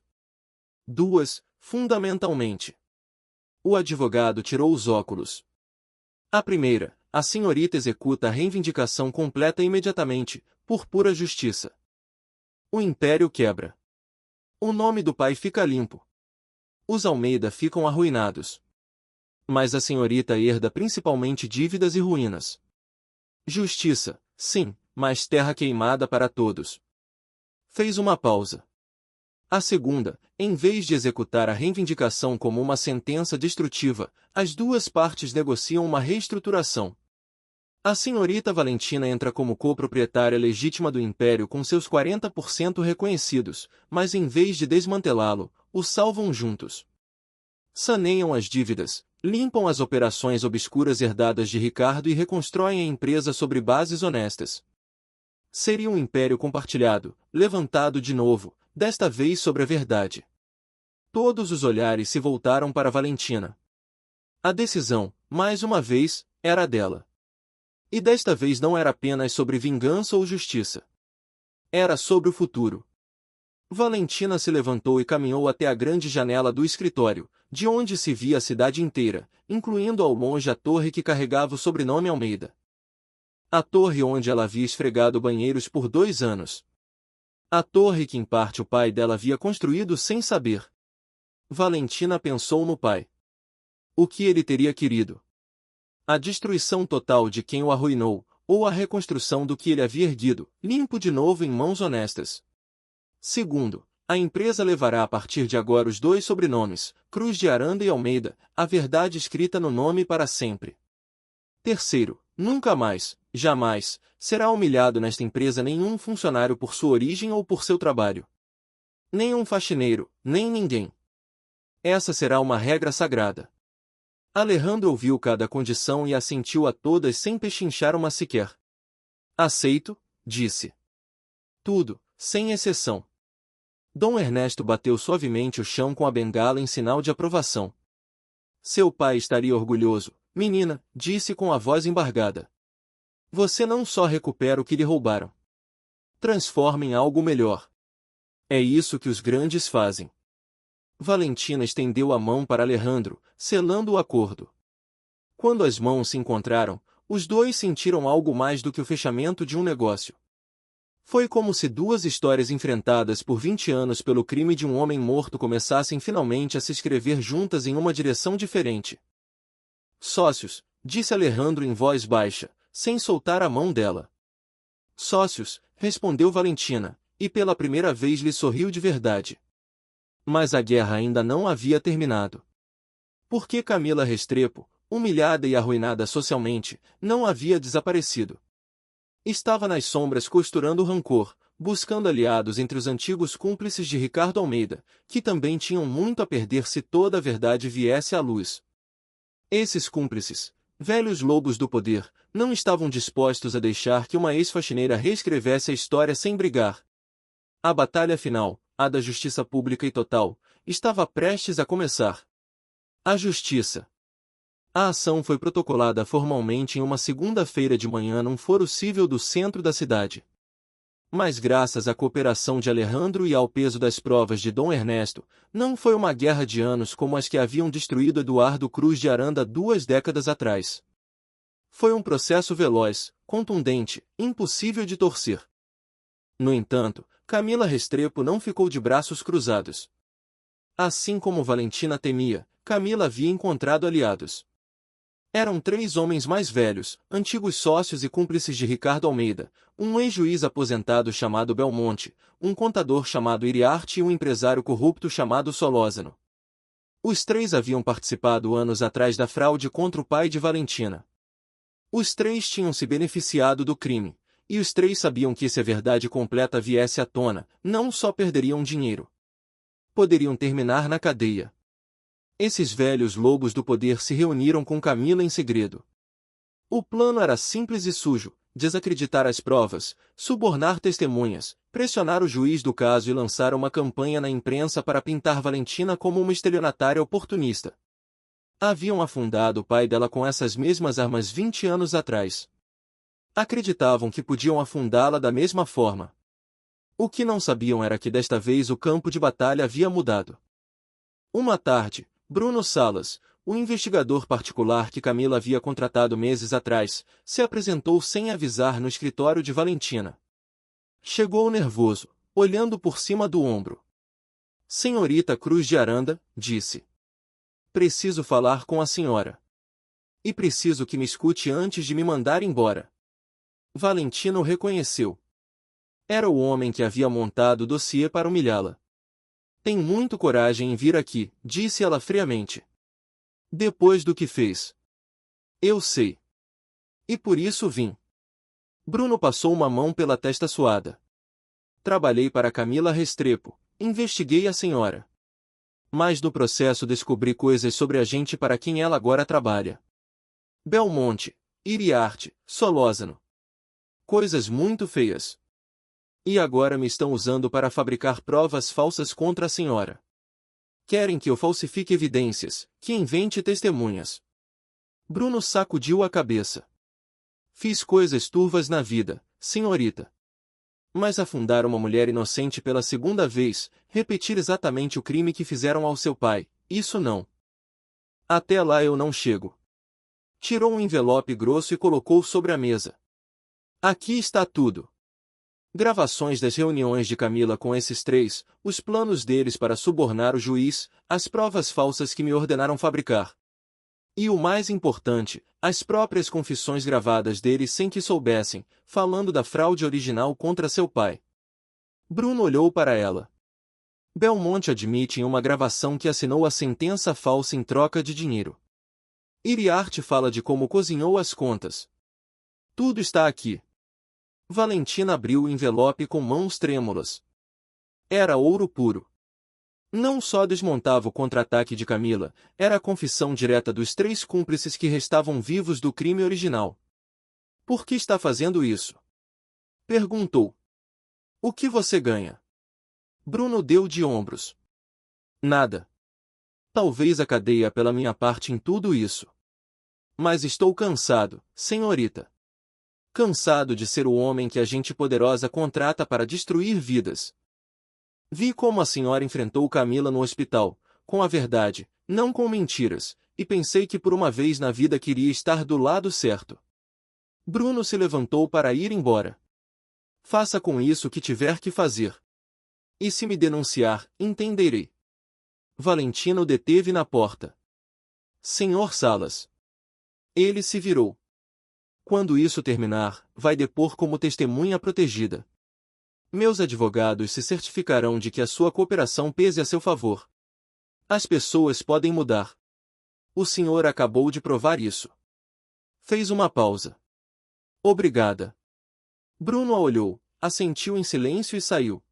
Duas, fundamentalmente. O advogado tirou os óculos. A primeira, a senhorita executa a reivindicação completa imediatamente, por pura justiça. O império quebra. O nome do pai fica limpo. Os Almeida ficam arruinados. Mas a senhorita herda principalmente dívidas e ruínas. Justiça, sim, mas terra queimada para todos. Fez uma pausa. A segunda, em vez de executar a reivindicação como uma sentença destrutiva, as duas partes negociam uma reestruturação. A senhorita Valentina entra como coproprietária legítima do império com seus 40% reconhecidos, mas em vez de desmantelá-lo, o salvam juntos. Saneiam as dívidas, limpam as operações obscuras herdadas de Ricardo e reconstroem a empresa sobre bases honestas. Seria um império compartilhado, levantado de novo, desta vez sobre a verdade. Todos os olhares se voltaram para Valentina. A decisão, mais uma vez, era dela. E desta vez não era apenas sobre vingança ou justiça. Era sobre o futuro. Valentina se levantou e caminhou até a grande janela do escritório, de onde se via a cidade inteira, incluindo ao longe a torre que carregava o sobrenome Almeida. A torre onde ela havia esfregado banheiros por 2 anos. A torre que em parte o pai dela havia construído sem saber. Valentina pensou no pai. O que ele teria querido? A destruição total de quem o arruinou, ou a reconstrução do que ele havia erguido, limpo de novo em mãos honestas. Segundo, a empresa levará a partir de agora os 2 sobrenomes, Cruz de Aranda e Almeida, a verdade escrita no nome para sempre. Terceiro, nunca mais, jamais, será humilhado nesta empresa nenhum funcionário por sua origem ou por seu trabalho. Nem um faxineiro, nem ninguém. Essa será uma regra sagrada. Alejandro ouviu cada condição e assentiu a todas sem pechinchar uma sequer. Aceito, disse. Tudo, sem exceção. Dom Ernesto bateu suavemente o chão com a bengala em sinal de aprovação. Seu pai estaria orgulhoso, menina, disse com a voz embargada. Você não só recupera o que lhe roubaram. Transforma em algo melhor. É isso que os grandes fazem. Valentina estendeu a mão para Alejandro, selando o acordo. Quando as mãos se encontraram, os dois sentiram algo mais do que o fechamento de um negócio. Foi como se 2 histórias enfrentadas por 20 anos pelo crime de um homem morto começassem finalmente a se escrever juntas em uma direção diferente. Sócios, disse Alejandro em voz baixa, sem soltar a mão dela. Sócios, respondeu Valentina, e pela primeira vez lhe sorriu de verdade. Mas a guerra ainda não havia terminado. Porque Camila Restrepo, humilhada e arruinada socialmente, não havia desaparecido. Estava nas sombras costurando o rancor, buscando aliados entre os antigos cúmplices de Ricardo Almeida, que também tinham muito a perder se toda a verdade viesse à luz. Esses cúmplices, velhos lobos do poder, não estavam dispostos a deixar que uma ex-faxineira reescrevesse a história sem brigar. A batalha final, a da justiça pública e total, estava prestes a começar. A justiça. A ação foi protocolada formalmente em uma segunda-feira de manhã num foro cível do centro da cidade. Mas graças à cooperação de Alejandro e ao peso das provas de Dom Ernesto, não foi uma guerra de anos como as que haviam destruído Eduardo Cruz de Aranda 2 décadas atrás. Foi um processo veloz, contundente, impossível de torcer. No entanto, Camila Restrepo não ficou de braços cruzados. Assim como Valentina temia, Camila havia encontrado aliados. Eram 3 homens mais velhos, antigos sócios e cúmplices de Ricardo Almeida, um ex-juiz aposentado chamado Belmonte, um contador chamado Iriarte e um empresário corrupto chamado Solózano. Os 3 haviam participado anos atrás da fraude contra o pai de Valentina. Os 3 tinham se beneficiado do crime, e os 3 sabiam que se a verdade completa viesse à tona, não só perderiam dinheiro. Poderiam terminar na cadeia. Esses velhos lobos do poder se reuniram com Camila em segredo. O plano era simples e sujo, desacreditar as provas, subornar testemunhas, pressionar o juiz do caso e lançar uma campanha na imprensa para pintar Valentina como uma estelionatária oportunista. Haviam afundado o pai dela com essas mesmas armas 20 anos atrás. Acreditavam que podiam afundá-la da mesma forma. O que não sabiam era que desta vez o campo de batalha havia mudado. Uma tarde, Bruno Salas, o investigador particular que Camila havia contratado meses atrás, se apresentou sem avisar no escritório de Valentina. Chegou nervoso, olhando por cima do ombro. Senhorita Cruz de Aranda, disse. Preciso falar com a senhora. E preciso que me escute antes de me mandar embora. Valentina o reconheceu. Era o homem que havia montado o dossiê para humilhá-la. Tem muito coragem em vir aqui, disse ela friamente. Depois do que fez. Eu sei. E por isso vim. Bruno passou uma mão pela testa suada. Trabalhei para Camila Restrepo, investiguei a senhora. Mas no processo descobri coisas sobre a gente para quem ela agora trabalha. Belmonte, Iriarte, Solózano. Coisas muito feias. E agora me estão usando para fabricar provas falsas contra a senhora. Querem que eu falsifique evidências, que invente testemunhas. Bruno sacudiu a cabeça. Fiz coisas turvas na vida, senhorita. Mas afundar uma mulher inocente pela segunda vez, repetir exatamente o crime que fizeram ao seu pai, isso não. Até lá eu não chego. Tirou um envelope grosso e colocou sobre a mesa. Aqui está tudo. Gravações das reuniões de Camila com esses três, os planos deles para subornar o juiz, as provas falsas que me ordenaram fabricar. E o mais importante, as próprias confissões gravadas deles sem que soubessem, falando da fraude original contra seu pai. Bruno olhou para ela. Belmonte admite em uma gravação que assinou a sentença falsa em troca de dinheiro. Iriarte fala de como cozinhou as contas. Tudo está aqui. Valentina abriu o envelope com mãos trêmulas. Era ouro puro. Não só desmontava o contra-ataque de Camila, era a confissão direta dos três cúmplices que restavam vivos do crime original. Por que está fazendo isso? Perguntou. O que você ganha? Bruno deu de ombros. Nada. Talvez a cadeia pela minha parte em tudo isso. Mas estou cansado, senhorita. Cansado de ser o homem que a gente poderosa contrata para destruir vidas. Vi como a senhora enfrentou Camila no hospital, com a verdade, não com mentiras, e pensei que por uma vez na vida queria estar do lado certo. Bruno se levantou para ir embora. Faça com isso o que tiver que fazer. E se me denunciar, entenderei. Valentina o deteve na porta. Senhor Salas. Ele se virou. Quando isso terminar, vai depor como testemunha protegida. Meus advogados se certificarão de que a sua cooperação pese a seu favor. As pessoas podem mudar. O senhor acabou de provar isso. Fez uma pausa. Obrigada. Bruno a olhou, assentiu em silêncio e saiu.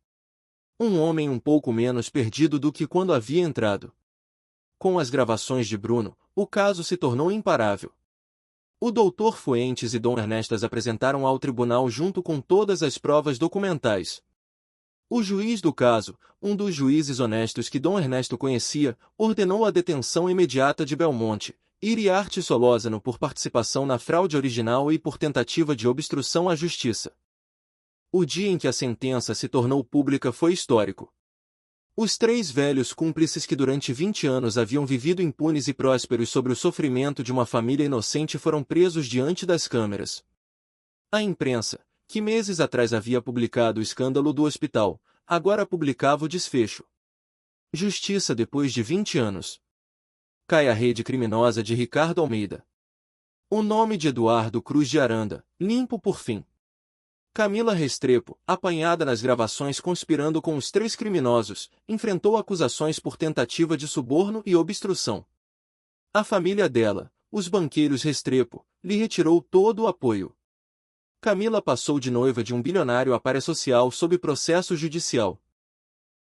Um homem um pouco menos perdido do que quando havia entrado. Com as gravações de Bruno, o caso se tornou imparável. O Dr. Fuentes e Dom Ernestas apresentaram ao tribunal junto com todas as provas documentais. O juiz do caso, um dos juízes honestos que Dom Ernesto conhecia, ordenou a detenção imediata de Belmonte, Iriarte Solózano por participação na fraude original e por tentativa de obstrução à justiça. O dia em que a sentença se tornou pública foi histórico. Os três velhos cúmplices que durante 20 anos haviam vivido impunes e prósperos sobre o sofrimento de uma família inocente foram presos diante das câmeras. A imprensa, que meses atrás havia publicado o escândalo do hospital, agora publicava o desfecho. Justiça depois de 20 anos. Cai a rede criminosa de Ricardo Almeida. O nome de Eduardo Cruz de Aranda, limpo por fim. Camila Restrepo, apanhada nas gravações conspirando com os três criminosos, enfrentou acusações por tentativa de suborno e obstrução. A família dela, os banqueiros Restrepo, lhe retirou todo o apoio. Camila passou de noiva de um bilionário a parasocial sob processo judicial.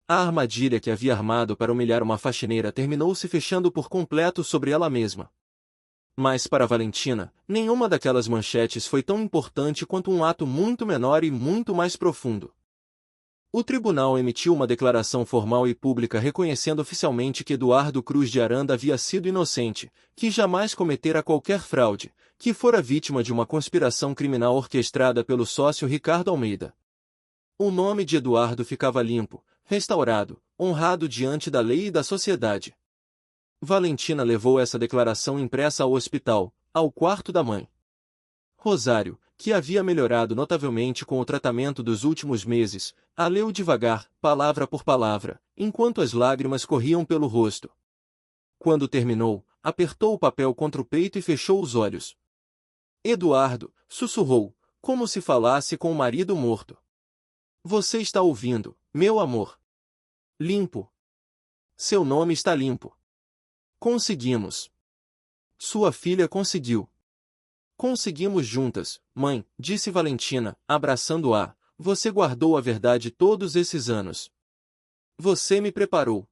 A armadilha que havia armado para humilhar uma faxineira terminou se fechando por completo sobre ela mesma. Mas para Valentina, nenhuma daquelas manchetes foi tão importante quanto um ato muito menor e muito mais profundo. O tribunal emitiu uma declaração formal e pública reconhecendo oficialmente que Eduardo Cruz de Aranda havia sido inocente, que jamais cometera qualquer fraude, que fora vítima de uma conspiração criminal orquestrada pelo sócio Ricardo Almeida. O nome de Eduardo ficava limpo, restaurado, honrado diante da lei e da sociedade. Valentina levou essa declaração impressa ao hospital, ao quarto da mãe. Rosário, que havia melhorado notavelmente com o tratamento dos últimos meses, a leu devagar, palavra por palavra, enquanto as lágrimas corriam pelo rosto. Quando terminou, apertou o papel contra o peito e fechou os olhos. Eduardo, sussurrou, como se falasse com o marido morto. Você está ouvindo, meu amor? Limpo. Seu nome está limpo. Conseguimos. Sua filha conseguiu. Conseguimos juntas, mãe, disse Valentina, abraçando-a. Você guardou a verdade todos esses anos. Você me preparou.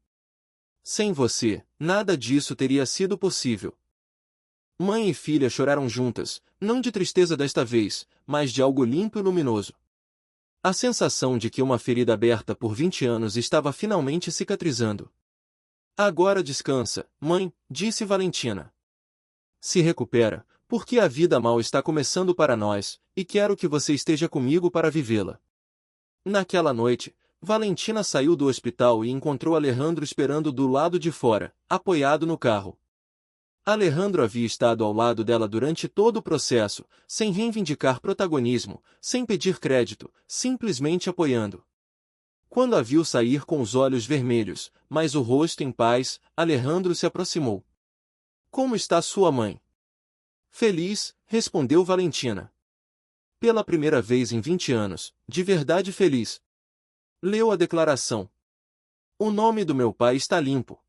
Sem você, nada disso teria sido possível. Mãe e filha choraram juntas, não de tristeza desta vez, mas de algo limpo e luminoso. A sensação de que uma ferida aberta por 20 anos estava finalmente cicatrizando. Agora descansa, mãe, disse Valentina. Se recupera, porque a vida mal está começando para nós, e quero que você esteja comigo para vivê-la. Naquela noite, Valentina saiu do hospital e encontrou Alejandro esperando do lado de fora, apoiado no carro. Alejandro havia estado ao lado dela durante todo o processo, sem reivindicar protagonismo, sem pedir crédito, simplesmente apoiando. Quando a viu sair com os olhos vermelhos, mas o rosto em paz, Alejandro se aproximou. Como está sua mãe? Feliz, respondeu Valentina. Pela primeira vez em 20 anos, de verdade feliz. Leu a declaração. O nome do meu pai está limpo.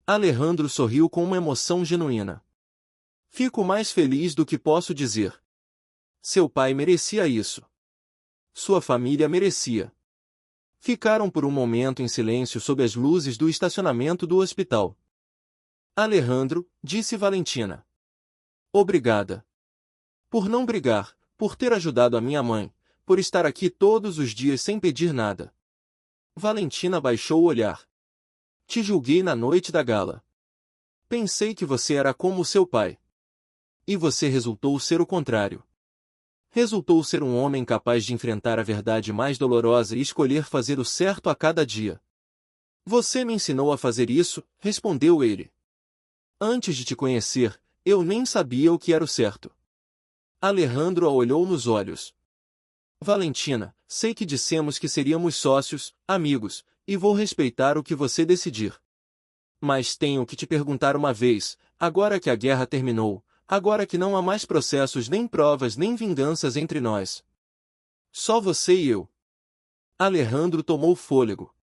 Alejandro sorriu com uma emoção genuína. Fico mais feliz do que posso dizer. Seu pai merecia isso. Sua família merecia. Ficaram por um momento em silêncio sob as luzes do estacionamento do hospital. Alejandro, disse Valentina. Obrigada. Por não brigar, por ter ajudado a minha mãe, por estar aqui todos os dias sem pedir nada. Valentina baixou o olhar. Te julguei na noite da gala. Pensei que você era como seu pai. E você resultou ser o contrário. Resultou ser um homem capaz de enfrentar a verdade mais dolorosa e escolher fazer o certo a cada dia. Você me ensinou a fazer isso, respondeu ele. Antes de te conhecer, eu nem sabia o que era o certo. Alejandro a olhou nos olhos. Valentina, sei que dissemos que seríamos sócios, amigos, e vou respeitar o que você decidir. Mas tenho que te perguntar uma vez, agora que a guerra terminou, agora que não há mais processos nem provas nem vinganças entre nós. Só você e eu. Alejandro tomou fôlego.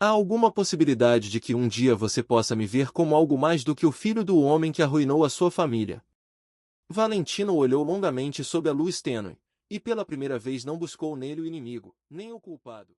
Há alguma possibilidade de que um dia você possa me ver como algo mais do que o filho do homem que arruinou a sua família? Valentino olhou longamente sob a luz tênue, e pela primeira vez não buscou nele o inimigo, nem o culpado.